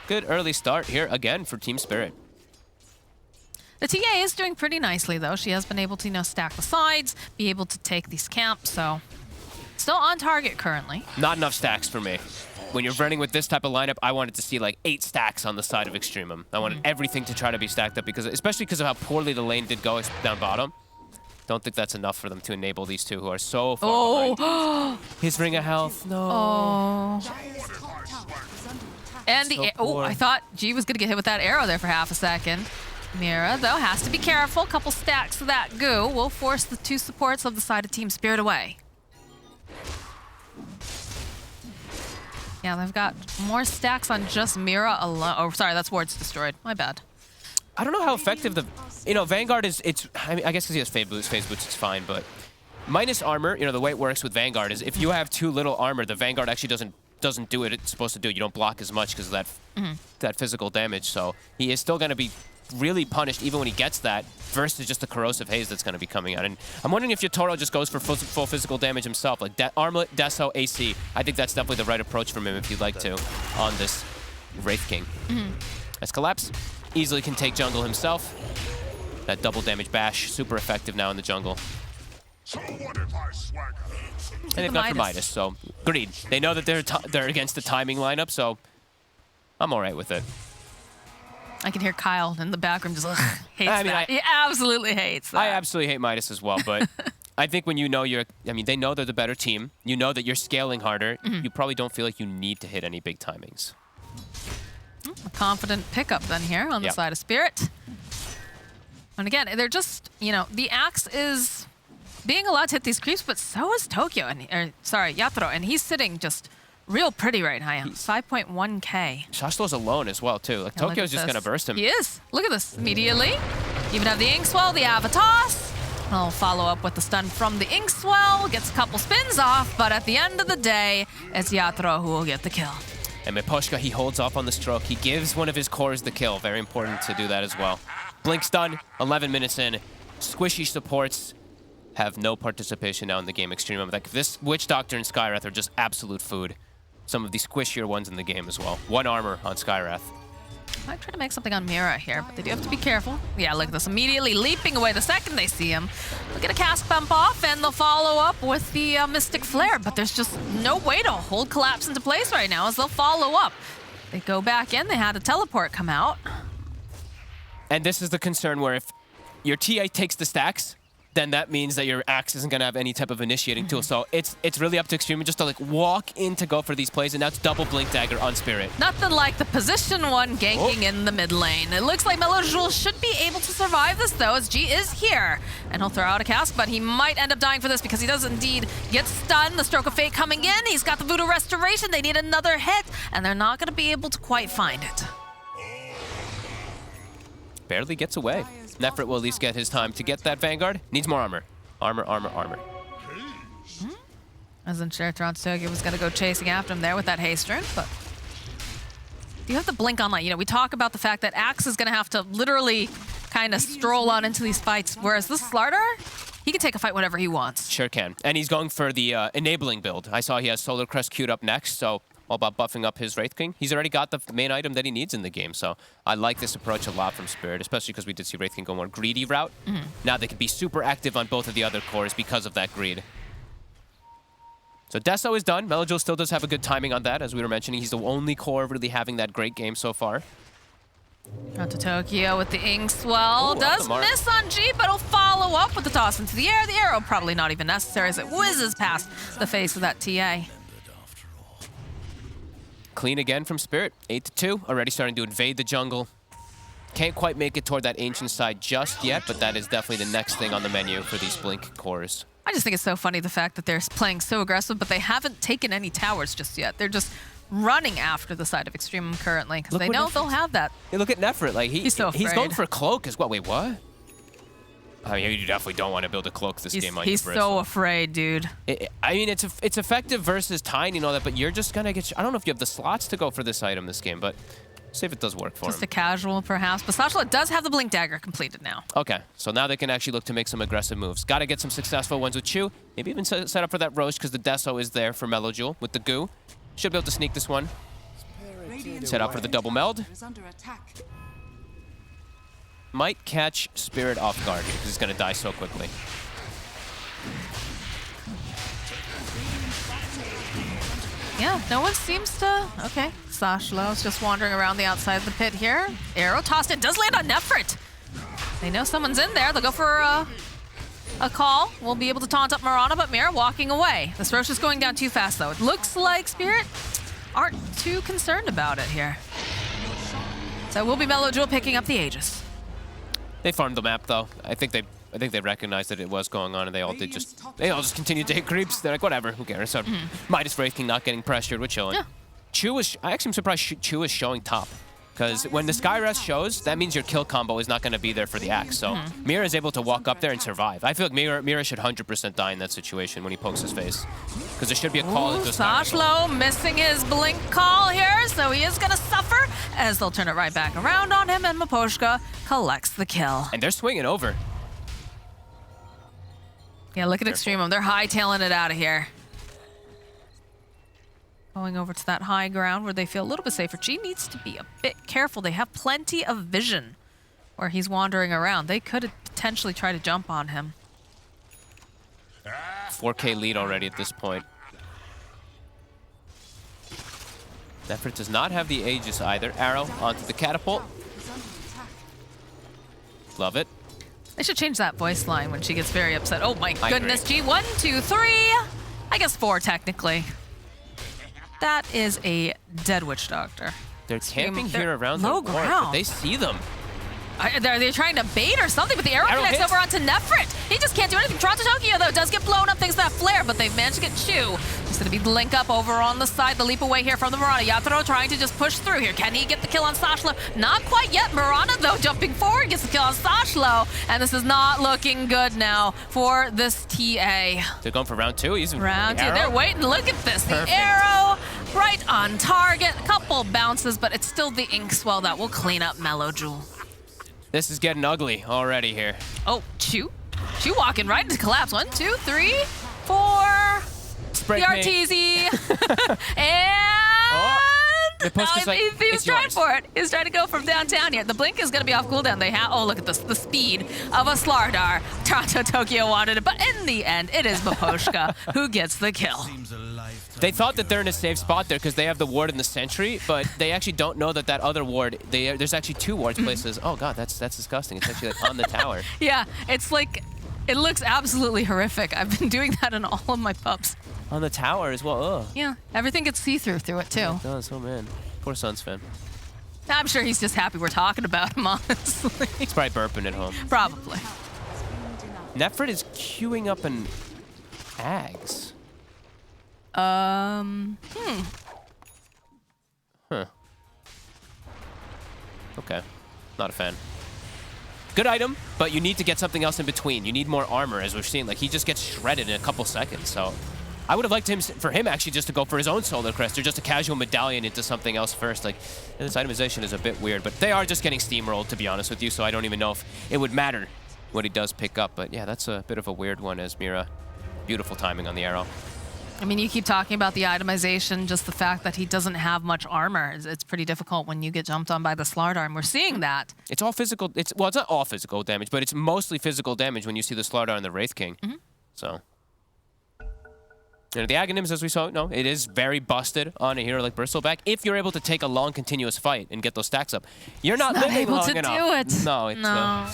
Good early start here again for Team Spirit. The TA is doing pretty nicely though. She has been able to, stack the sides, be able to take these camps, so still on target currently. Not enough stacks for me. When you're running with this type of lineup, I wanted to see like 8 stacks on the side of Extremum. I wanted everything to try to be stacked up, because especially because of how poorly the lane did go down bottom. Don't think that's enough for them to enable these two who are so far behind. His ring of health, no. Oh. And I thought G was gonna get hit with that arrow there for half a second. Mira, though, has to be careful. Couple stacks of that goo will force the 2 supports of the side of Team Spirit away. Yeah, they've got more stacks on just Mira alone. Oh, sorry, that's wards destroyed. My bad. I don't know how effective the, Vanguard is. I mean, I guess because he has phase boots, it's fine. But minus armor, the way it works with Vanguard is if you have too little armor, the Vanguard actually doesn't do what it's supposed to do. You don't block as much because of that physical damage. So he is still going to be really punished even when he gets that versus just the corrosive haze that's going to be coming out. And I'm wondering if Yotaro just goes for full physical damage himself, like Armlet, Deso, AC. I think that's definitely the right approach from him if you'd like to on this Wraith King. As Collapse easily can take jungle himself. That double damage bash, super effective now in the jungle. And they've got for Midas, so agreed. They know that they're against the timing lineup, so I'm all right with it. I can hear Kyle in the background just hates that. He absolutely hates that. I absolutely hate Midas as well, but I think when they know they're the better team, you know that you're scaling harder, you probably don't feel like you need to hit any big timings. A confident pickup then here on the side of Spirit. And again, they're just, the Axe is being allowed to hit these creeps, but so is Yatoro, and he's sitting just real pretty right now. 5.1k. Shashlo's alone as well, too. Like, Tokyo's just going to burst him. He is. Look at this. Immediately. Even have the Inkswell, the Avatos. I'll follow up with the stun from the Inkswell. Gets a couple spins off, but at the end of the day, it's Yatoro who will get the kill. And Miposhka, he holds off on the stroke. He gives one of his cores the kill. Very important to do that as well. Blink stun, 11 minutes in. Squishy supports have no participation now in the game. Extreme. Like, this Witch Doctor and Skywrath are just absolute food. Some of the squishier ones in the game as well. 1 armor on Skywrath. Might try to make something on Mira here, but they do have to be careful. Yeah, look at this. Immediately leaping away the second they see him. They'll get a cast bump off, and they'll follow up with the Mystic Flare, but there's just no way to hold Collapse into place right now as they'll follow up. They go back in. They had a teleport come out. And this is the concern where if your TA takes the stacks, then that means that your Axe isn't going to have any type of initiating tool. So it's really up to Extreme just to like walk in to go for these plays, and now it's double Blink Dagger on Spirit. Nothing like the position one ganking in the mid lane. It looks like Melojul should be able to survive this though, as G is here. And he'll throw out a cast, but he might end up dying for this because he does indeed get stunned. The Stroke of Fate coming in. He's got the Voodoo Restoration. They need another hit, and they're not going to be able to quite find it. Barely gets away. Nefrit will at least get his time to get that Vanguard. Needs more armor. Armor. I wasn't sure Tokyo was going to go chasing after him there with that haste rune, but you have to blink online. We talk about the fact that Axe is going to have to literally kind of stroll on into these fights, whereas this Slardar, he can take a fight whenever he wants. Sure can. And he's going for the enabling build. I saw he has Solar Crest queued up next, so all about buffing up his Wraith King. He's already got the main item that he needs in the game, so I like this approach a lot from Spirit, especially because we did see Wraith King go more greedy route. Now they can be super active on both of the other cores because of that greed. So Deso is done. Melojul still does have a good timing on that, as we were mentioning. He's the only core really having that great game so far. Out to Tokyo with the Inkswell. Does miss on G, but he'll follow up with the toss into the air. The arrow probably not even necessary as it whizzes past the face of that TA. Clean again from Spirit. 8-2. Already starting to invade the jungle. Can't quite make it toward that ancient side just yet, but that is definitely the next thing on the menu for these Blink cores. I just think it's so funny the fact that they're playing so aggressive, but they haven't taken any towers just yet. They're just running after the side of Extreme currently because they know they'll have that. Hey, look at Nefrit. Like he's so afraid. He's going for a cloak as well. Wait, what? I mean, you definitely don't want to build a cloak this game on your He's so afraid, dude. I mean, it's effective versus Tiny and all that, but you're just going to get... I don't know if you have the slots to go for this item this game, but see if it does work for him. Just a casual, perhaps. But Sashla does have the Blink Dagger completed now. Okay, so now they can actually look to make some aggressive moves. Got to get some successful ones with Chu. Maybe even set up for that Roche because the Deso is there for Melojul with the goo. Should be able to sneak this one. Set up for the double meld. Might catch Spirit off guard because he's going to die so quickly. Yeah, no one seems to... Okay, Sashlo's just wandering around the outside of the pit here. Arrow tossed in, does land on Nefrit. They know someone's in there. They'll go for a call. We'll be able to taunt up Mirana, but Mira walking away. This Roche is going down too fast, though. It looks like Spirit aren't too concerned about it here. So it will be Melojul picking up the Aegis. They farmed the map though. I think they recognized that it was going on, and they all just continued to hit creeps. They're like, whatever, who cares? So Midas Wraith King not getting pressured, we're chilling. Yeah. I actually am surprised Chu is showing top. Because when the Skyrest shows, that means your kill combo is not going to be there for the axe. So Mira is able to walk up there and survive. I feel like Mira should 100% die in that situation when he pokes his face. Because there should be a call into Sashlo missing his blink call here, so he is going to suffer as they'll turn it right back around on him, and Miposhka collects the kill. And they're swinging over. Yeah, look at Extremum. They're hightailing it out of here. Going over to that high ground where they feel a little bit safer. G needs to be a bit careful. They have plenty of vision where he's wandering around. They could potentially try to jump on him. 4K lead already at this point. Nefrit does not have the Aegis either. Arrow onto the catapult. Love it. They should change that voice line when she gets very upset. Oh my goodness, agree. G. 1, 2, 3. I guess 4 technically. That is a dead witch doctor. They're camping here around low the ward, ground. but they see them. They're trying to bait or something, but the arrow connects over onto Nefrit. He just can't do anything. Toronto Tokyo, though, does get blown up thanks to that flare, but they've managed to get Chu. It's going to be the link up over on the side, the leap away here from the Murata. Yatoro trying to just push through here. Can he get the kill on Sashlo? Not quite yet. Murata, though, jumping forward, gets the kill on Sashlo, and this is not looking good now for this TA. They're going for round 2. He's round 2. Arrow. They're waiting. Look at this. Perfect. The arrow right on target. A couple bounces, but it's still the Inkswell that will clean up Mellow Jewel. This is getting ugly already here. Oh, Chu walking right into collapse. 1, 2, 3, 4. Spray the Arteezy. And he was trying for it. He was trying to go from downtown here. The blink is going to be off cooldown. They have, oh, look at this, the speed of a Slardar. Toronto Tokyo wanted it, but in the end, it is Miposhka who gets the kill. They thought that they're in a safe spot there because they have the ward and the sentry, but they actually don't know that that other ward, there's actually 2 wards places. Oh god, that's disgusting. It's actually like on the tower. Yeah, it's like, it looks absolutely horrific. I've been doing that in all of my pups. On the tower as well, ugh. Yeah, everything gets see-through through it too. Yeah, it does, oh man. Poor Suns fan. I'm sure he's just happy we're talking about him, honestly. He's probably burping at home. Probably. Nefrit is queuing up an Ags. Huh. Okay. Not a fan. Good item, but you need to get something else in between. You need more armor, as we're seeing. Like, he just gets shredded in a couple seconds, so... I would have liked for him actually just to go for his own Solar Crest or just a casual medallion into something else first. Like, this itemization is a bit weird, but they are just getting steamrolled, to be honest with you, so I don't even know if it would matter what he does pick up. But yeah, that's a bit of a weird one as Mira. Beautiful timing on the arrow. I mean, you keep talking about the itemization, just the fact that he doesn't have much armor. It's pretty difficult when you get jumped on by the Slardar, and we're seeing that. It's all physical. Well, it's not all physical damage, but it's mostly physical damage when you see the Slardar and the Wraith King. So, you know, the Aghanims, as we saw, no, it is very busted on a hero like Bristleback. If you're able to take a long, continuous fight and get those stacks up, you're not living long enough. Able to do it. No, it's no.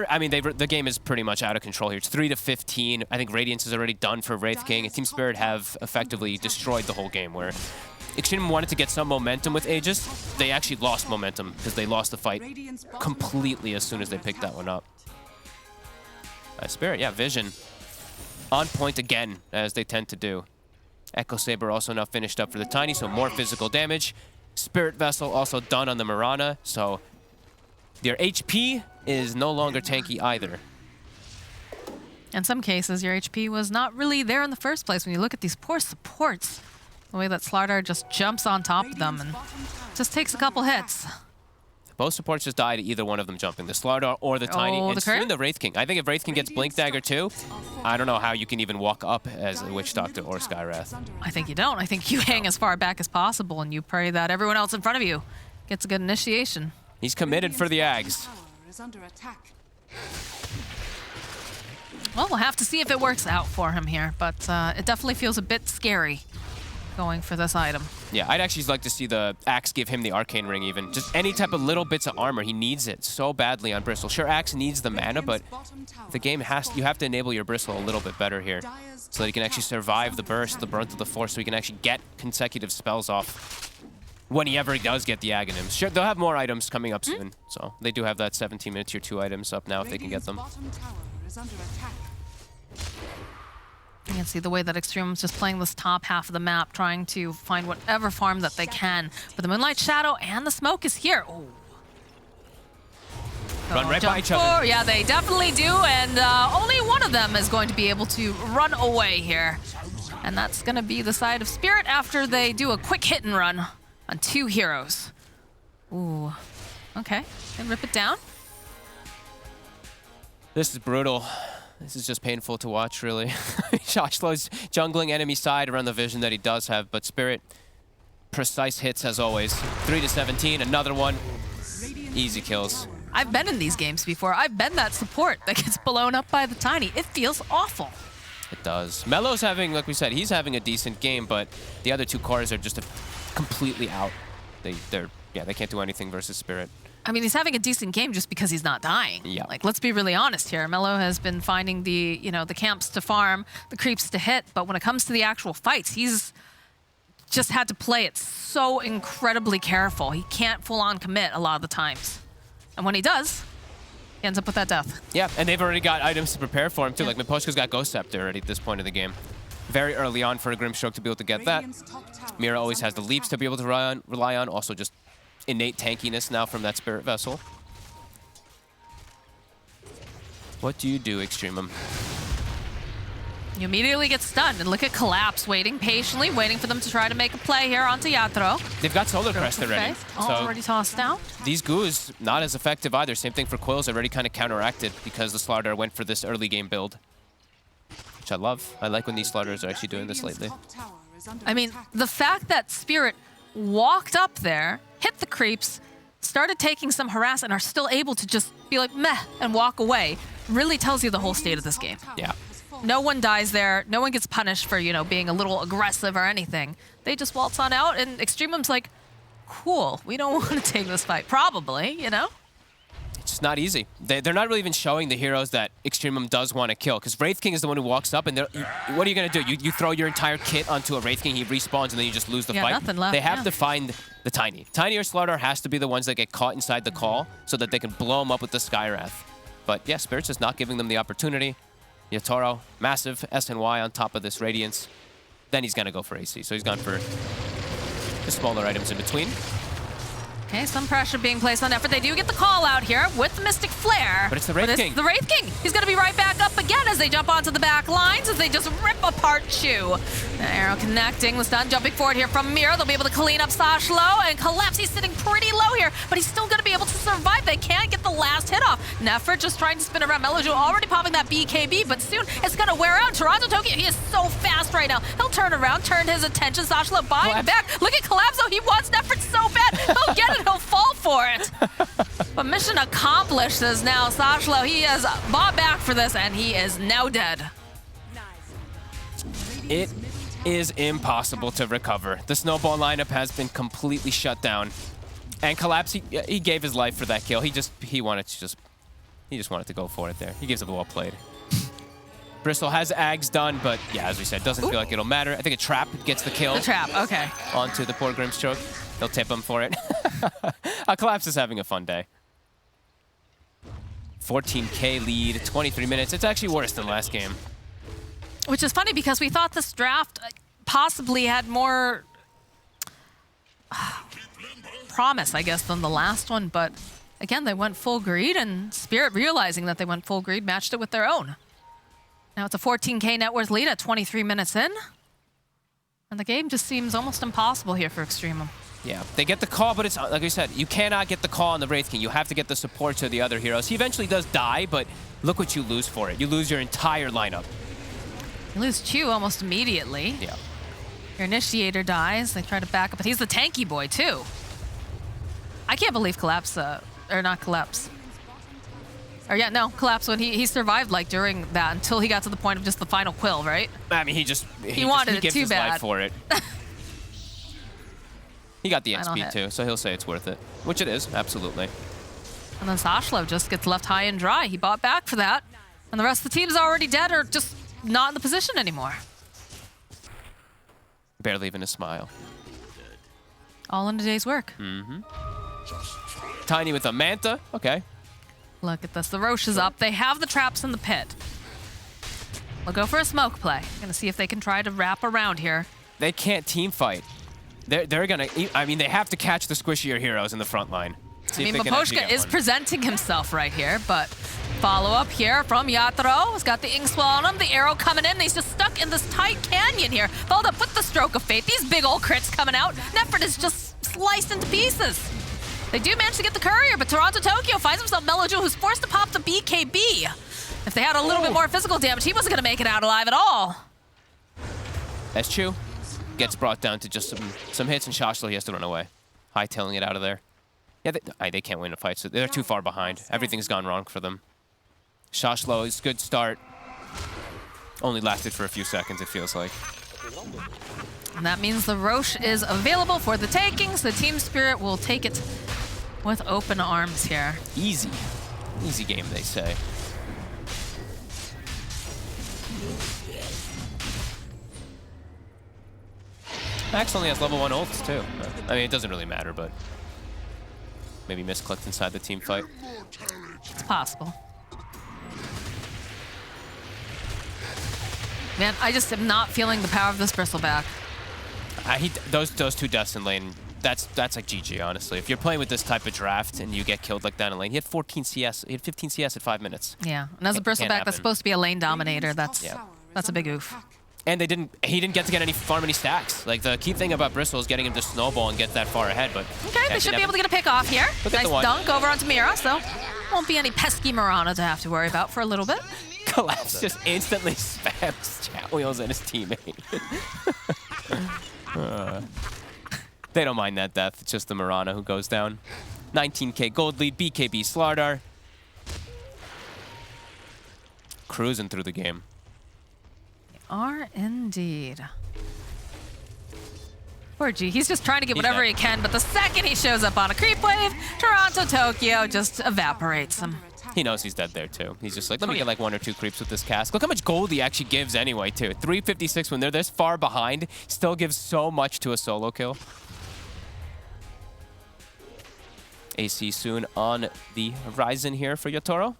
I mean, the game is pretty much out of control here. It's 3-15. I think Radiance is already done for Wraith King, and Team Spirit have effectively destroyed the whole game, where Extreme wanted to get some momentum with Aegis. They actually lost momentum because they lost the fight completely as soon as they picked that one up. Spirit, yeah, Vision. On point again, as they tend to do. Echo Saber also now finished up for the Tiny, so more physical damage. Spirit Vessel also done on the Mirana, so their HP is no longer tanky either. In some cases, your HP was not really there in the first place. When you look at these poor supports, the way that Slardar just jumps on top of them and just takes a couple hits. Both supports just die to either one of them jumping, the Slardar or the Tiny, and soon the Wraith King. I think if Wraith King gets Blink Dagger too, I don't know how you can even walk up as a Witch Doctor or Skywrath. I think you don't. I think you hang as far back as possible and you pray that everyone else in front of you gets a good initiation. He's committed for the Ags. Well, we'll have to see if it works out for him here, but it definitely feels a bit scary going for this item. Yeah, I'd actually like to see the Axe give him the Arcane Ring even. Just any type of little bits of armor. He needs it so badly on Bristle. Sure, Axe needs the mana, but the game you have to enable your Bristle a little bit better here so that he can actually survive the burst, the brunt of the force, so he can actually get consecutive spells off when he ever does get the Aghanims. Sure, they'll have more items coming up soon, so they do have that 17-minute tier 2 items up now if they can get them. You can see the way that Extreme's just playing this top half of the map, trying to find whatever farm that they can. But the Moonlight Shadow and the smoke is here. Ooh. Run right by each other. Yeah, they definitely do, and only one of them is going to be able to run away here. And that's going to be the side of Spirit after they do a quick hit and run on 2 heroes. Ooh. Okay, they rip it down. This is brutal. This is just painful to watch, really. Sashlo's jungling enemy side around the vision that he does have, but Spirit, precise hits as always. 3 to 17, another one. Easy kills. I've been in these games before. I've been that support that gets blown up by the Tiny. It feels awful. It does. Melo's having, like we said, he's having a decent game, but the other 2 cores are just completely out. They can't do anything versus Spirit. I mean, he's having a decent game just because he's not dying. Yeah. Like, let's be really honest here. Melo has been finding the, the camps to farm, the creeps to hit, but when it comes to the actual fights, he's just had to play it so incredibly careful. He can't full-on commit a lot of the times. And when he does, he ends up with that death. Yeah, and they've already got items to prepare for him, too. Like, Miposhka's got Ghost Scepter already at this point of the game. Very early on for a Grimstroke to be able to get that. Mira always has the leaps to be able to rely on. Also just innate tankiness now from that Spirit Vessel. What do you do, Extremum? You immediately get stunned, and look at Collapse waiting patiently, waiting for them to try to make a play here onto Yatoro. They've got Solar Crest already. Already tossed out. These Goos, not as effective either. Same thing for Quills, already kind of counteracted because the Slardar went for this early game build. Which I love. I like when these Slardars are actually doing this lately. I mean, the fact that Spirit walked up there, hit the creeps, started taking some harass, and are still able to just be like, meh, and walk away, really tells you the whole state of this game. Yeah. No one dies there. No one gets punished for, being a little aggressive or anything. They just waltz on out, and Extremum's like, cool, we don't want to take this fight. Probably, It's just not easy. They're not really even showing the heroes that Extremum does want to kill, because Wraith King is the one who walks up, and what are you going to do? You throw your entire kit onto a Wraith King, he respawns, and then you just lose the fight? Nothing left, they have to find the Tiny. Tiny or Slardar has to be the ones that get caught inside the call so that they can blow them up with the Skywrath. But yeah, Spirit's just not giving them the opportunity. Yatoro, massive SNY on top of this Radiance. Then he's going to go for AC, so he's gone for the smaller items in between. Okay, some pressure being placed on Effort. They do get the call out here with the Mystic Flare. But it's the Wraith King. The Wraith King. He's going to be right back up again as they jump onto the back lines, as they just rip apart Chu. The arrow connecting. The stun jumping forward here from Mira. They'll be able to clean up Sashlo and Collapse. He's sitting pretty low here, but he's still going to be able to survive. They can't get the last hit off. Nefert just trying to spin around. Meloju already popping that BKB, but soon it's going to wear out. Toronto Tokyo, he is so fast right now. He'll turn around, turn his attention. Sashlo buying back. Look at Collapse, though. He wants Nefert so bad. He'll get it. He'll fall for it. But mission accomplished is now Sashlo. He has bought back for this, and he is now dead. It is impossible to recover. The Snowball lineup has been completely shut down. And Collapse, he gave his life for that kill. He just wanted to go for it there. He gives it the well played. Bristol has Ags done, but yeah, as we said, doesn't feel like it'll matter. I think a trap gets the kill. The trap, okay. Onto the poor Grimstroke. They'll tip him for it. Collapse is having a fun day. 14K lead, 23 minutes. It's actually worse than last game. Which is funny because we thought this draft possibly had more promise, I guess, than the last one. But again, they went full greed, and Spirit, realizing that they went full greed, matched it with their own. Now it's a 14K net worth lead at 23 minutes in. And the game just seems almost impossible here for Extremum. Yeah, they get the call, but it's like I said, you cannot get the call on the Wraith King. You have to get the support to the other heroes. He eventually does die, but look what you lose for it. You lose your entire lineup. You lose Chu almost immediately. Yeah. Your initiator dies. They try to back up, but he's the tanky boy too. I can't believe Collapse, or not Collapse. Or yeah, no, Collapse when he survived like during that until he got to the point of just the final quill, right? I mean, he wanted it gives too his bad life for it. He got the XP too, so he'll say it's worth it, which it is, absolutely. And then Sashlo just gets left high and dry. He bought back for that, and the rest of the team's already dead or just not in the position anymore. Barely even a smile. All in a day's work. Mm-hmm. Tiny with a Manta, okay. Look at this, the Roche is up. They have the traps in the pit. We'll go for a smoke play. Gonna see if they can try to wrap around here. They can't team fight. They're gonna. I mean, they have to catch the squishier heroes in the front line. I mean, Maposhka is presenting himself right here, but follow up here from Yatoro. He's got the Inkswell on him, the arrow coming in. He's just stuck in this tight canyon here. Followed up with the Stroke of Fate. These big old crits coming out. Nefert is just sliced into pieces. They do manage to get the courier, but Toronto Tokyo finds himself Meloju, who's forced to pop the BKB. If they had a little bit more physical damage, he wasn't gonna make it out alive at all. Eschew gets brought down to just some hits, and Shashlo, he has to run away. Hightailing it out of there. Yeah, they can't win a fight, so they're too far behind. Everything's gone wrong for them. Shashlo's good start. Only lasted for a few seconds, it feels like. And that means the Roche is available for the taking, so Team Spirit will take it with open arms here. Easy. Easy game, they say. Max only has level 1 ults, too. I mean, it doesn't really matter, but maybe misclicked inside the team fight. It's possible. Man, I just am not feeling the power of this Bristleback. Those two deaths in lane, that's like GG, honestly. If you're playing with this type of draft and you get killed like that in lane, he had 14 CS, he had 15 CS at 5 minutes. Yeah, and as a Bristleback that's supposed to be a lane dominator, that's a big oof. And he didn't get to farm any stacks. Like, the key thing about Bristol is getting him to snowball and get that far ahead, but... Okay, they should be able to get a pick off here. Nice dunk over onto Mira, so won't be any pesky Mirana to have to worry about for a little bit. Collapse just instantly spams chat wheels at his teammate. They don't mind that death. It's just the Mirana who goes down. 19k gold lead, BKB Slardar. Cruising through the game. Are indeed. Poor G, he's just trying to get whatever he can, but the second he shows up on a creep wave, Toronto Tokyo just evaporates him. He knows he's dead there too. He's just like, let me get like 1 or 2 creeps with this cast. Look how much gold he actually gives anyway too. 356 when they're this far behind, still gives so much to a solo kill. AC soon on the horizon here for Yatoro.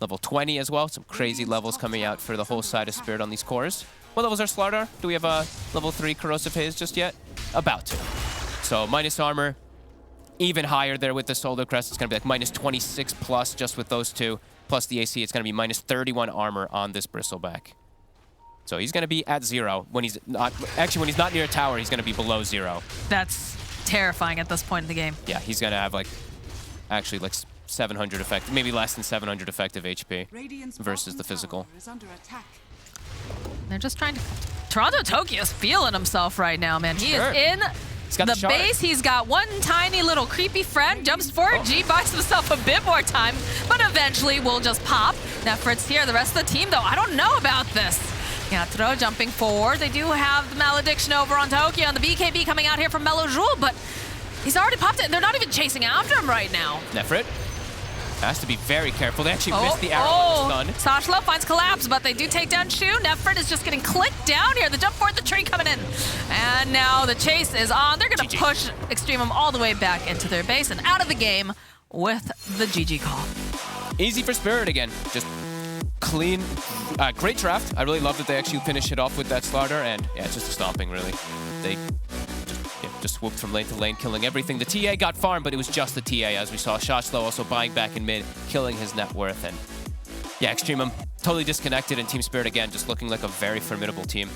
Level 20 as well. Some crazy levels coming out for the whole side of Spirit on these cores. What levels are Slardar? Do we have a level 3 Corrosive Haze just yet? About to. So minus armor. Even higher there with the Solar Crest. It's going to be like minus 26 plus just with those two. Plus the AC, it's going to be minus 31 armor on this Bristleback. So he's going to be at 0 when he's not... Actually, when he's not near a tower, he's going to be below 0. That's terrifying at this point in the game. Yeah, he's going to have like... Actually, like 700 effective, maybe less than 700 effective HP versus the physical. They're just trying to... Toronto Tokyo's feeling himself right now, man. He is in the base. He's got one tiny little creepy friend. Jumps forward. G buys himself a bit more time, but eventually will just pop. Nefert's here. The rest of the team, though, I don't know about this. Yatoro jumping forward. They do have the Malediction over on Tokyo, and the BKB coming out here from Meloju, but he's already popped it. They're not even chasing after him right now. Nefert has to be very careful. They actually missed the arrow on the stun. Sashlo finds Collapse, but they do take down Shu. Nefert is just getting clicked down here. The jump forward, the tree coming in. And now the chase is on. They're going to push Extremum all the way back into their base and out of the game with the GG call. Easy for Spirit again. Just clean. Great draft. I really love that they actually finish it off with that Slardar. And yeah, it's just a stomping, really. They just swooped from lane to lane, killing everything. The TA got farmed, but it was just the TA, as we saw. Shashlo also buying back in mid, killing his net worth. And yeah, Extremum totally disconnected, and Team Spirit, again, just looking like a very formidable team.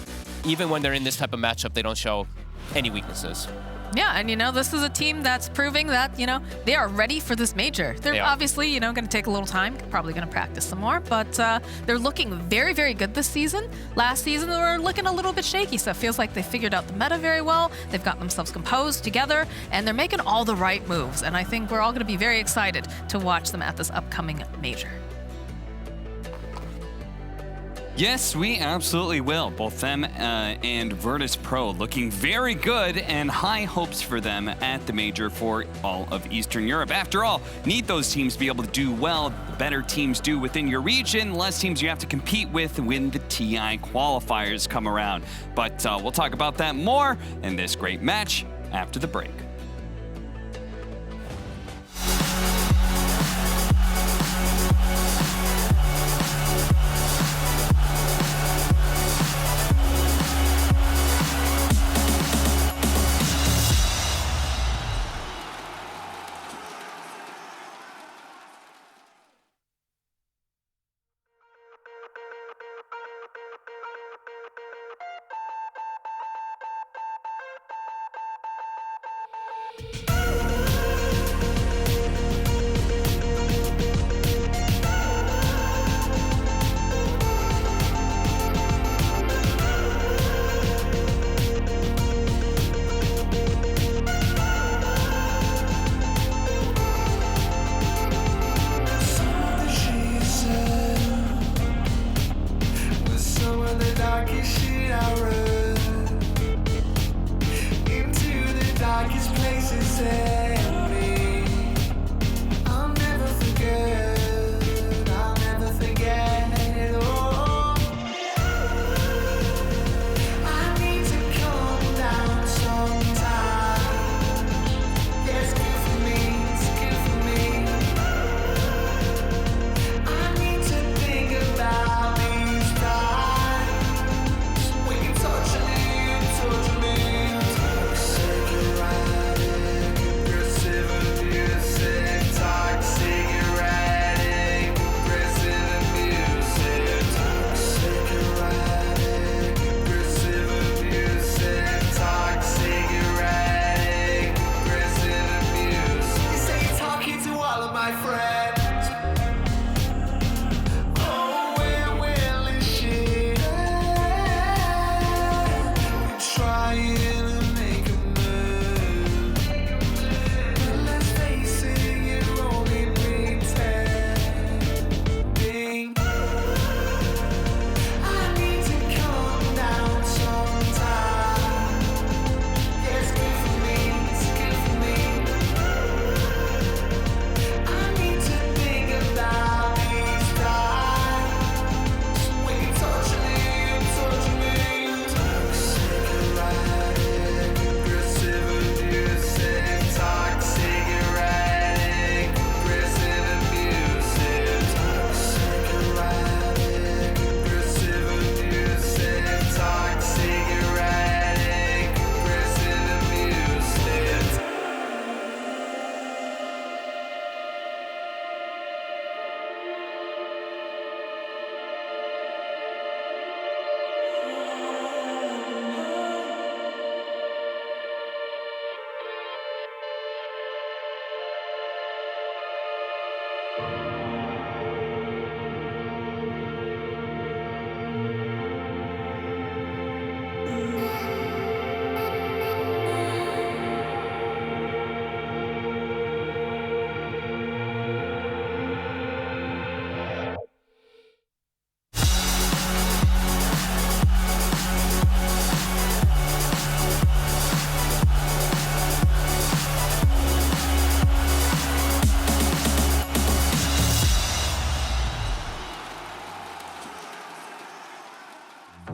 Even when they're in this type of matchup, they don't show any weaknesses. Yeah, and this is a team that's proving that, they are ready for this major. They're obviously, going to take a little time, probably going to practice some more, but they're looking very, very good this season. Last season, they were looking a little bit shaky, so it feels like they figured out the meta very well. They've got themselves composed together, and they're making all the right moves, and I think we're all going to be very excited to watch them at this upcoming major. Yes, we absolutely will. Both them and Virtus Pro looking very good, and high hopes for them at the major for all of Eastern Europe. After all, need those teams to be able to do well. The better teams do within your region, less teams you have to compete with when the TI qualifiers come around. But we'll talk about that more in this great match after the break. my friend. Oh, where will it shit? Trying to make a move, but let's face it, you're only pretending. I need to calm down sometime. Yeah, it's good for me, it's good for me. I need to think about these times when you touch me, toxic, erratic, aggressive, abusive, toxic, erratic, aggressive, abusive, toxic, erratic, aggressive, abusive, toxic, erratic, aggressive, abusive.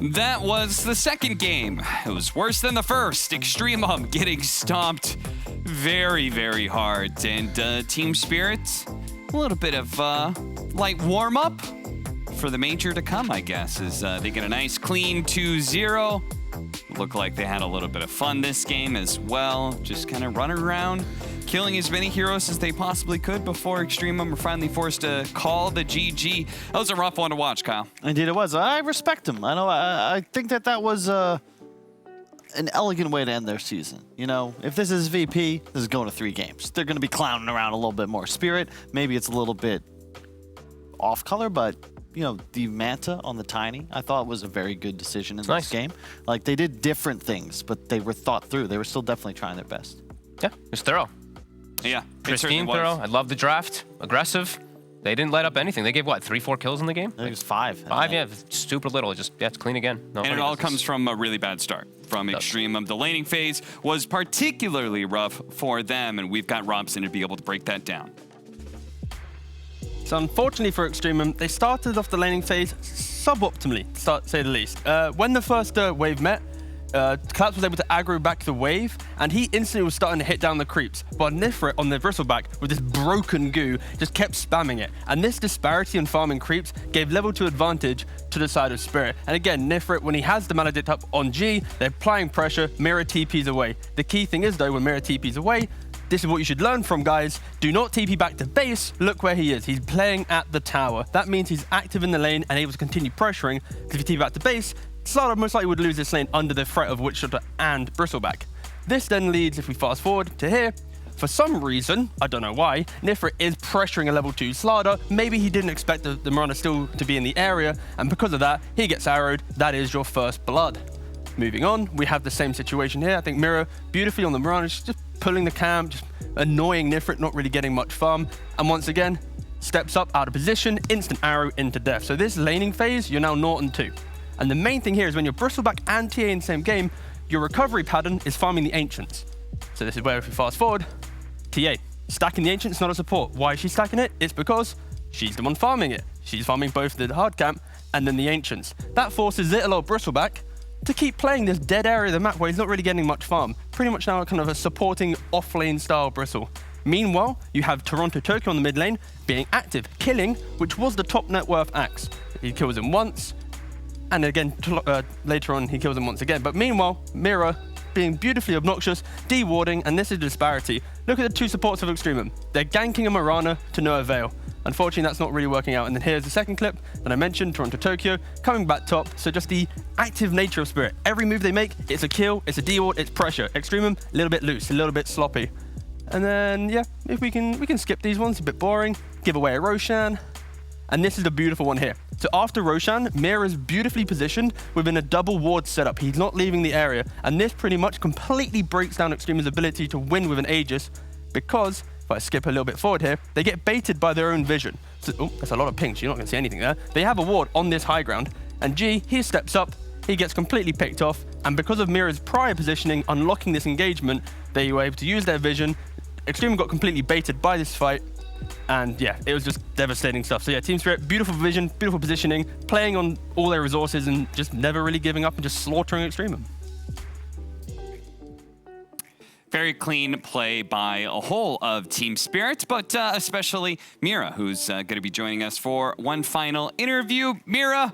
That was the second game. It was worse than the first. Extremum getting stomped very, very hard. And Team Spirit, a little bit of light warm-up for the major to come, I guess, as they get a nice clean 2-0. Looked like they had a little bit of fun this game as well. Just kind of running around, killing as many heroes as they possibly could before Extremum were finally forced to call the GG. That was a rough one to watch, Kyle. Indeed it was. I respect them. I think that was an elegant way to end their season. You know, if this is VP, this is going to 3 games. They're going to be clowning around a little bit more. Spirit, maybe it's a little bit off color, but you know, the Manta on the Tiny, I thought was a very good decision in this game. Like, they did different things, but they were thought through. They were still definitely trying their best. Yeah, it was thorough. Yeah, pristine, thorough. I love the draft. Aggressive. They didn't let up anything. They gave, what, 3-4 kills in the game? I think it was 5. 5, yeah. Super little. Just, yeah, it's clean again. No and it all comes from a really bad start from Extremum. The laning phase was particularly rough for them, and we've got Robson to be able to break that down. So unfortunately for Extremum, they started off the laning phase suboptimally, to say the least. When the first wave met, Collapse was able to aggro back the wave, and he instantly was starting to hit down the creeps. But Nifrit on the Bristleback with this broken goo just kept spamming it. And this disparity in farming creeps gave level 2 advantage to the side of Spirit. And again, Nifrit, when he has the Maledict up on G, they're applying pressure, Mirror TPs away. The key thing is though, when Mirror TPs away, this is what you should learn from, guys. Do not TP back to base. Look where he is. He's playing at the tower. That means he's active in the lane and able to continue pressuring. Because if you TP back to base, Slardar most likely would lose this lane under the threat of Witchshooter and Bristleback. This then leads, if we fast forward to here, for some reason, I don't know why, Nifrit is pressuring a level 2 Slardar. Maybe he didn't expect the Mirana still to be in the area, and because of that, he gets arrowed. That is your first blood. Moving on, we have the same situation here. I think Mirror beautifully on the Mirana, just pulling the camp, just annoying Nifrit, not really getting much farm. And once again, steps up out of position, instant arrow into death. So this laning phase, you're now 0-2. And the main thing here is when you're Bristleback and TA in the same game, your recovery pattern is farming the Ancients. So this is where if we fast forward, TA, stacking the Ancients, not a support. Why is she stacking it? It's because she's the one farming it. She's farming both the hard camp and then the Ancients. That forces little old Bristleback to keep playing this dead area of the map where he's not really getting much farm. Pretty much now kind of a supporting off-lane style Bristle. Meanwhile, you have Toronto Tokyo on the mid lane being active, killing, which was the top net worth axe. He kills him once, and again, later on, he kills him once again. But meanwhile, Mira being beautifully obnoxious, de-warding, and this is the disparity. Look at the 2 supports of Extremum. They're ganking a Mirana to no avail. Unfortunately, that's not really working out. And then here's the second clip that I mentioned, Toronto Tokyo, coming back top. So just the active nature of Spirit. Every move they make, it's a kill, it's a de-ward, it's pressure. Extremum, a little bit loose, a little bit sloppy. And then, yeah, if we can skip these ones, a bit boring. Give away a Roshan. And this is the beautiful one here. So after Roshan, Mira's beautifully positioned within a double ward setup. He's not leaving the area. And this pretty much completely breaks down Extreme's ability to win with an Aegis, because, if I skip a little bit forward here, they get baited by their own vision. So, oh, that's a lot of pinks. You're not going to see anything there. They have a ward on this high ground. And G, he steps up. He gets completely picked off. And because of Mira's prior positioning, unlocking this engagement, they were able to use their vision. Extreme got completely baited by this fight. And yeah, it was just devastating stuff. So yeah, Team Spirit, beautiful vision, beautiful positioning, playing on all their resources and just never really giving up and just slaughtering Extreme. Very clean play by a whole of Team Spirit, but especially Mira, who's going to be joining us for one final interview. Mira,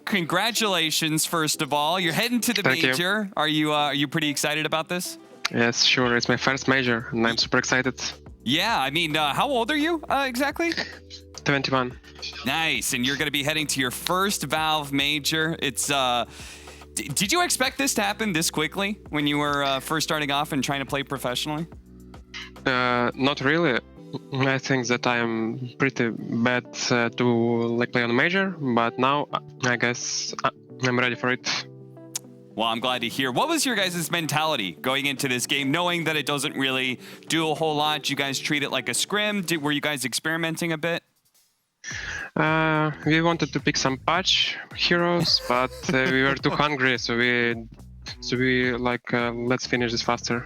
congratulations, first of all. You're heading to the major. Are you pretty excited about this? Yes, sure. It's my first major, and I'm super excited. Yeah, I mean, how old are you exactly? 21. Nice, and you're going to be heading to your first Valve major. It's did you expect this to happen this quickly when you were first starting off and trying to play professionally? Not really. I think that I'm pretty bad to play on a major, but now I guess I'm ready for it. Well, I'm glad to hear. What was your guys' mentality going into this game, knowing that it doesn't really do a whole lot? You guys treat it like a scrim? Were you guys experimenting a bit? We wanted to pick some patch heroes, but we were too hungry, so we let's finish this faster.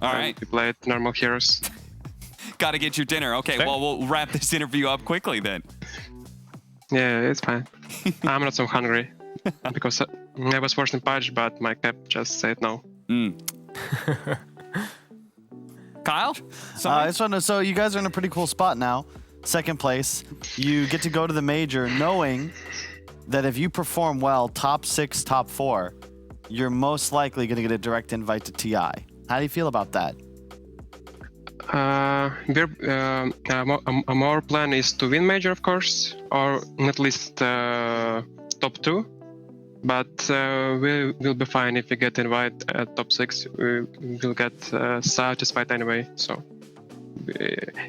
All right. We played normal heroes. Got to get your dinner. Okay, well, we'll wrap this interview up quickly then. Yeah, it's fine. I'm not so hungry because I was forced in patch, but my cap just said no. Kyle? So you guys are in a pretty cool spot now. Second place. You get to go to the major knowing that if you perform well, top 6, top 4, you're most likely going to get a direct invite to TI. How do you feel about that? Our plan is to win major, of course, or at least top 2. But we'll be fine if we get invited at top 6. We'll get satisfied anyway. So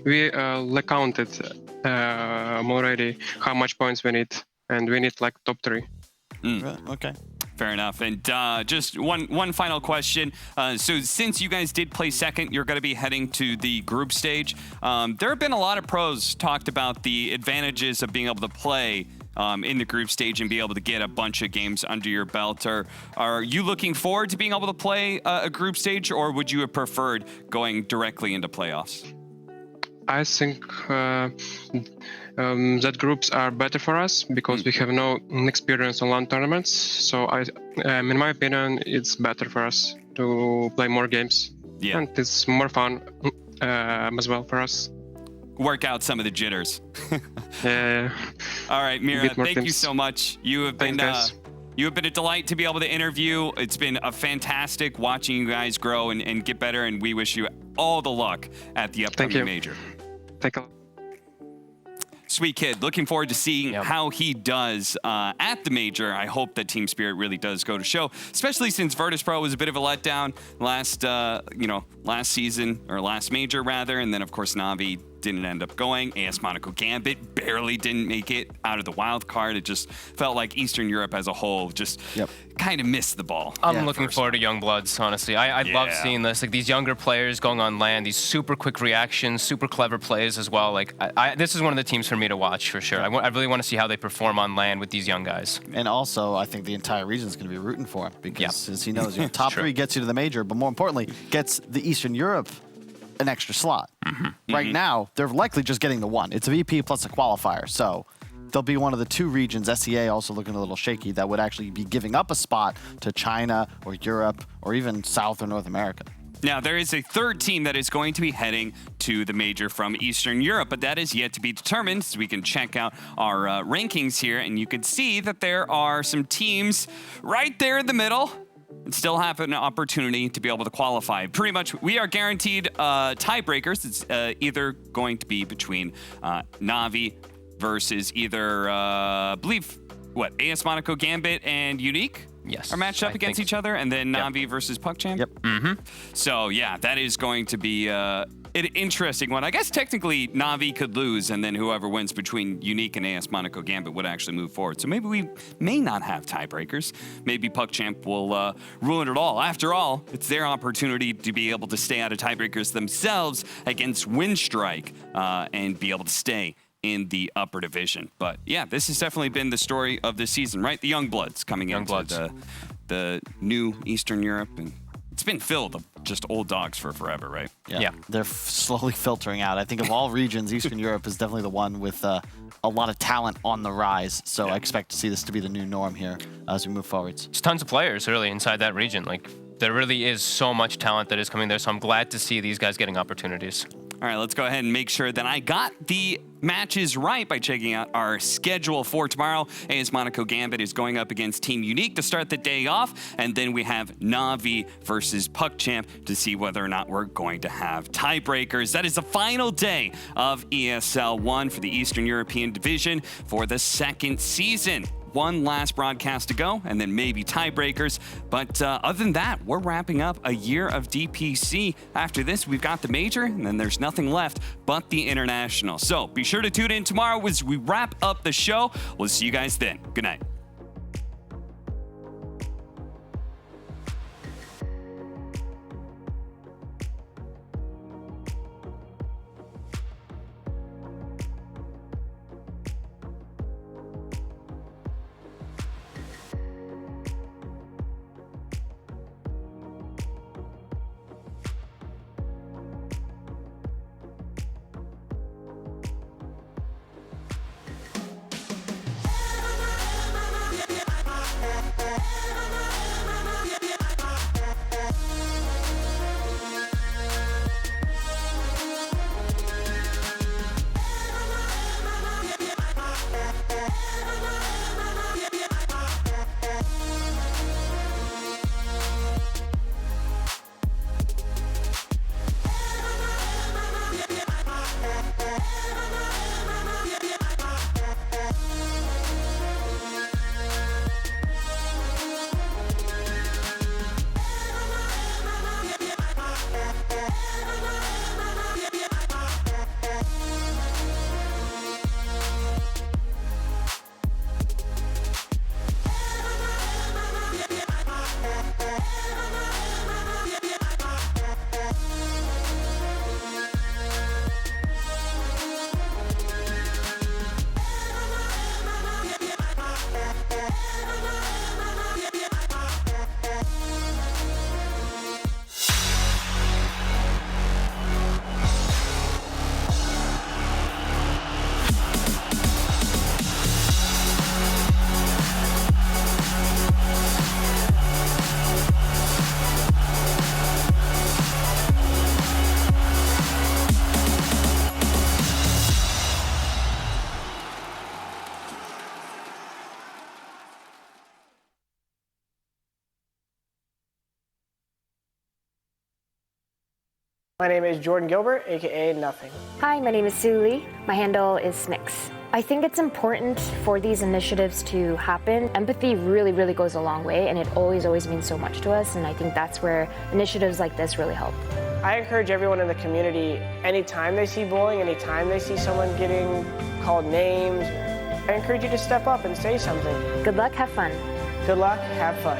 we counted already how much points we need, and we need like top 3. Okay. Fair enough. And just one final question. So since you guys did play second, you're going to be heading to the group stage. There have been a lot of pros talked about the advantages of being able to play in the group stage and be able to get a bunch of games under your belt. Are you looking forward to being able to play a group stage, or would you have preferred going directly into playoffs? I think that groups are better for us because we have no experience on LAN tournaments. So in my opinion, it's better for us to play more games. Yeah. And it's more fun as well for us. Work out some of the jitters. Yeah. All right, Mira, thank you so much. You have been a delight to be able to interview. It's been a fantastic watching you guys grow and get better, and we wish you all the luck at the upcoming major. Thank you. Sweet kid. Looking forward to seeing how he does at the major. I hope that Team Spirit really does go to show, especially since Virtus Pro was a bit of a letdown last season, or last major rather, and then of course Na'Vi didn't end up going. AS Monaco Gambit barely didn't make it out of the wild card. It just felt like Eastern Europe as a whole just kind of missed the ball. I'm looking forward to Young Bloods, honestly. I love seeing this. Like these younger players going on LAN, these super quick reactions, super clever plays as well. Like this is one of the teams for me to watch for sure. I really want to see how they perform on LAN with these young guys. And also, I think the entire region is going to be rooting for him because as he knows, top 3 gets you to the major, but more importantly, gets the Eastern Europe an extra slot. Right now, they're likely just getting the 1. It's a VP plus a qualifier, so they'll be one of the 2 regions, SEA also looking a little shaky, that would actually be giving up a spot to China or Europe or even South or North America. Now, there is a third team that is going to be heading to the major from Eastern Europe, but that is yet to be determined. So we can check out our rankings here, and you can see that there are some teams right there in the middle and still have an opportunity to be able to qualify. Pretty much, we are guaranteed tiebreakers. It's either going to be between Na'Vi versus either, AS Monaco Gambit and Unique? Yes. Are matched up against each other, and then Na'Vi versus PuckChamp? Yep. So, yeah, that is going to be an interesting one. I guess technically Na'Vi could lose, and then whoever wins between Unique and AS Monaco Gambit would actually move forward. So maybe we may not have tiebreakers. Maybe PuckChamp will ruin it all. After all, it's their opportunity to be able to stay out of tiebreakers themselves against Windstrike and be able to stay in the upper division. But yeah, this has definitely been the story of this season, right? The Youngbloods coming into the new Eastern Europe, and it's been filled of just old dogs for forever, right? Yeah. They're slowly filtering out. I think of all regions, Eastern Europe is definitely the one with a lot of talent on the rise. So I expect to see this to be the new norm here as we move forwards. There's tons of players really inside that region. Like, there really is so much talent that is coming there. So I'm glad to see these guys getting opportunities. All right, let's go ahead and make sure that I got the matches right by checking out our schedule for tomorrow. AS Monaco Gambit is going up against Team Unique to start the day off, and then we have Na'Vi versus PuckChamp to see whether or not we're going to have tiebreakers. That is the final day of ESL One for the Eastern European Division for the second season. One last broadcast to go, and then maybe tiebreakers. But other than that, we're wrapping up a year of DPC. After this, we've got the major, and then there's nothing left but the international. So be sure to tune in tomorrow as we wrap up the show. We'll see you guys then. Good night. My name is Jordan Gilbert, aka Nothing. Hi, my name is Sue Lee. My handle is Snix. I think it's important for these initiatives to happen. Empathy really, really goes a long way, and it always means so much to us, and I think that's where initiatives like this really help. I encourage everyone in the community, anytime they see bullying, anytime they see someone getting called names, I encourage you to step up and say something. Good luck, have fun. Good luck, have fun.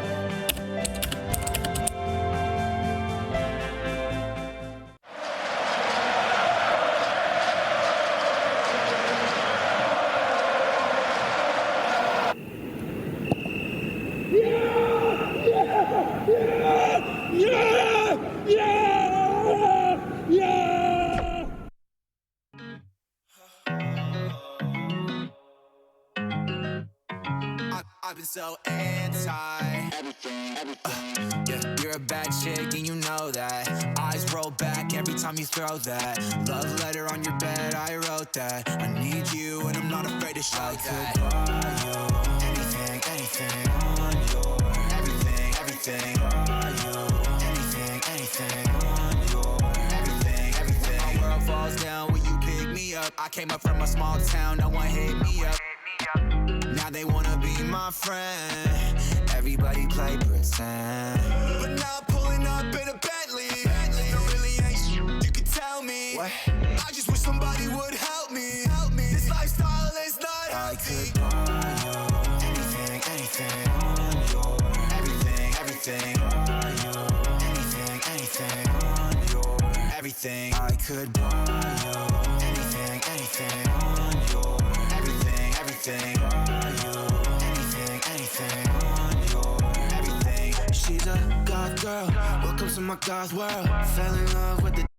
I've been so anti yeah, you're a bad chick and you know that. Eyes roll back every time you throw that. Love letter on your bed, I wrote that. I need you and I'm not afraid to show that. Buy you anything, anything on your everything, everything. Buy you anything, anything on your everything, everything. My world falls down when you pick me up. I came up from a small town, no one hit me up. Now they wanna be my friend. Everybody play pretend. But now I'm pulling up in a Bentley. No, really ain't shit you can tell without me. I just wish somebody would help me. This lifestyle is not healthy. I could buy you anything, anything on your everything, everything. Buy you anything, anything on your everything. I could buy you anything, anything on your everything, everything. Buy you anything, anything on your everything. She's a goth girl, welcome to my goth world. Fell in love with the